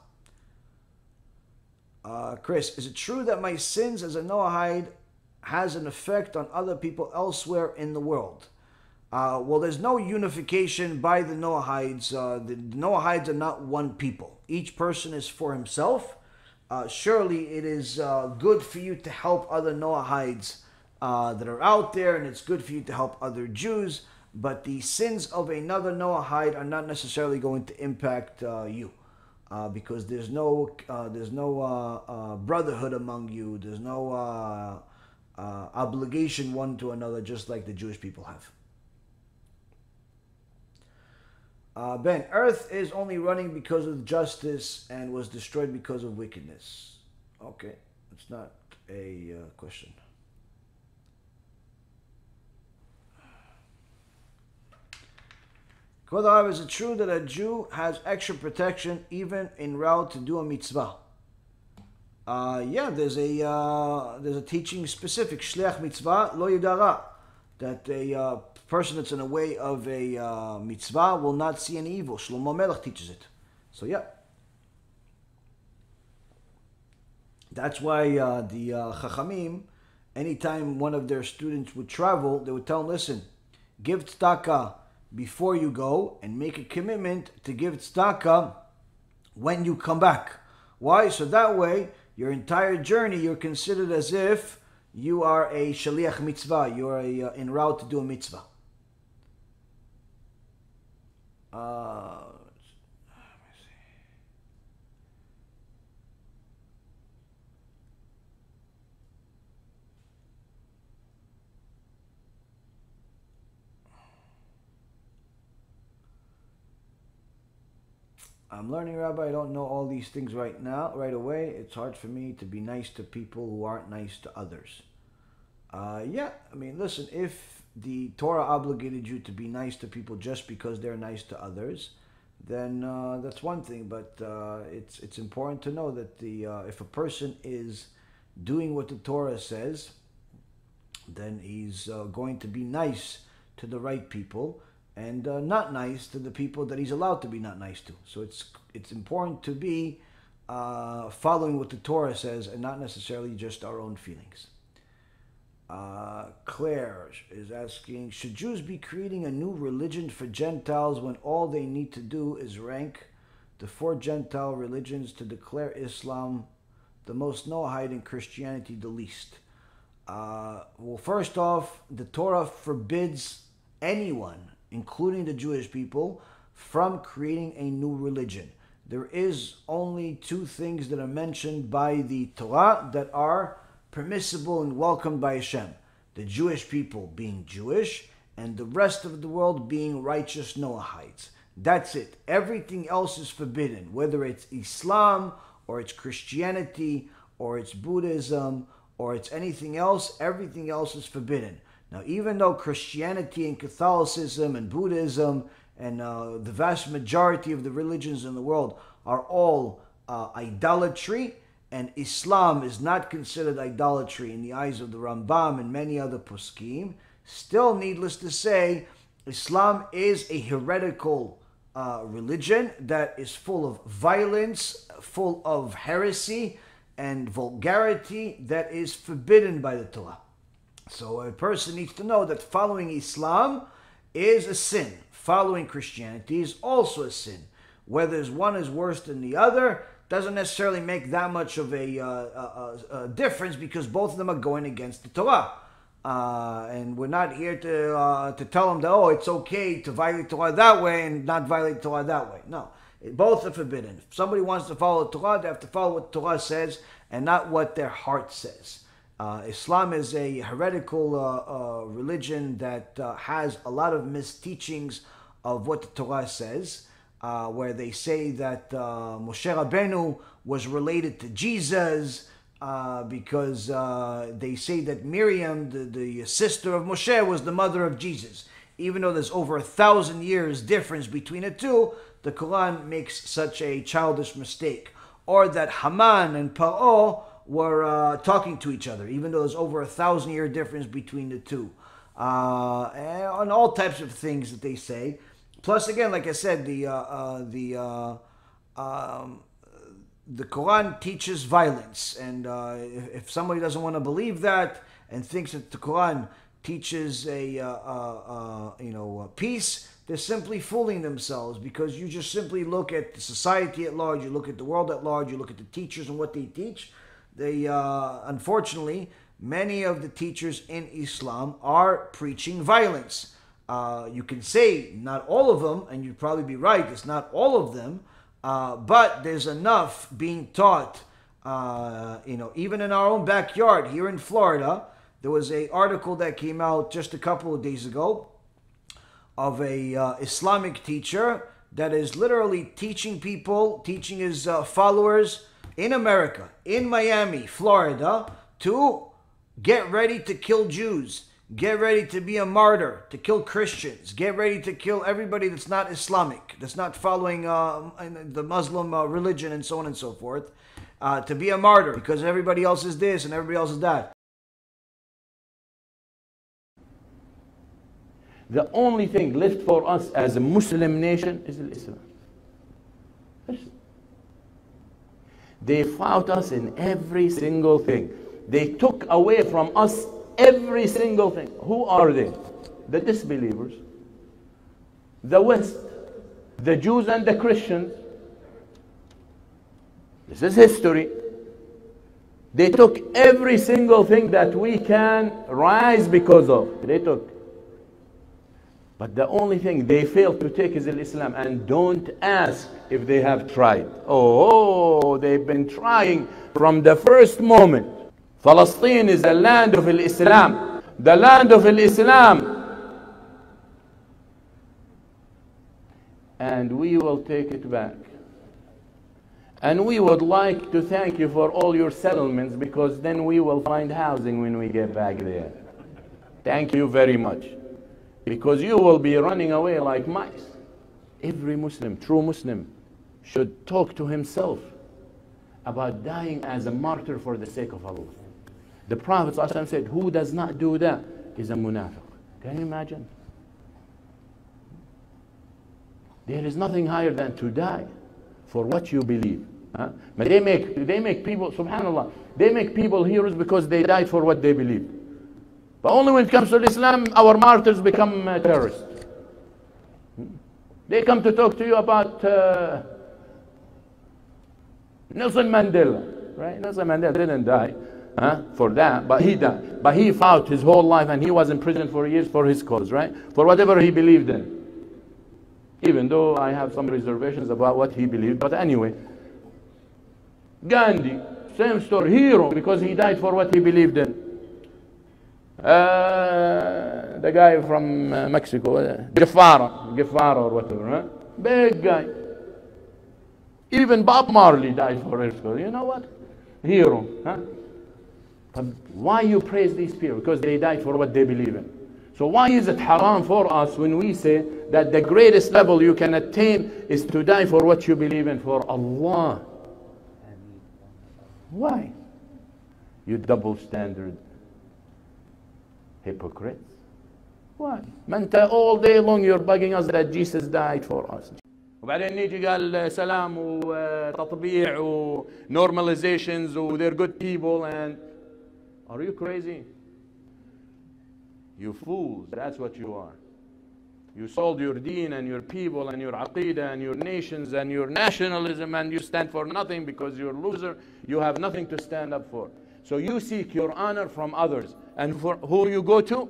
Chris, is it true that my sins as a Noahide has an effect on other people elsewhere in the world? Well, there's no unification by the Noahides. The Noahides are not one people. Each person is for himself. Surely it is good for you to help other Noahides that are out there, and it's good for you to help other Jews, but the sins of another Noahide are not necessarily going to impact you, because there's no brotherhood among you. There's no obligation one to another, just like the Jewish people have. Ben, earth is only running because of justice and was destroyed because of wickedness. Okay, it's not a question. Kvod, is it true that a Jew has extra protection even en route to do a mitzvah? Yeah, there's a teaching specific, shliach mitzvah lo yidara, that a person that's in the way of a mitzvah will not see any evil. Shlomo Melech teaches it. So yeah, that's why the Chachamim, anytime one of their students would travel, they would tell him, listen, give tzedakah before you go and make a commitment to give tzedakah when you come back. Why? So that way, your entire journey, you're considered as if you are a shaliach mitzvah. You are en route to do a mitzvah. I'm learning, Rabbi. I don't know all these things right now, right away. It's hard for me to be nice to people who aren't nice to others. Yeah, I mean, listen, if the Torah obligated you to be nice to people just because they're nice to others, then that's one thing. But it's important to know that if a person is doing what the Torah says, then he's going to be nice to the right people, and not nice to the people that he's allowed to be not nice to. So it's important to be following what the Torah says and not necessarily just our own feelings. Claire is asking, should Jews be creating a new religion for Gentiles when all they need to do is rank the 4 Gentile religions to declare Islam the most Noahide and Christianity the least? Well, first off, the Torah forbids anyone, including the Jewish people, from creating a new religion. There is only 2 things that are mentioned by the Torah that are permissible and welcomed by HaShem. The Jewish people being Jewish, and the rest of the world being righteous Noahites. That's it. Everything else is forbidden, whether it's Islam, or it's Christianity, or it's Buddhism, or it's anything else. Everything else is forbidden. Now, even though Christianity and Catholicism and Buddhism and the vast majority of the religions in the world are all idolatry, and Islam is not considered idolatry in the eyes of the Rambam and many other poskim, still, needless to say, Islam is a heretical religion that is full of violence, full of heresy and vulgarity that is forbidden by the Torah. So a person needs to know that following Islam is a sin. Following Christianity is also a sin. Whether one is worse than the other doesn't necessarily make that much of a difference, because both of them are going against the Torah. And we're not here to tell them that, oh, it's okay to violate Torah that way and not violate Torah that way. No, both are forbidden. If somebody wants to follow the Torah, they have to follow what Torah says and not what their heart says. Islam is a heretical religion that has a lot of misteachings of what the Torah says, where they say that Moshe Rabbeinu was related to Jesus because they say that Miriam, the sister of Moshe, was the mother of Jesus. Even though there's over 1,000 years difference between the two, the Quran makes such a childish mistake. Or that Haman and Paro were talking to each other, even though there's over 1,000-year difference between the two. And all types of things that they say. Plus, again, like I said, the Quran teaches violence, and if somebody doesn't want to believe that and thinks that the Quran teaches peace, they're simply fooling themselves, because you just simply look at the society at large, you look at the world at large, you look at the teachers and what they teach. They, unfortunately, many of the teachers in Islam are preaching violence. You can say not all of them, and you'd probably be right, it's not all of them, but there's enough being taught, even in our own backyard here in Florida. There was an article that came out just a couple of days ago of a Islamic teacher that is literally teaching his followers in America, in Miami, Florida, to get ready to kill Jews. Get ready to be a martyr, to kill Christians. Get ready to kill everybody that's not Islamic, that's not following the Muslim religion and so on and so forth. To be a martyr, because everybody else is this and everybody else is that. The only thing left for us as a Muslim nation is Islam. They fought us in every single thing. They took away from us every single thing. Who are they? The disbelievers, the West, the Jews and the Christians. This is history. They took every single thing that we can rise because of. They took. But the only thing they fail to take is Islam. And don't ask if they have tried. Oh, they've been trying from the first moment. Palestine is the land of Islam. The land of Islam. And we will take it back. And we would like to thank you for all your settlements, because then we will find housing when we get back there. Thank you very much. Because you will be running away like mice. Every Muslim, true Muslim, should talk to himself about dying as a martyr for the sake of Allah. The Prophet ﷺ said, who does not do that is a munafiq. Can you imagine? There is nothing higher than to die for what you believe. Huh? But they make people, subhanAllah, they make people heroes because they died for what they believe. But only when it comes to Islam, our martyrs become terrorists. They come to talk to you about Nelson Mandela, right? Nelson Mandela didn't die for that, but he died. But he fought his whole life, and he was in prison for years for his cause, right? For whatever he believed in. Even though I have some reservations about what he believed, but anyway. Gandhi, same story, hero, because he died for what he believed in. The guy from Mexico, Guevara or whatever, huh? Big guy. Even Bob Marley died for his cause. You know what? Hero, huh? But why you praise these people? Because they died for what they believe in. So why is it haram for us when we say that the greatest level you can attain is to die for what you believe in, for Allah? Why? You double standard hypocrites. Why? Manta, all day long you're bugging us that Jesus died for us. وبعدين نيجي قال سلام وتطبيع و normalizations و they're good people, and are you crazy? You fools, that's what you are. You sold your deen and your people and your aqidah and your nations and your nationalism, and you stand for nothing because you're a loser. You have nothing to stand up for. So you seek your honor from others. And for who you go to?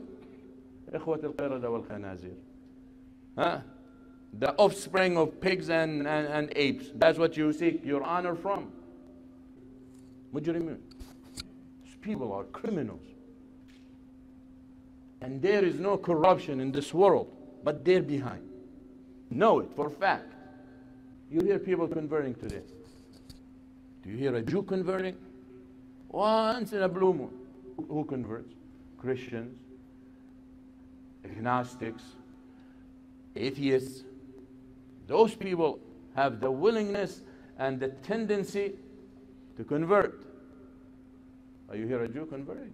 إخوة القردة والخنازير. Huh? The offspring of pigs and apes. That's what you seek your honor from. مجرمين. These people are criminals. And there is no corruption in this world, but they're behind. Know it for a fact. You hear people converting today. Do you hear a Jew converting? Once in a blue moon. Who converts? Christians, agnostics, atheists. Those people have the willingness and the tendency to convert. Are you hear a Jew converting?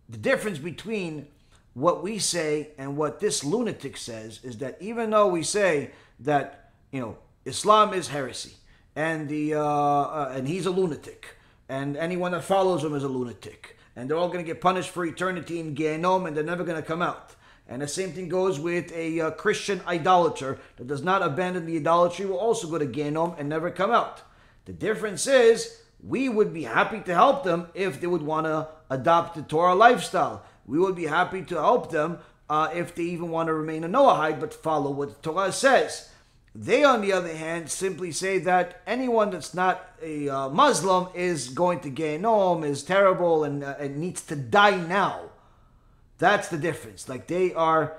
The difference between what we say and what this lunatic says is that even though we say that, you know, Islam is heresy and and he's a lunatic and anyone that follows him is a lunatic and they're all going to get punished for eternity in Gehenom and they're never going to come out. And the same thing goes with a Christian idolater that does not abandon the idolatry will also go to Gehenom and never come out. The difference is we would be happy to help them if they would want to adopt the Torah lifestyle. We would be happy to help them if they even want to remain a Noahide but follow what the Torah says. They, on the other hand, simply say that anyone that's not a Muslim is going to Gehenom, is terrible, and needs to die now. That's the difference. Like they are,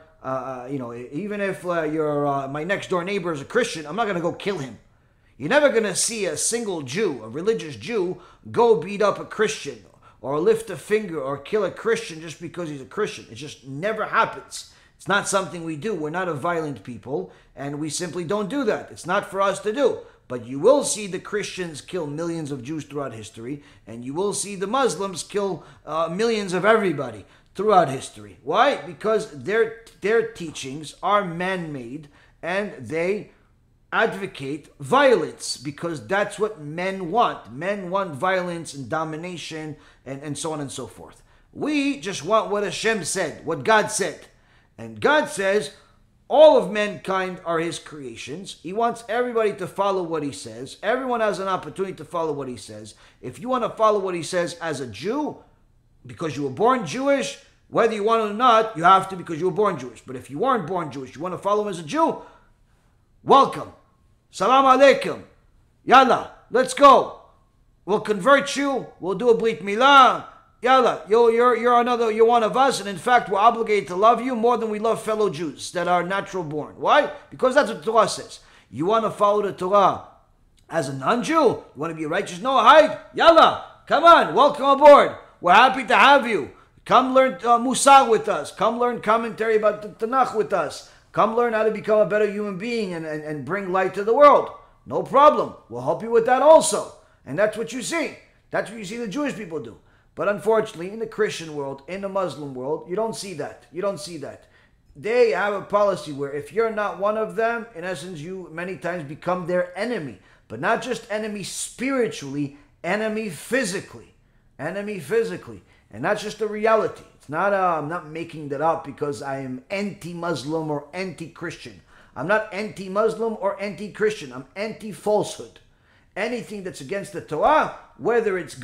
you know, even if my next door neighbor is a Christian, I'm not going to go kill him. You're never going to see a single Jew, a religious Jew, go beat up a Christian or lift a finger or kill a Christian just because he's a Christian. It just never happens. It's not something we do. We're not a violent people, and we simply don't do that. It's not for us to do. But you will see the Christians kill millions of Jews throughout history, and you will see the Muslims kill millions of everybody throughout history. Why? Because their teachings are man-made, and they advocate violence because that's what men want. Men want violence and domination and so on and so forth. We just want what HaShem said, what God said. And God says all of mankind are his creations. He wants everybody to follow what he says. Everyone has an opportunity to follow what he says. If you want to follow what he says as a Jew, because you were born Jewish, Whether you want it or not, you have to because you were born Jewish. But if you weren't born Jewish, you want to follow him as a Jew, welcome. Salam alaikum. Yalla, let's go. We'll convert you. We'll do a brit milah. Yalla, you're one of us, and in fact, we're obligated to love you more than we love fellow Jews that are natural born. Why? Because that's what the Torah says. You want to follow the Torah as a non-Jew? You want to be a righteous Noahide? Yalla, come on, welcome aboard. We're happy to have you. Come learn Musar with us. Come learn commentary about the Tanakh with us. Come learn how to become a better human being and bring light to the world. No problem. We'll help you with that also. And that's what you see. That's what you see the Jewish people do. But unfortunately, in the Christian world, in the Muslim world, you don't see that. You don't see that. They have a policy where if you're not one of them, in essence, you many times become their enemy. But not just enemy spiritually, enemy physically. Enemy physically. And that's just the reality. It's not, I'm not making that up because I am anti-Muslim or anti-Christian. I'm not anti-Muslim or anti-Christian. I'm anti-falsehood. Anything that's against the Torah, whether it's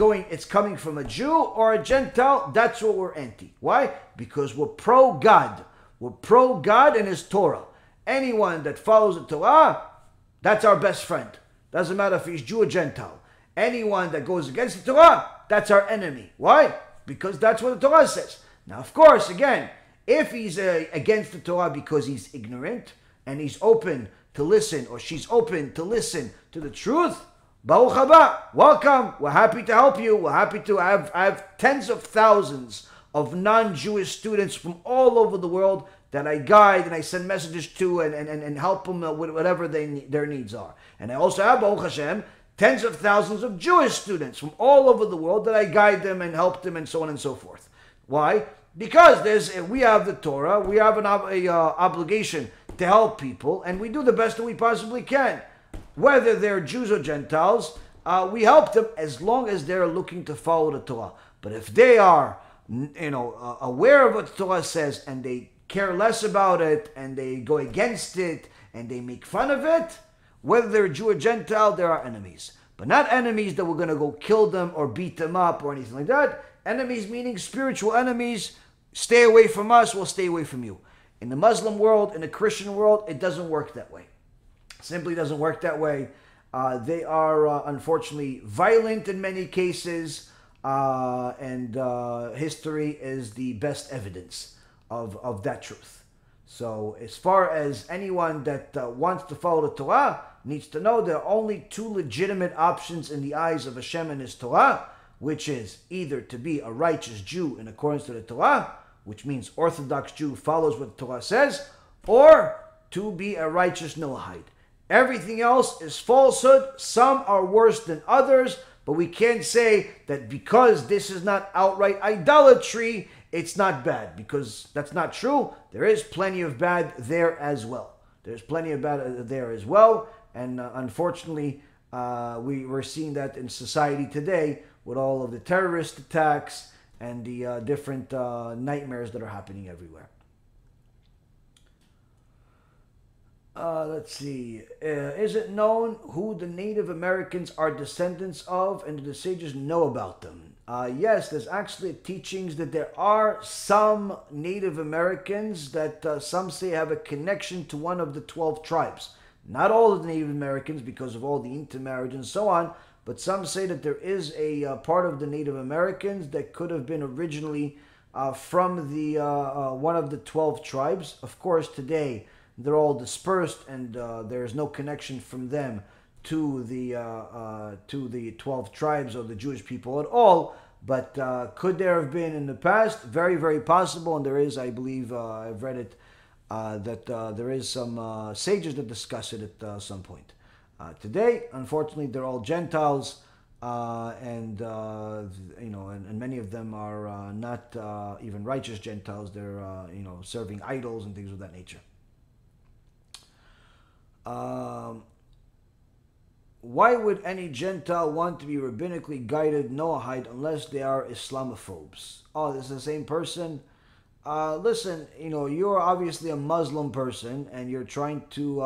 coming from a Jew or a Gentile, that's what we're anti. Why? Because we're pro-God. We're pro-God and His Torah. Anyone that follows the Torah, that's our best friend. Doesn't matter if he's Jew or Gentile. Anyone that goes against the Torah, that's our enemy. Why? Because that's what the Torah says. Now, of course, again, if he's against the Torah because he's ignorant and he's open to listen, or she's open to listen to the truth, Baruch haba, welcome. We're happy to help you. We're happy to have tens of thousands of non-Jewish students from all over the world that I guide and I send messages to and help them with whatever their needs are. And I also have, Baruch HaShem, tens of thousands of Jewish students from all over the world that I guide them and help them and so on and so forth. Why? Because we have the Torah, we have an obligation to help people, and we do the best that we possibly can. Whether they're Jews or Gentiles, we help them as long as they're looking to follow the Torah. But if they are, aware of what the Torah says and they care less about it and they go against it and they make fun of it, whether they're Jew or Gentile, they're our enemies. But not enemies that we're going to go kill them or beat them up or anything like that. Enemies meaning spiritual enemies. Stay away from us, we'll stay away from you. In the Muslim world, in the Christian world, it doesn't work that way. Simply doesn't work that way. They are unfortunately violent in many cases, and history is the best evidence of that truth. So as far as anyone that wants to follow the Torah needs to know, there are only two legitimate options in the eyes of HaShem and His Torah, which is either to be a righteous Jew in accordance to the Torah, which means Orthodox Jew follows what the Torah says, or to be a righteous Noahide. Everything else is falsehood. Some are worse than others, but we can't say that because this is not outright idolatry, it's not bad, because that's not true. There is plenty of bad there as well. There's plenty of bad there as well, and unfortunately, we're seeing that in society today with all of the terrorist attacks and the different nightmares that are happening everywhere. Let's see. Is it known who the Native Americans are descendants of, and do the sages know about them? Yes, there's actually teachings that there are some Native Americans that some say have a connection to one of the 12 tribes. Not all of the Native Americans because of all the intermarriage and so on, but some say that there is a part of the Native Americans that could have been originally from the one of the 12 tribes. Of course, today they're all dispersed, and there is no connection from them to the 12 tribes or the Jewish people at all. But could there have been in the past? Very, very possible. And there is, I believe, I've read it, that there is some sages that discuss it at some point. Today, unfortunately, they're all Gentiles, and many of them are not even righteous Gentiles. They're serving idols and things of that nature. Why would any Gentile want to be rabbinically guided Noahide unless they are Islamophobes? Oh, this is the same person? Listen, you're obviously a Muslim person and you're trying to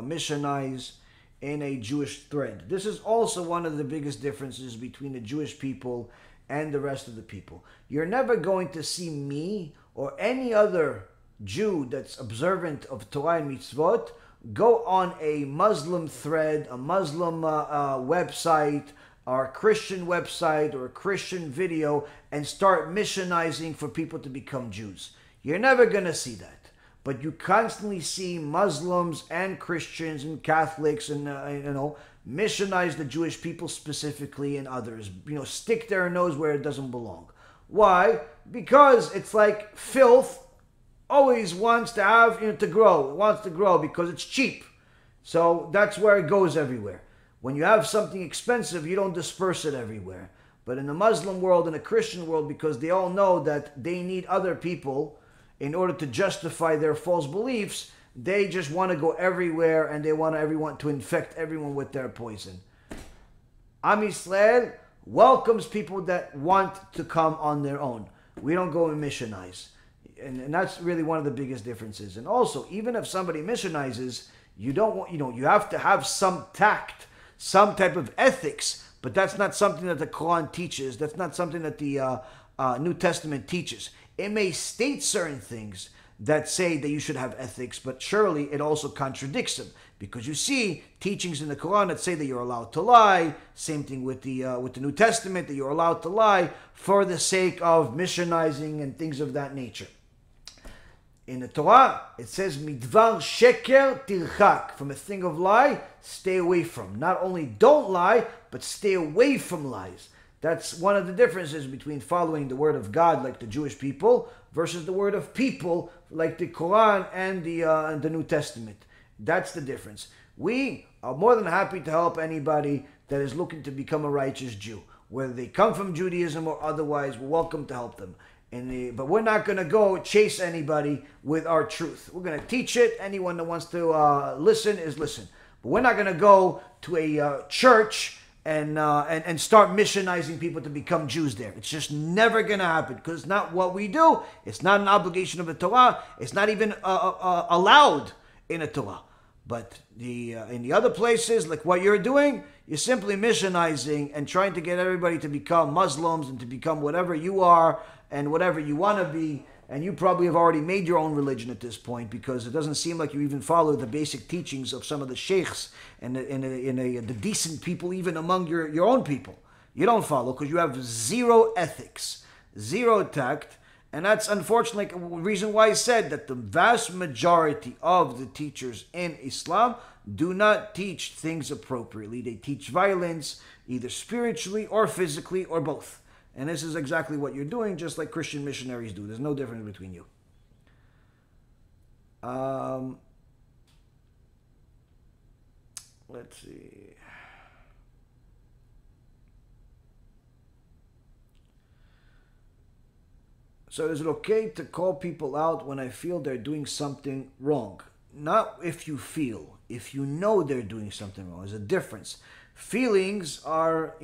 missionize in a Jewish thread. This is also one of the biggest differences between the Jewish people and the rest of the people. You're never going to see me or any other Jew that's observant of Torah and mitzvot go on a Muslim thread, a Muslim website, or a Christian website, or a Christian video, and start missionizing for people to become Jews. You're never going to see that. But you constantly see Muslims and Christians and Catholics and, missionize the Jewish people specifically and others. Stick their nose where it doesn't belong. Why? Because it's like filth always wants to have, to grow. It wants to grow because it's cheap. So that's where it goes everywhere. When you have something expensive, you don't disperse it everywhere. But in the Muslim world and the Christian world, because they all know that they need other people in order to justify their false beliefs, they just want to go everywhere and they want everyone to infect everyone with their poison. Am Yisrael welcomes people that want to come on their own. We don't go and missionize. And that's really one of the biggest differences. And also, even if somebody missionizes, you don't want, you have to have some tact, some type of ethics, but that's not something that the Quran teaches. That's not something that the New Testament teaches. It may state certain things that say that you should have ethics, but surely it also contradicts them, because you see teachings in the Quran that say that you're allowed to lie. Same thing with the New Testament, that you're allowed to lie for the sake of missionizing and things of that nature. In the Torah, it says, midvar sheker tirchak. From a thing of lie, stay away from. Not only don't lie, but stay away from lies. That's one of the differences between following the word of God, like the Jewish people, versus the word of people, like the Quran and the New Testament. That's the difference. We are more than happy to help anybody that is looking to become a righteous Jew. Whether they come from Judaism or otherwise, we're welcome to help them. But we're not going to go chase anybody with our truth. We're going to teach it. Anyone that wants to listen is listen. But we're not going to go to a church and start missionizing people to become Jews there. It's just never going to happen, because it's not what we do. It's not an obligation of the Torah. It's not even allowed in the Torah. But in the other places, like what you're doing, you're simply missionizing and trying to get everybody to become Muslims and to become whatever you are and whatever you want to be. And you probably have already made your own religion at this point, because it doesn't seem like you even follow the basic teachings of some of the sheikhs and the decent people, even among your own people. You don't follow because you have zero ethics, zero tact. And that's unfortunately a reason why I said that the vast majority of the teachers in Islam do not teach things appropriately. They teach violence, either spiritually or physically or both. And this is exactly what you're doing, just like Christian missionaries do. There's no difference between you. Let's see. So is it okay to call people out when I feel they're doing something wrong? Not if you feel. If you know they're doing something wrong. There's a difference. Feelings are,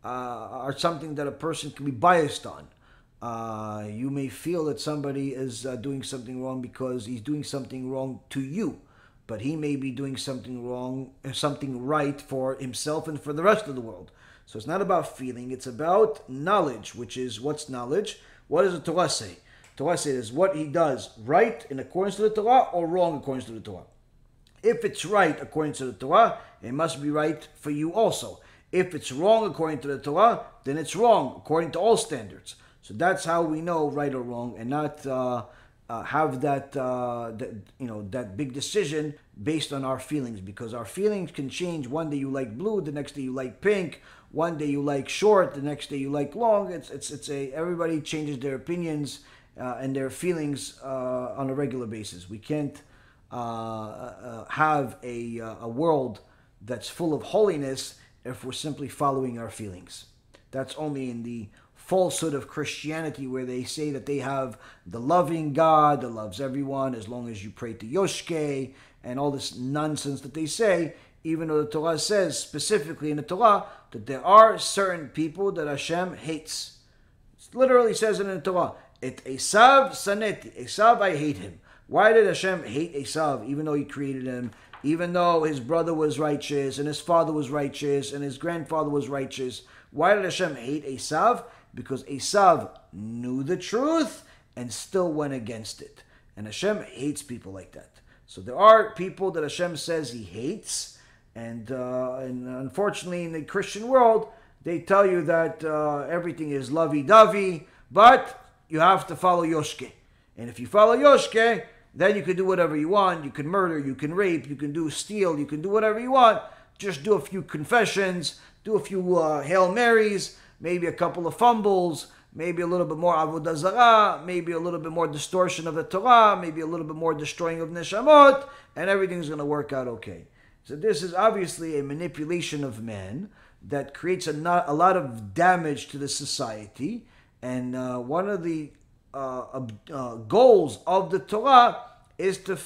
are something that a person can be biased on. You may feel that somebody is doing something wrong because he's doing something wrong to you, but he may be doing something wrong, something right for himself and for the rest of the world. So it's not about feeling, it's about knowledge, which is, what's knowledge? What does the Torah say? Torah says what he does right in accordance to the Torah or wrong according to the Torah. If it's right according to the Torah, it must be right for you also. If it's wrong according to the Torah, then it's wrong according to all standards. So that's how we know right or wrong, and not have that big decision based on our feelings, because our feelings can change. One day you like blue, the next day you like pink. One day you like short, the next day you like long. Everybody changes their opinions and their feelings on a regular basis. We can't have a world that's full of holiness if we're simply following our feelings. That's only in the falsehood of Christianity, where they say that they have the loving God that loves everyone as long as you pray to Yoshke and all this nonsense that they say, even though the Torah says specifically in the Torah that there are certain people that Hashem hates. It literally says it in the Torah. Et Esav saneti. Esav, I hate him. Why did Hashem hate Esav, even though he created him even though his brother was righteous, and his father was righteous, and his grandfather was righteous. Why did Hashem hate Esav? Because Esav knew the truth and still went against it. And Hashem hates people like that. So there are people that Hashem says he hates, and unfortunately in the Christian world, they tell you that everything is lovey-dovey, but you have to follow Yoshke. And if you follow Yoshke, then you can do whatever you want. You can murder, you can rape, you can steal, you can do whatever you want. Just do a few confessions, do a few Hail Marys, maybe a couple of fumbles, maybe a little bit more Avodah Zarah, maybe a little bit more distortion of the Torah, maybe a little bit more destroying of Neshamot, and everything's going to work out okay. So this is obviously a manipulation of man that creates a lot of damage to the society. And one of the goals of the Torah is to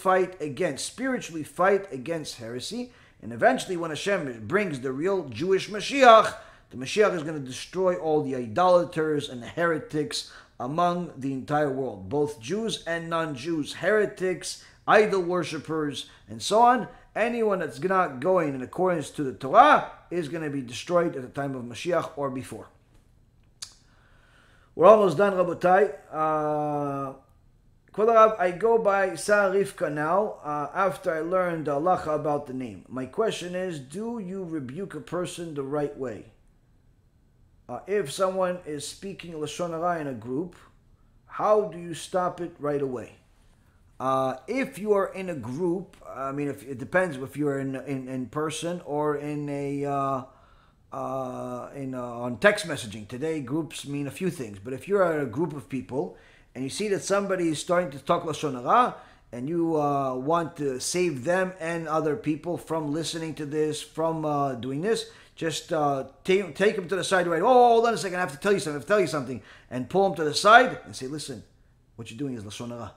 spiritually fight against heresy. And eventually when Hashem brings the real Jewish Mashiach, the Mashiach is going to destroy all the idolaters and the heretics among the entire world. Both Jews and non-Jews, heretics, idol worshippers, and so on. Anyone that's not going in accordance to the Torah is going to be destroyed at the time of Mashiach or before. We're almost done, Rabotai. Kvod Rav, I go by Sa Rivka now after I learned the halacha about the name. My question is, do you rebuke a person the right way? If someone is speaking Lashon Hara in a group, how do you stop it right away? If you are in a group, I mean, it depends if you're in person or on text messaging. Today, groups mean a few things. But if you're at a group of people and you see that somebody is starting to talk Lashon Hara and you want to save them and other people from listening to this, from doing this, just take them to the side right. Oh, hold on a second, I have to tell you something. And pull them to the side and say, listen, what you're doing is Lashon Hara.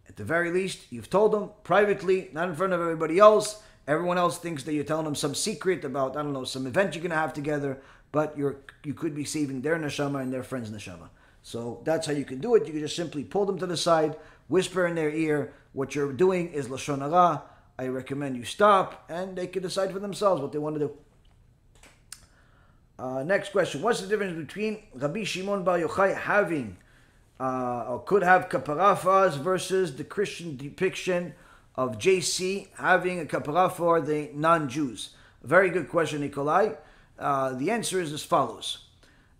At the very least, you've told them privately, not in front of everybody else. Everyone else thinks that you're telling them some secret about, I don't know, some event you're going to have together, but you could be saving their neshama and their friend's neshama. So that's how you can do it. You can just simply pull them to the side, whisper in their ear, what you're doing is Lashon Hara. I recommend you stop, and they can decide for themselves what they want to do. Next question. What's the difference between Rabbi Shimon Bar Yochai having or could have kapara for us versus the Christian depiction of JC having a kapara for the non-Jews? Very good question, Nikolai. The answer is as follows.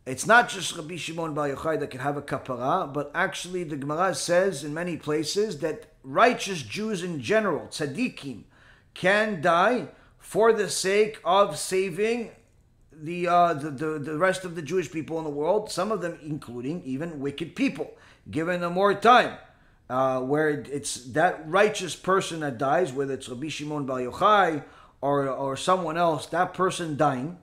It's not just Rabbi Shimon Bar Yochai that can have a kapara, but actually the Gemara says in many places that righteous Jews in general, tzadikim, can die for the sake of saving the rest of the Jewish people in the world, some of them including even wicked people, giving them more time. Where it's that righteous person that dies, whether it's Rabbi Shimon Bar Yochai or someone else, that person dying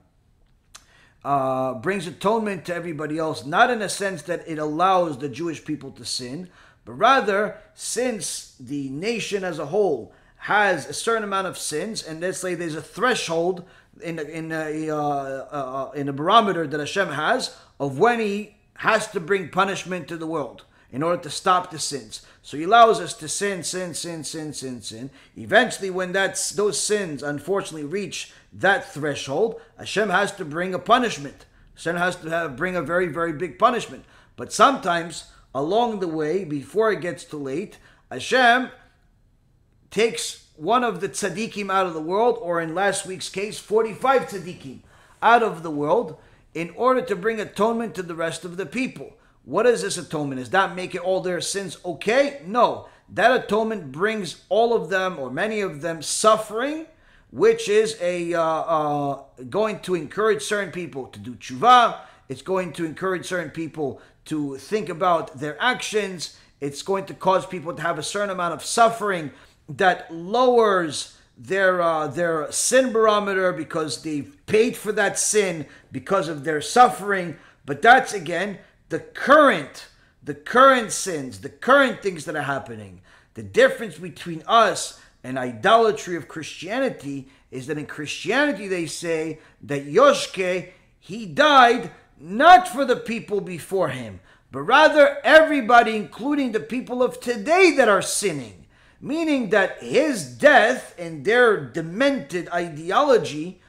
brings atonement to everybody else, not in a sense that it allows the Jewish people to sin, but rather, since the nation as a whole has a certain amount of sins, and let's say there's a threshold in a barometer that Hashem has of when He has to bring punishment to the world in order to stop the sins. So He allows us to sin. Eventually, when those sins unfortunately reach that threshold, Hashem has to bring a punishment. Hashem has to bring a very, very big punishment. But sometimes, along the way, before it gets too late, Hashem takes one of the tzadikim out of the world, or in last week's case, 45 tzadikim out of the world, in order to bring atonement to the rest of the people. What is this atonement? Does that make it all their sins okay? No. That atonement brings all of them, or many of them, suffering, which is going to encourage certain people to do tshuva. It's going to encourage certain people to think about their actions. It's going to cause people to have a certain amount of suffering that lowers their sin barometer because they've paid for that sin because of their suffering. But that's, again, the current sins, the current things that are happening. The difference between us and idolatry of Christianity is that in Christianity they say that Yoshke, he died not for the people before him, but rather everybody, including the people of today that are sinning. Meaning that his death in their demented ideology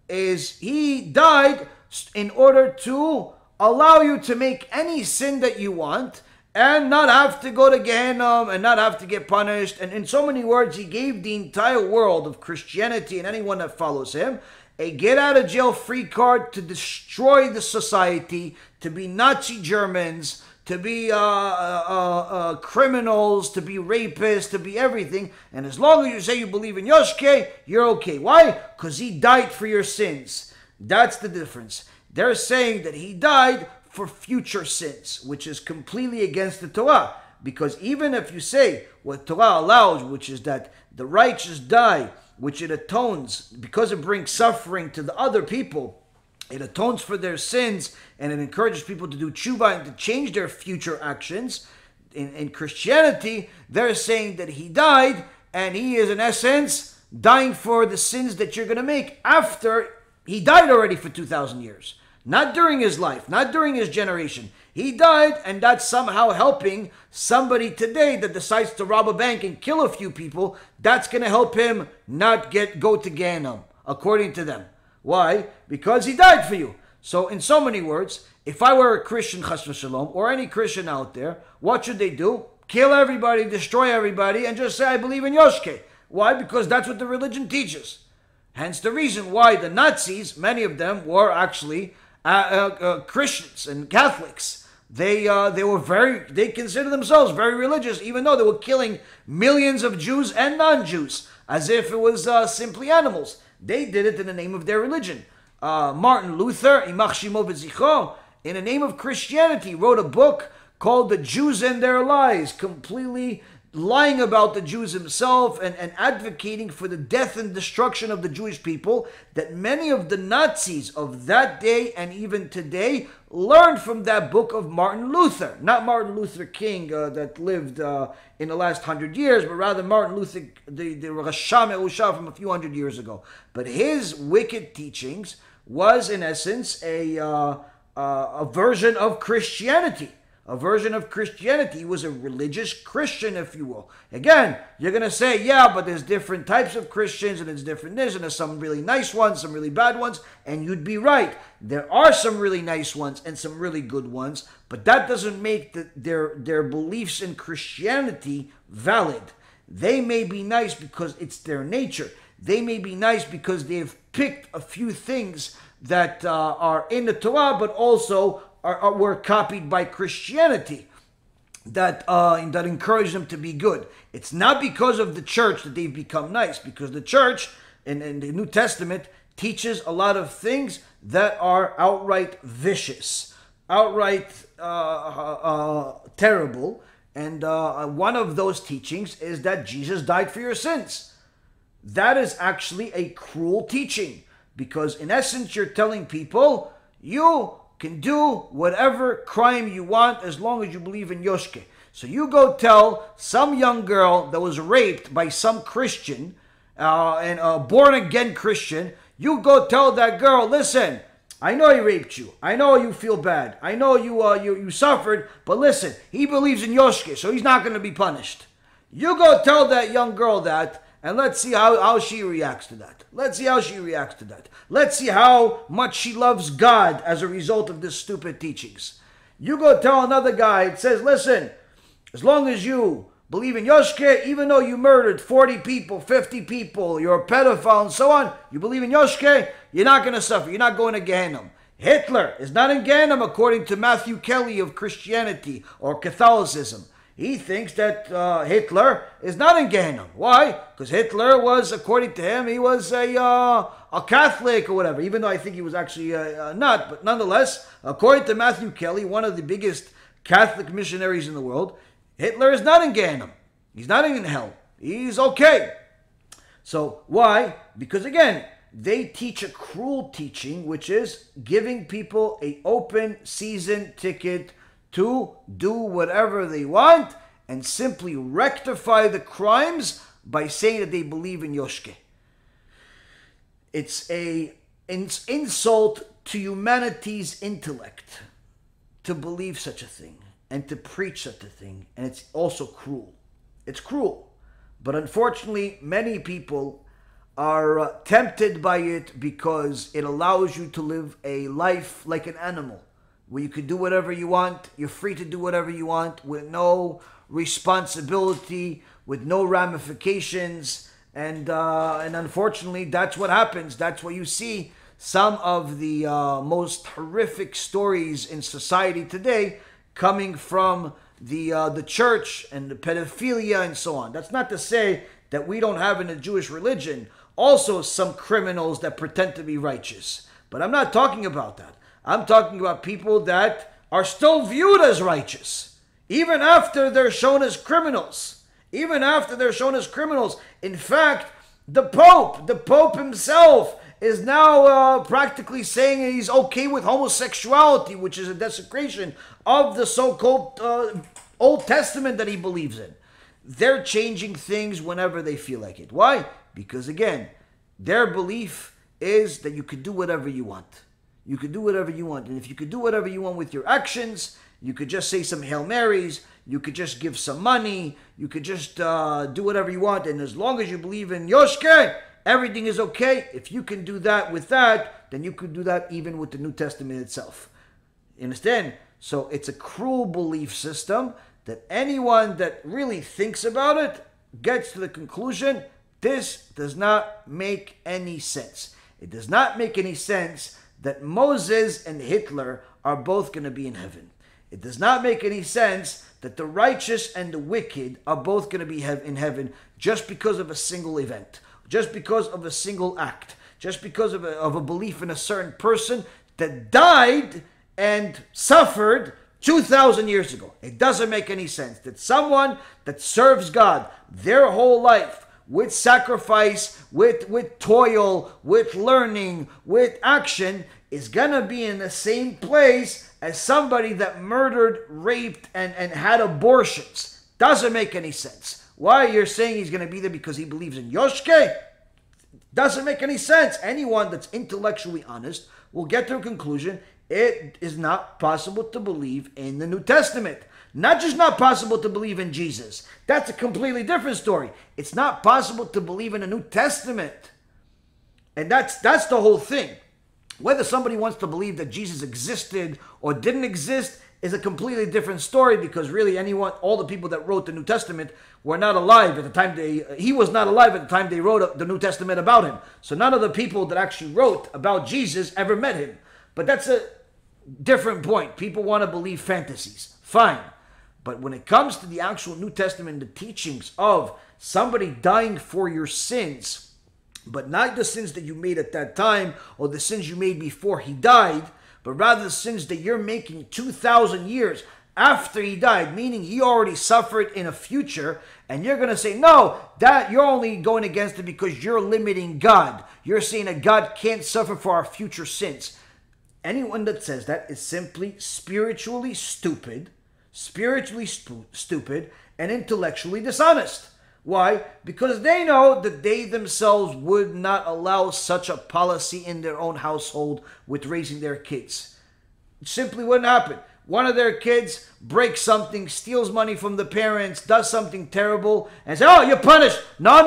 is he died in order to allow you to make any sin that you want and not have to go to Gehenna and not have to get punished. And in so many words, he gave the entire world of Christianity and anyone that follows him a get-out-of-jail-free card to destroy the society, to be Nazi Germans, to be criminals, to be rapists, to be everything. And as long as you say you believe in Yoshke, you're okay. Why? Because he died for your sins. That's the difference. They're saying that he died for future sins, which is completely against the Torah. Because even if you say what Torah allows, which is that the righteous die, which it atones, because it brings suffering to the other people, it atones for their sins, and it encourages people to do tshuva and to change their future actions. In Christianity, they're saying that he died, and he is in essence dying for the sins that you're going to make after he died already for 2,000 years. Not during his life, not during his generation. He died, and that's somehow helping somebody today that decides to rob a bank and kill a few people. That's going to help him not go to Gehenna, according to them. Why? Because he died for you. So in so many words, if I were a Christian, chas v'shalom, or any Christian out there, what should they do? Kill everybody, destroy everybody, and just say, I believe in Yoshke. Why? Because that's what the religion teaches. Hence the reason why the Nazis, many of them were actually Christians and Catholics. They consider themselves very religious, even though they were killing millions of Jews and non-Jews, as if it was simply animals. They did it in the name of their religion. Martin Luther, Imach Shimo v'zichro, in the name of Christianity, wrote a book called The Jews and Their Lies, completely lying about the Jews himself and advocating for the death and destruction of the Jewish people that many of the Nazis of that day and even today learned from that book of Martin Luther. Not Martin Luther King that lived in the last 100 years, but rather Martin Luther, the Rasham Erusha from a few hundred years ago. But his wicked teachings was in essence a version of Christianity. A version of Christianity. He was a religious Christian, if you will. Again, you're going to say, yeah, but there's different types of Christians, and there's different this, and there's some really nice ones, some really bad ones, and you'd be right. There are some really nice ones and some really good ones, but that doesn't make their beliefs in Christianity valid. They may be nice because it's their nature. They may be nice because they've picked a few things that are in the Torah, but also were copied by Christianity that encourage them to be good. It's not because of the church that they've become nice, because the church in the New Testament teaches a lot of things that are outright vicious, outright terrible. And one of those teachings is that Jesus died for your sins. That is actually a cruel teaching, because in essence you're telling people, you can do whatever crime you want as long as you believe in Yoshke. So you go tell some young girl that was raped by some Christian, and a born-again Christian, you go tell that girl, listen, I know he raped you. I know you feel bad. I know you suffered, but listen, he believes in Yoshke, so he's not going to be punished. You go tell that young girl that, and let's see how she reacts to that. Let's see how she reacts to that. Let's see how much she loves God as a result of this stupid teachings. You go tell another guy, it says, listen, as long as you believe in Yoshke, even though you murdered 40 people, 50 people, you're a pedophile and so on, you believe in Yoshke, you're not going to suffer. You're not going to Gehenna. Hitler is not in Gehenna according to Matthew Kelly of Christianity or Catholicism. He thinks that Hitler is not in Gehenna. Why? Because Hitler was, according to him, he was a Catholic or whatever, even though I think he was actually not. But nonetheless, according to Matthew Kelly, one of the biggest Catholic missionaries in the world, Hitler is not in Gehenna. He's not in hell. He's okay. So why? Because again, they teach a cruel teaching, which is giving people an open season ticket to do whatever they want and simply rectify the crimes by saying that they believe in Yoshke. It's an insult to humanity's intellect to believe such a thing and to preach such a thing, and it's also cruel. It's cruel. But unfortunately, many people are tempted by it because it allows you to live a life like an animal, where you can do whatever you want, you're free to do whatever you want, with no responsibility, with no ramifications, and unfortunately, that's what happens. That's what you see. Some of the most horrific stories in society today coming from the church and the pedophilia and so on. That's not to say that we don't have in the Jewish religion also some criminals that pretend to be righteous. But I'm not talking about that. I'm talking about people that are still viewed as righteous, even after they're shown as criminals. Even after they're shown as criminals. In fact, the Pope himself is now practically saying he's okay with homosexuality, which is a desecration of the so-called Old Testament that he believes in. They're changing things whenever they feel like it. Why? Because again, their belief is that you could do whatever you want. You could do whatever you want. And if you could do whatever you want with your actions, you could just say some Hail Marys, you could just give some money, you could just do whatever you want. And as long as you believe in Yoshke, everything is okay. If you can do that with that, then you could do that even with the New Testament itself. You understand? So it's a cruel belief system that anyone that really thinks about it gets to the conclusion, this does not make any sense. It does not make any sense that Moses and Hitler are both going to be in heaven. It does not make any sense that the righteous and the wicked are both going to be in heaven just because of a single event, just because of a single act, just because of a belief in a certain person that died and suffered 2,000 years ago. It doesn't make any sense that someone that serves God their whole life with sacrifice, with toil, with learning, with action, is going to be in the same place as somebody that murdered, raped, and had abortions. Doesn't make any sense. Why you're saying he's going to be there because he believes in Yoshke? Doesn't make any sense. Anyone that's intellectually honest will get to a conclusion it is not possible to believe in the New Testament. Not just not possible to believe in Jesus. That's a completely different story. It's not possible to believe in the New Testament. And that's the whole thing. Whether somebody wants to believe that Jesus existed or didn't exist is a completely different story, because really all the people that wrote the New Testament were not alive at the time he was not alive at the time they wrote the New Testament about him. So none of the people that actually wrote about Jesus ever met him. But that's a different point. People want to believe fantasies. Fine. But when it comes to the actual New Testament, the teachings of somebody dying for your sins, but not the sins that you made at that time or the sins you made before he died, but rather the sins that you're making 2,000 years after he died, meaning he already suffered in a future, and you're going to say, no, that you're only going against it because you're limiting God. You're saying that God can't suffer for our future sins. Anyone that says that is simply spiritually stupid, and intellectually dishonest. Why? Because they know that they themselves would not allow such a policy in their own household with raising their kids. It simply wouldn't happen. One of their kids breaks something, steals money from the parents, does something terrible, and say, oh, you're punished. No,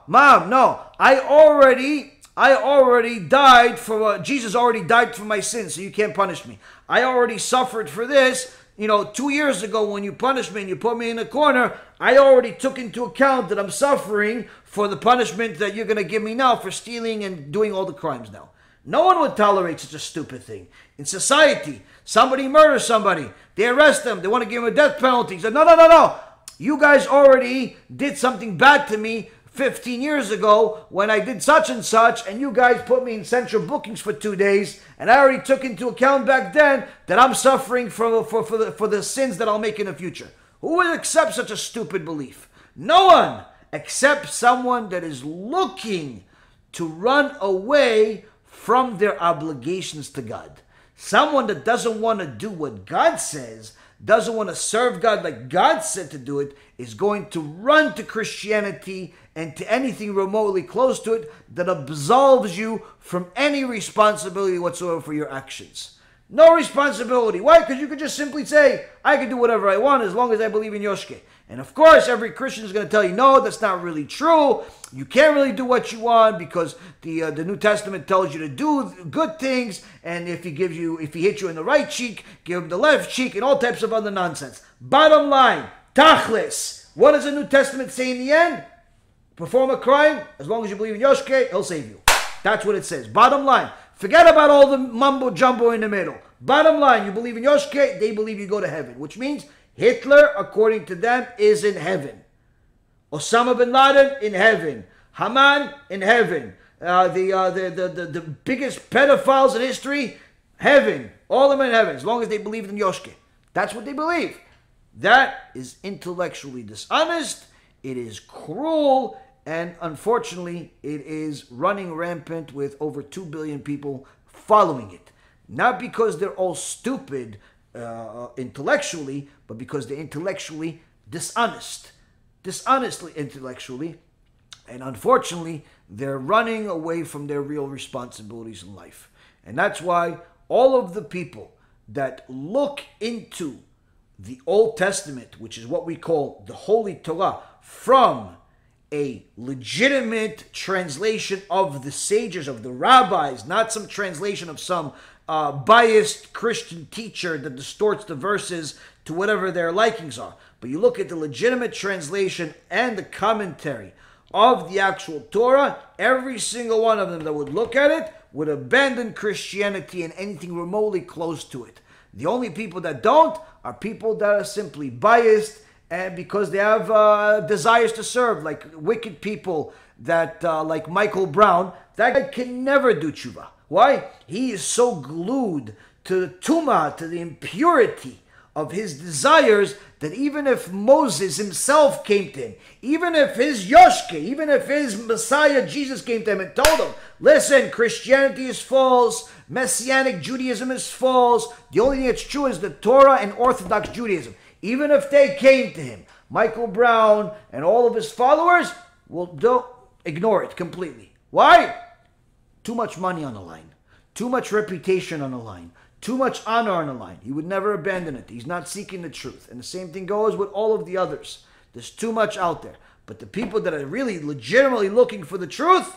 Mom, no. I already died for, Jesus already died for my sins, so you can't punish me. I already suffered for this. 2 years ago when you punished me and you put me in a corner, I already took into account that I'm suffering for the punishment that you're going to give me now for stealing and doing all the crimes now. No one would tolerate such a stupid thing. In society, somebody murders somebody, they arrest them, they want to give him a death penalty. He said, no. You guys already did something bad to me 15 years ago when I did such and such, and you guys put me in central bookings for 2 days, and I already took into account back then that I'm suffering for the sins that I'll make in the future. Who would accept such a stupid belief? No one, except someone that is looking to run away from their obligations to God. Someone that doesn't want to do what God says, doesn't want to serve God like God said to do it, is going to run to Christianity and to anything remotely close to it that absolves you from any responsibility whatsoever for your actions. No responsibility. Why? Because you could just simply say, I can do whatever I want as long as I believe in Yoshke. And of course, every Christian is going to tell you, no, that's not really true. You can't really do what you want because the New Testament tells you to do good things. And if he hits you in the right cheek, give him the left cheek and all types of other nonsense. Bottom line, tachlis. What does the New Testament say in the end? Perform a crime, as long as you believe in Yoshke, he'll save you. That's what it says. Bottom line. Forget about all the mumbo jumbo in the middle. Bottom line, you believe in Yoshke, they believe you go to heaven. Which means Hitler, according to them, is in heaven. Osama bin Laden, in heaven. Haman, in heaven. The biggest pedophiles in history, heaven. All of them in heaven, as long as they believe in Yoshke. That's what they believe. That is intellectually dishonest. It is cruel. And unfortunately, it is running rampant with over 2 billion people following it. Not because they're all stupid intellectually, but because they're intellectually dishonest. Dishonestly intellectually. And unfortunately, they're running away from their real responsibilities in life. And that's why all of the people that look into the Old Testament, which is what we call the Holy Torah, from a legitimate translation of the sages, of the rabbis, not some translation of some biased Christian teacher that distorts the verses to whatever their likings are. But you look at the legitimate translation and the commentary of the actual Torah, every single one of them that would look at it would abandon Christianity and anything remotely close to it. The only people that don't are people that are simply biased and because they have desires to serve, like wicked people that, like Michael Brown. That guy can never do tshuva. Why? He is so glued to the tumah, to the impurity of his desires, that even if Moses himself came to him, even if his Yoshke, even if his Messiah Jesus came to him and told him, listen, Christianity is false, Messianic Judaism is false, the only thing that's true is the Torah and Orthodox Judaism. Even if they came to him, Michael Brown and all of his followers will don't ignore it completely. Why? Too much money on the line. Too much reputation on the line. Too much honor on the line. He would never abandon it. He's not seeking the truth. And the same thing goes with all of the others. There's too much out there. But the people that are really legitimately looking for the truth,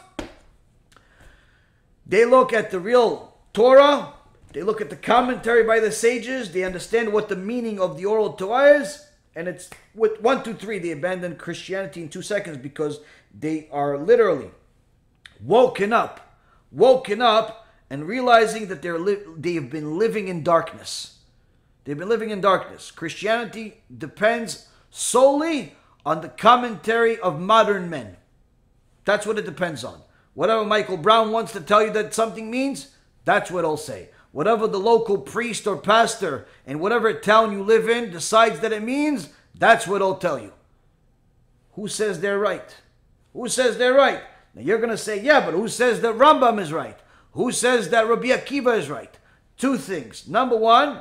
they look at the real Torah. They look at the commentary by the sages. They understand what the meaning of the oral Torah is. And it's with 1, 2, 3. They abandon Christianity in 2 seconds because they are literally woken up and realizing that they have been living in darkness. They've been living in darkness. Christianity depends solely on the commentary of modern men. That's what it depends on. Whatever Michael Brown wants to tell you that something means, that's what he'll say. Whatever the local priest or pastor in whatever town you live in decides that it means, that's what he'll tell you. Who says they're right? Who says they're right? Now you're going to say, yeah, but who says that Rambam is right? Who says that Rabbi Akiva is right? 2 things. Number 1,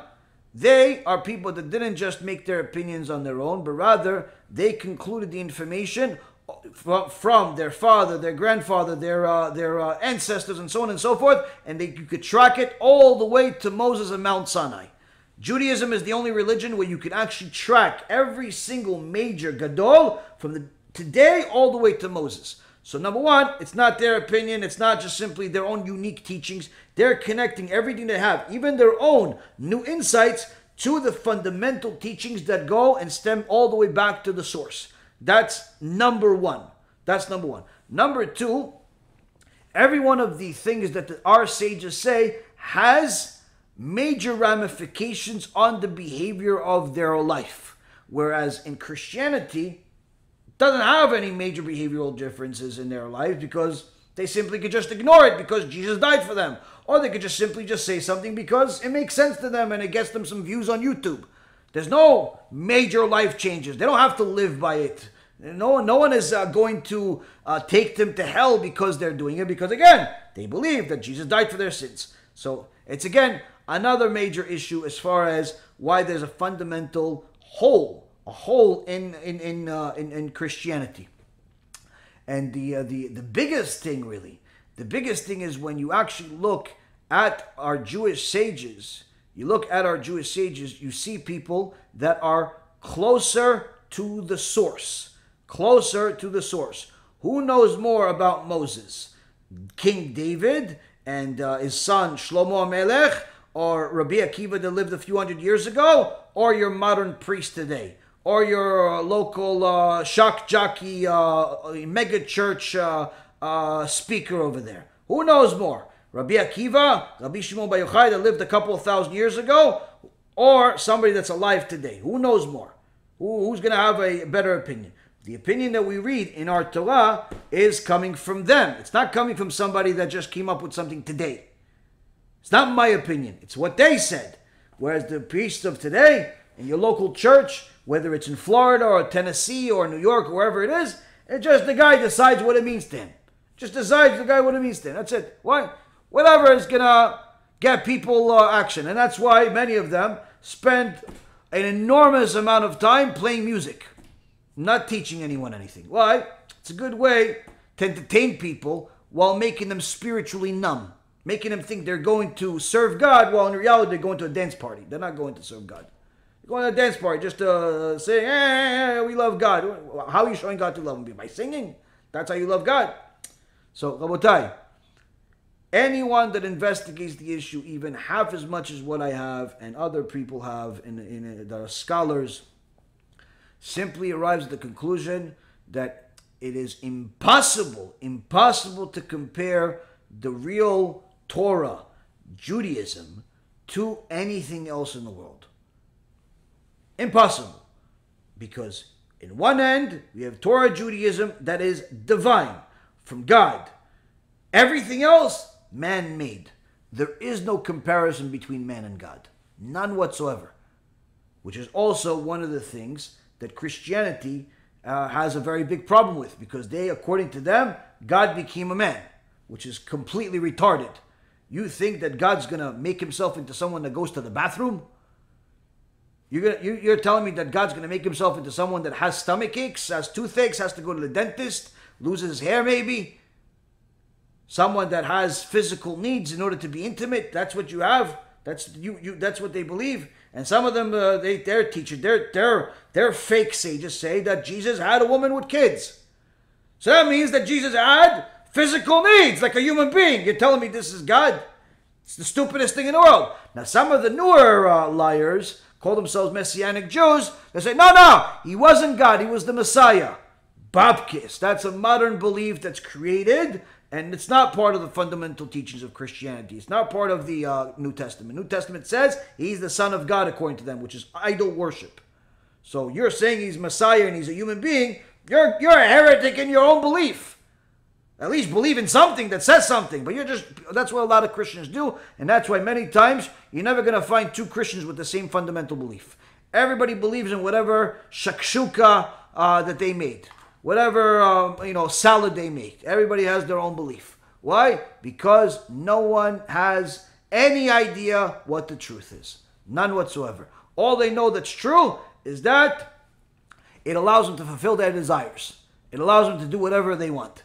they are people that didn't just make their opinions on their own, but rather they concluded the information from their father, their grandfather, their ancestors, and so on and so forth, and you could track it all the way to Moses and Mount Sinai. Judaism is the only religion where you can actually track every single major gadol from today all the way to Moses. So number 1, it's not their opinion. It's not just simply their own unique teachings. They're connecting everything they have, even their own new insights, to the fundamental teachings that go and stem all the way back to the source. That's number 1. That's number 1. Number 2, every one of the things that our sages say has major ramifications on the behavior of their life. Whereas in Christianity, doesn't have any major behavioral differences in their lives because they simply could just ignore it because Jesus died for them. Or they could just simply say something because it makes sense to them and it gets them some views on YouTube. There's no major life changes. They don't have to live by it. No one is going to take them to hell because they're doing it, because again, they believe that Jesus died for their sins. So it's again another major issue as far as why there's a fundamental hole in Christianity. And the biggest thing really, the biggest thing is when you actually look at our Jewish sages, you see people that are closer to the source. Closer to the source. Who knows more about Moses? King David and his son Shlomo Melech, or Rabbi Akiva that lived a few hundred years ago, or your modern priest today, or your local shock jockey mega church speaker over there? Who knows more? Rabbi Akiva, Rabbi Shimon Bar Yochai that lived a couple of thousand years ago, or somebody that's alive today? Who knows more? Who's going to have a better opinion? The opinion that we read in our Torah is coming from them. It's not coming from somebody that just came up with something today. It's not my opinion. It's what they said. Whereas the priests of today, in your local church, whether it's in Florida or Tennessee or New York or wherever it is, it's just the guy decides what it means to him. Just decides the guy what it means to him. That's it. Why? Whatever is going to get people action. And that's why many of them spend an enormous amount of time playing music, not teaching anyone anything. Why? It's a good way to entertain people while making them spiritually numb, making them think they're going to serve God, while in reality they're going to a dance party. They're not going to serve God. They're going to a dance party just to say, hey, we love God. How are you showing God to love Him? By singing? That's how you love God. So, Rabotai, anyone that investigates the issue even half as much as what I have and other people have that are scholars, simply arrives at the conclusion that it is impossible to compare the real Torah, Judaism, to anything else in the world. Impossible. Because in one end, we have Torah Judaism that is divine, from God. Everything else, man-made. There is no comparison between man and God. None whatsoever. Which is also one of the things that Christianity has a very big problem with, because they, according to them, God became a man, which is completely retarded. You think that God's going to make himself into someone that goes to the bathroom? You're telling me that God's going to make himself into someone that has stomach aches, has toothaches, has to go to the dentist, loses his hair maybe? Someone that has physical needs in order to be intimate? That's what you have? That's what they believe? And some of them, their teachers, their fake sages say that Jesus had a woman with kids. So that means that Jesus had physical needs like a human being. You're telling me this is God? It's the stupidest thing in the world. Now, some of the newer liars call themselves Messianic Jews. They say, no, he wasn't God. He was the Messiah. Babkis. That's a modern belief that's created, and it's not part of the fundamental teachings of Christianity. It's not part of the New Testament. New Testament says he's the Son of God according to them, which is idol worship. So you're saying he's Messiah and he's a human being. You're a heretic in your own belief. At least believe in something that says something. But that's what a lot of Christians do. And that's why many times you're never going to find two Christians with the same fundamental belief. Everybody believes in whatever shakshuka that they made. Whatever, salad they make. Everybody has their own belief. Why? Because no one has any idea what the truth is. None whatsoever. All they know that's true is that it allows them to fulfill their desires. It allows them to do whatever they want.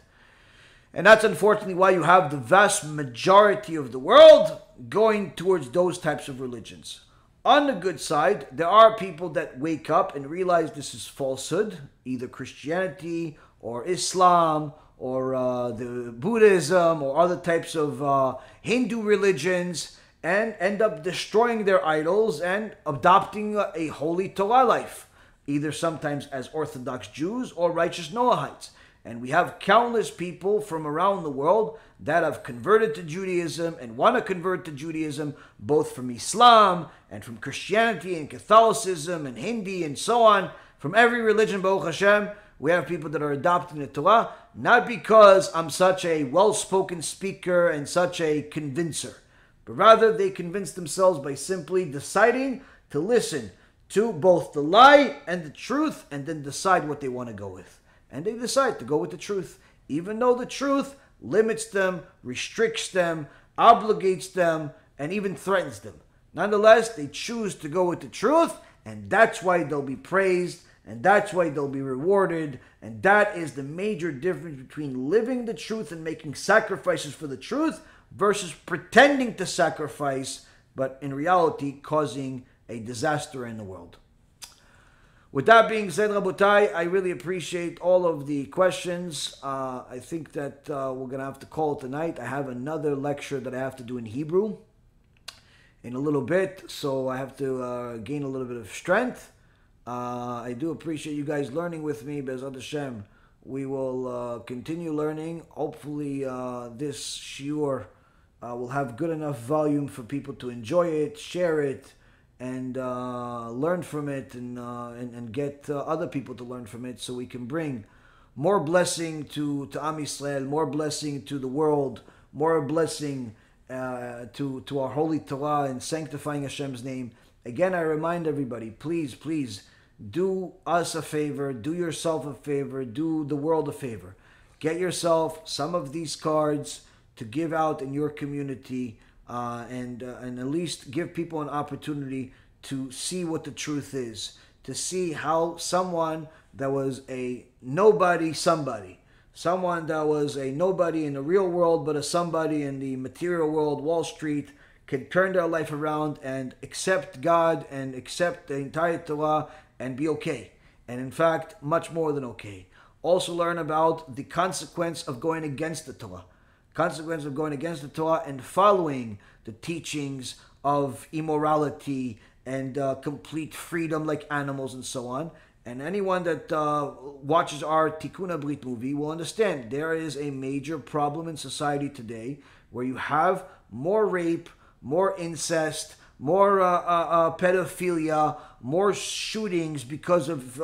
And that's unfortunately why you have the vast majority of the world going towards those types of religions. On the good side, there are people that wake up and realize this is falsehood, either Christianity or Islam or the Buddhism or other types of Hindu religions, and end up destroying their idols and adopting a holy Torah life, either sometimes as Orthodox Jews or righteous Noahites. And we have countless people from around the world that have converted to Judaism and want to convert to Judaism, both from Islam and from Christianity and Catholicism and Hindi and so on. From every religion, Baruch Hashem, we have people that are adopting the Torah, not because I'm such a well-spoken speaker and such a convincer, but rather they convince themselves by simply deciding to listen to both the lie and the truth and then decide what they want to go with. And they decide to go with the truth, even though the truth limits them, restricts them, obligates them, and even threatens them. Nonetheless, they choose to go with the truth, and that's why they'll be praised, and that's why they'll be rewarded, and that is the major difference between living the truth and making sacrifices for the truth versus pretending to sacrifice, but in reality causing a disaster in the world. With that being said, Rabotai, I really appreciate all of the questions. I think that we're going to have to call it tonight. I have another lecture that I have to do in Hebrew in a little bit, so I have to gain a little bit of strength. I do appreciate you guys learning with me. Be'ezrat Hashem, we will continue learning. Hopefully this shiur will have good enough volume for people to enjoy it, share it, and learn from it, and get other people to learn from it, so we can bring more blessing to Am Yisrael, more blessing to the world, more blessing to our holy Torah and sanctifying Hashem's name. Again, I remind everybody, please, please, do us a favor, do yourself a favor, do the world a favor. Get yourself some of these cards to give out in your community, and at least give people an opportunity to see what the truth is, to see how someone that was a nobody somebody, someone that was a nobody in the real world but a somebody in the material world, Wall Street, can turn their life around and accept God and accept the entire Torah and be okay. And in fact, much more than okay. Also learn about the consequence of going against the Torah. Consequence of going against the Torah and following the teachings of immorality and complete freedom like animals and so on. And anyone that watches our Tikkun HaBRIT movie will understand there is a major problem in society today where you have more rape, more incest, more pedophilia, more shootings because of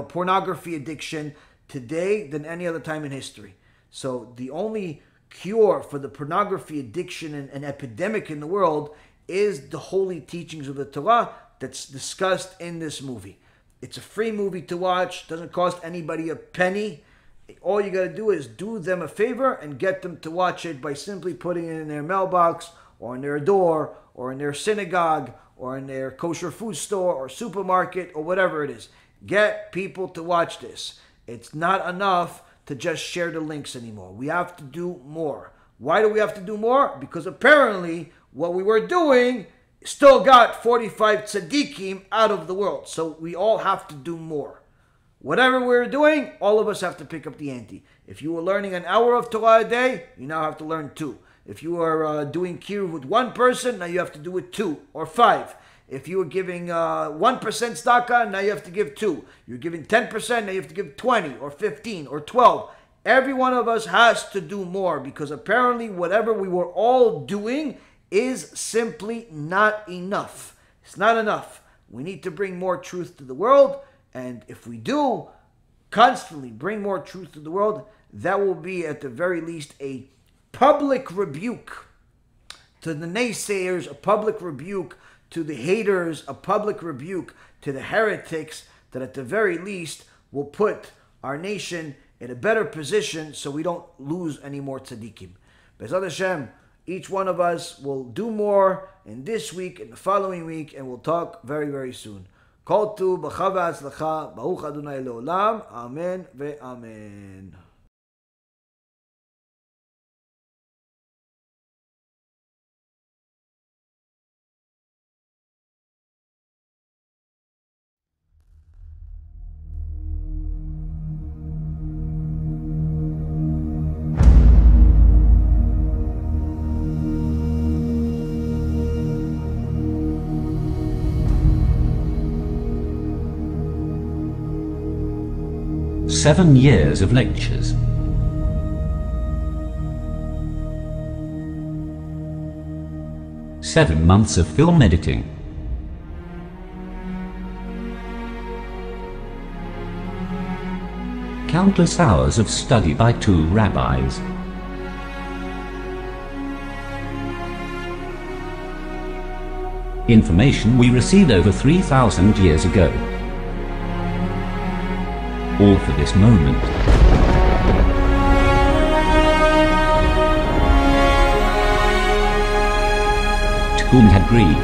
pornography addiction today than any other time in history. So the only cure for the pornography addiction and epidemic in the world is the holy teachings of the Torah that's discussed in this movie. It's a free movie to watch, doesn't cost anybody a penny. All you got to do is do them a favor and get them to watch it by simply putting it in their mailbox or in their door or in their synagogue or in their kosher food store or supermarket or whatever it is. Get people to watch this. It's not enough to just share the links anymore. We have to do more. Why do we have to do more? Because apparently what we were doing still got 45 tzadikim out of the world. So we all have to do more. Whatever we're doing, all of us have to pick up the ante. If you were learning an hour of Torah a day, you now have to learn 2. If you are doing kiruv with one person, now you have to do it 2 or 5. If you were giving 1% tzedakah, now you have to give 2. You're giving 10%, now you have to give 20 or 15 or 12. Every one of us has to do more, because apparently whatever we were all doing is simply not enough. It's not enough. We need to bring more truth to the world, and if we do constantly bring more truth to the world, that will be at the very least a public rebuke to the naysayers, a public rebuke to the haters, a public rebuke to the heretics, that at the very least will put our nation in a better position so we don't lose any more tzadikim. Be'ezrat Hashem, each one of us will do more in this week, in the following week, and we'll talk very, very soon. Kol tu b'cha v'atzlacha, Baruch Adonai le'olam, Amen ve'amen. Seven years of lectures. Seven months of film editing. Countless hours of study by 2 rabbis. Information we received over 3,000 years ago. All for this moment. Tikkun HaBRIT,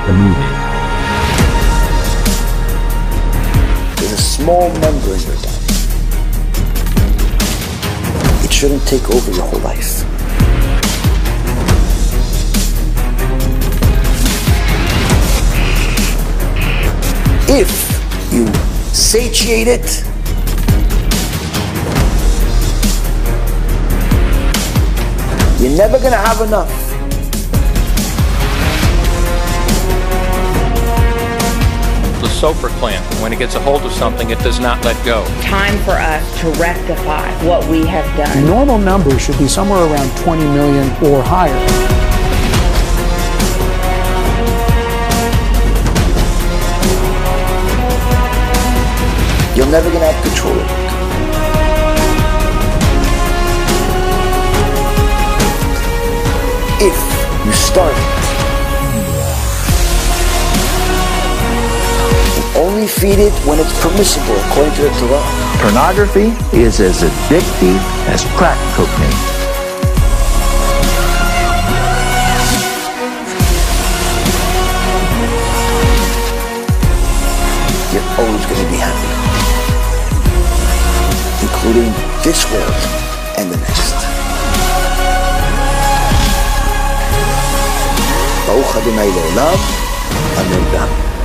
the movie. There's a small member in your body. It shouldn't take over your whole life. If you satiate it, you're never going to have enough. The sulfur plant, when it gets a hold of something, it does not let go. Time for us to rectify what we have done. Normal numbers should be somewhere around 20 million or higher. You're never going to have control of it. If you start it, only feed it when it's permissible according to the Torah. Pornography is as addictive as crack cocaine. You're always going to be happy, including this world and the next. Baruch Adonai Le'olam, Amen.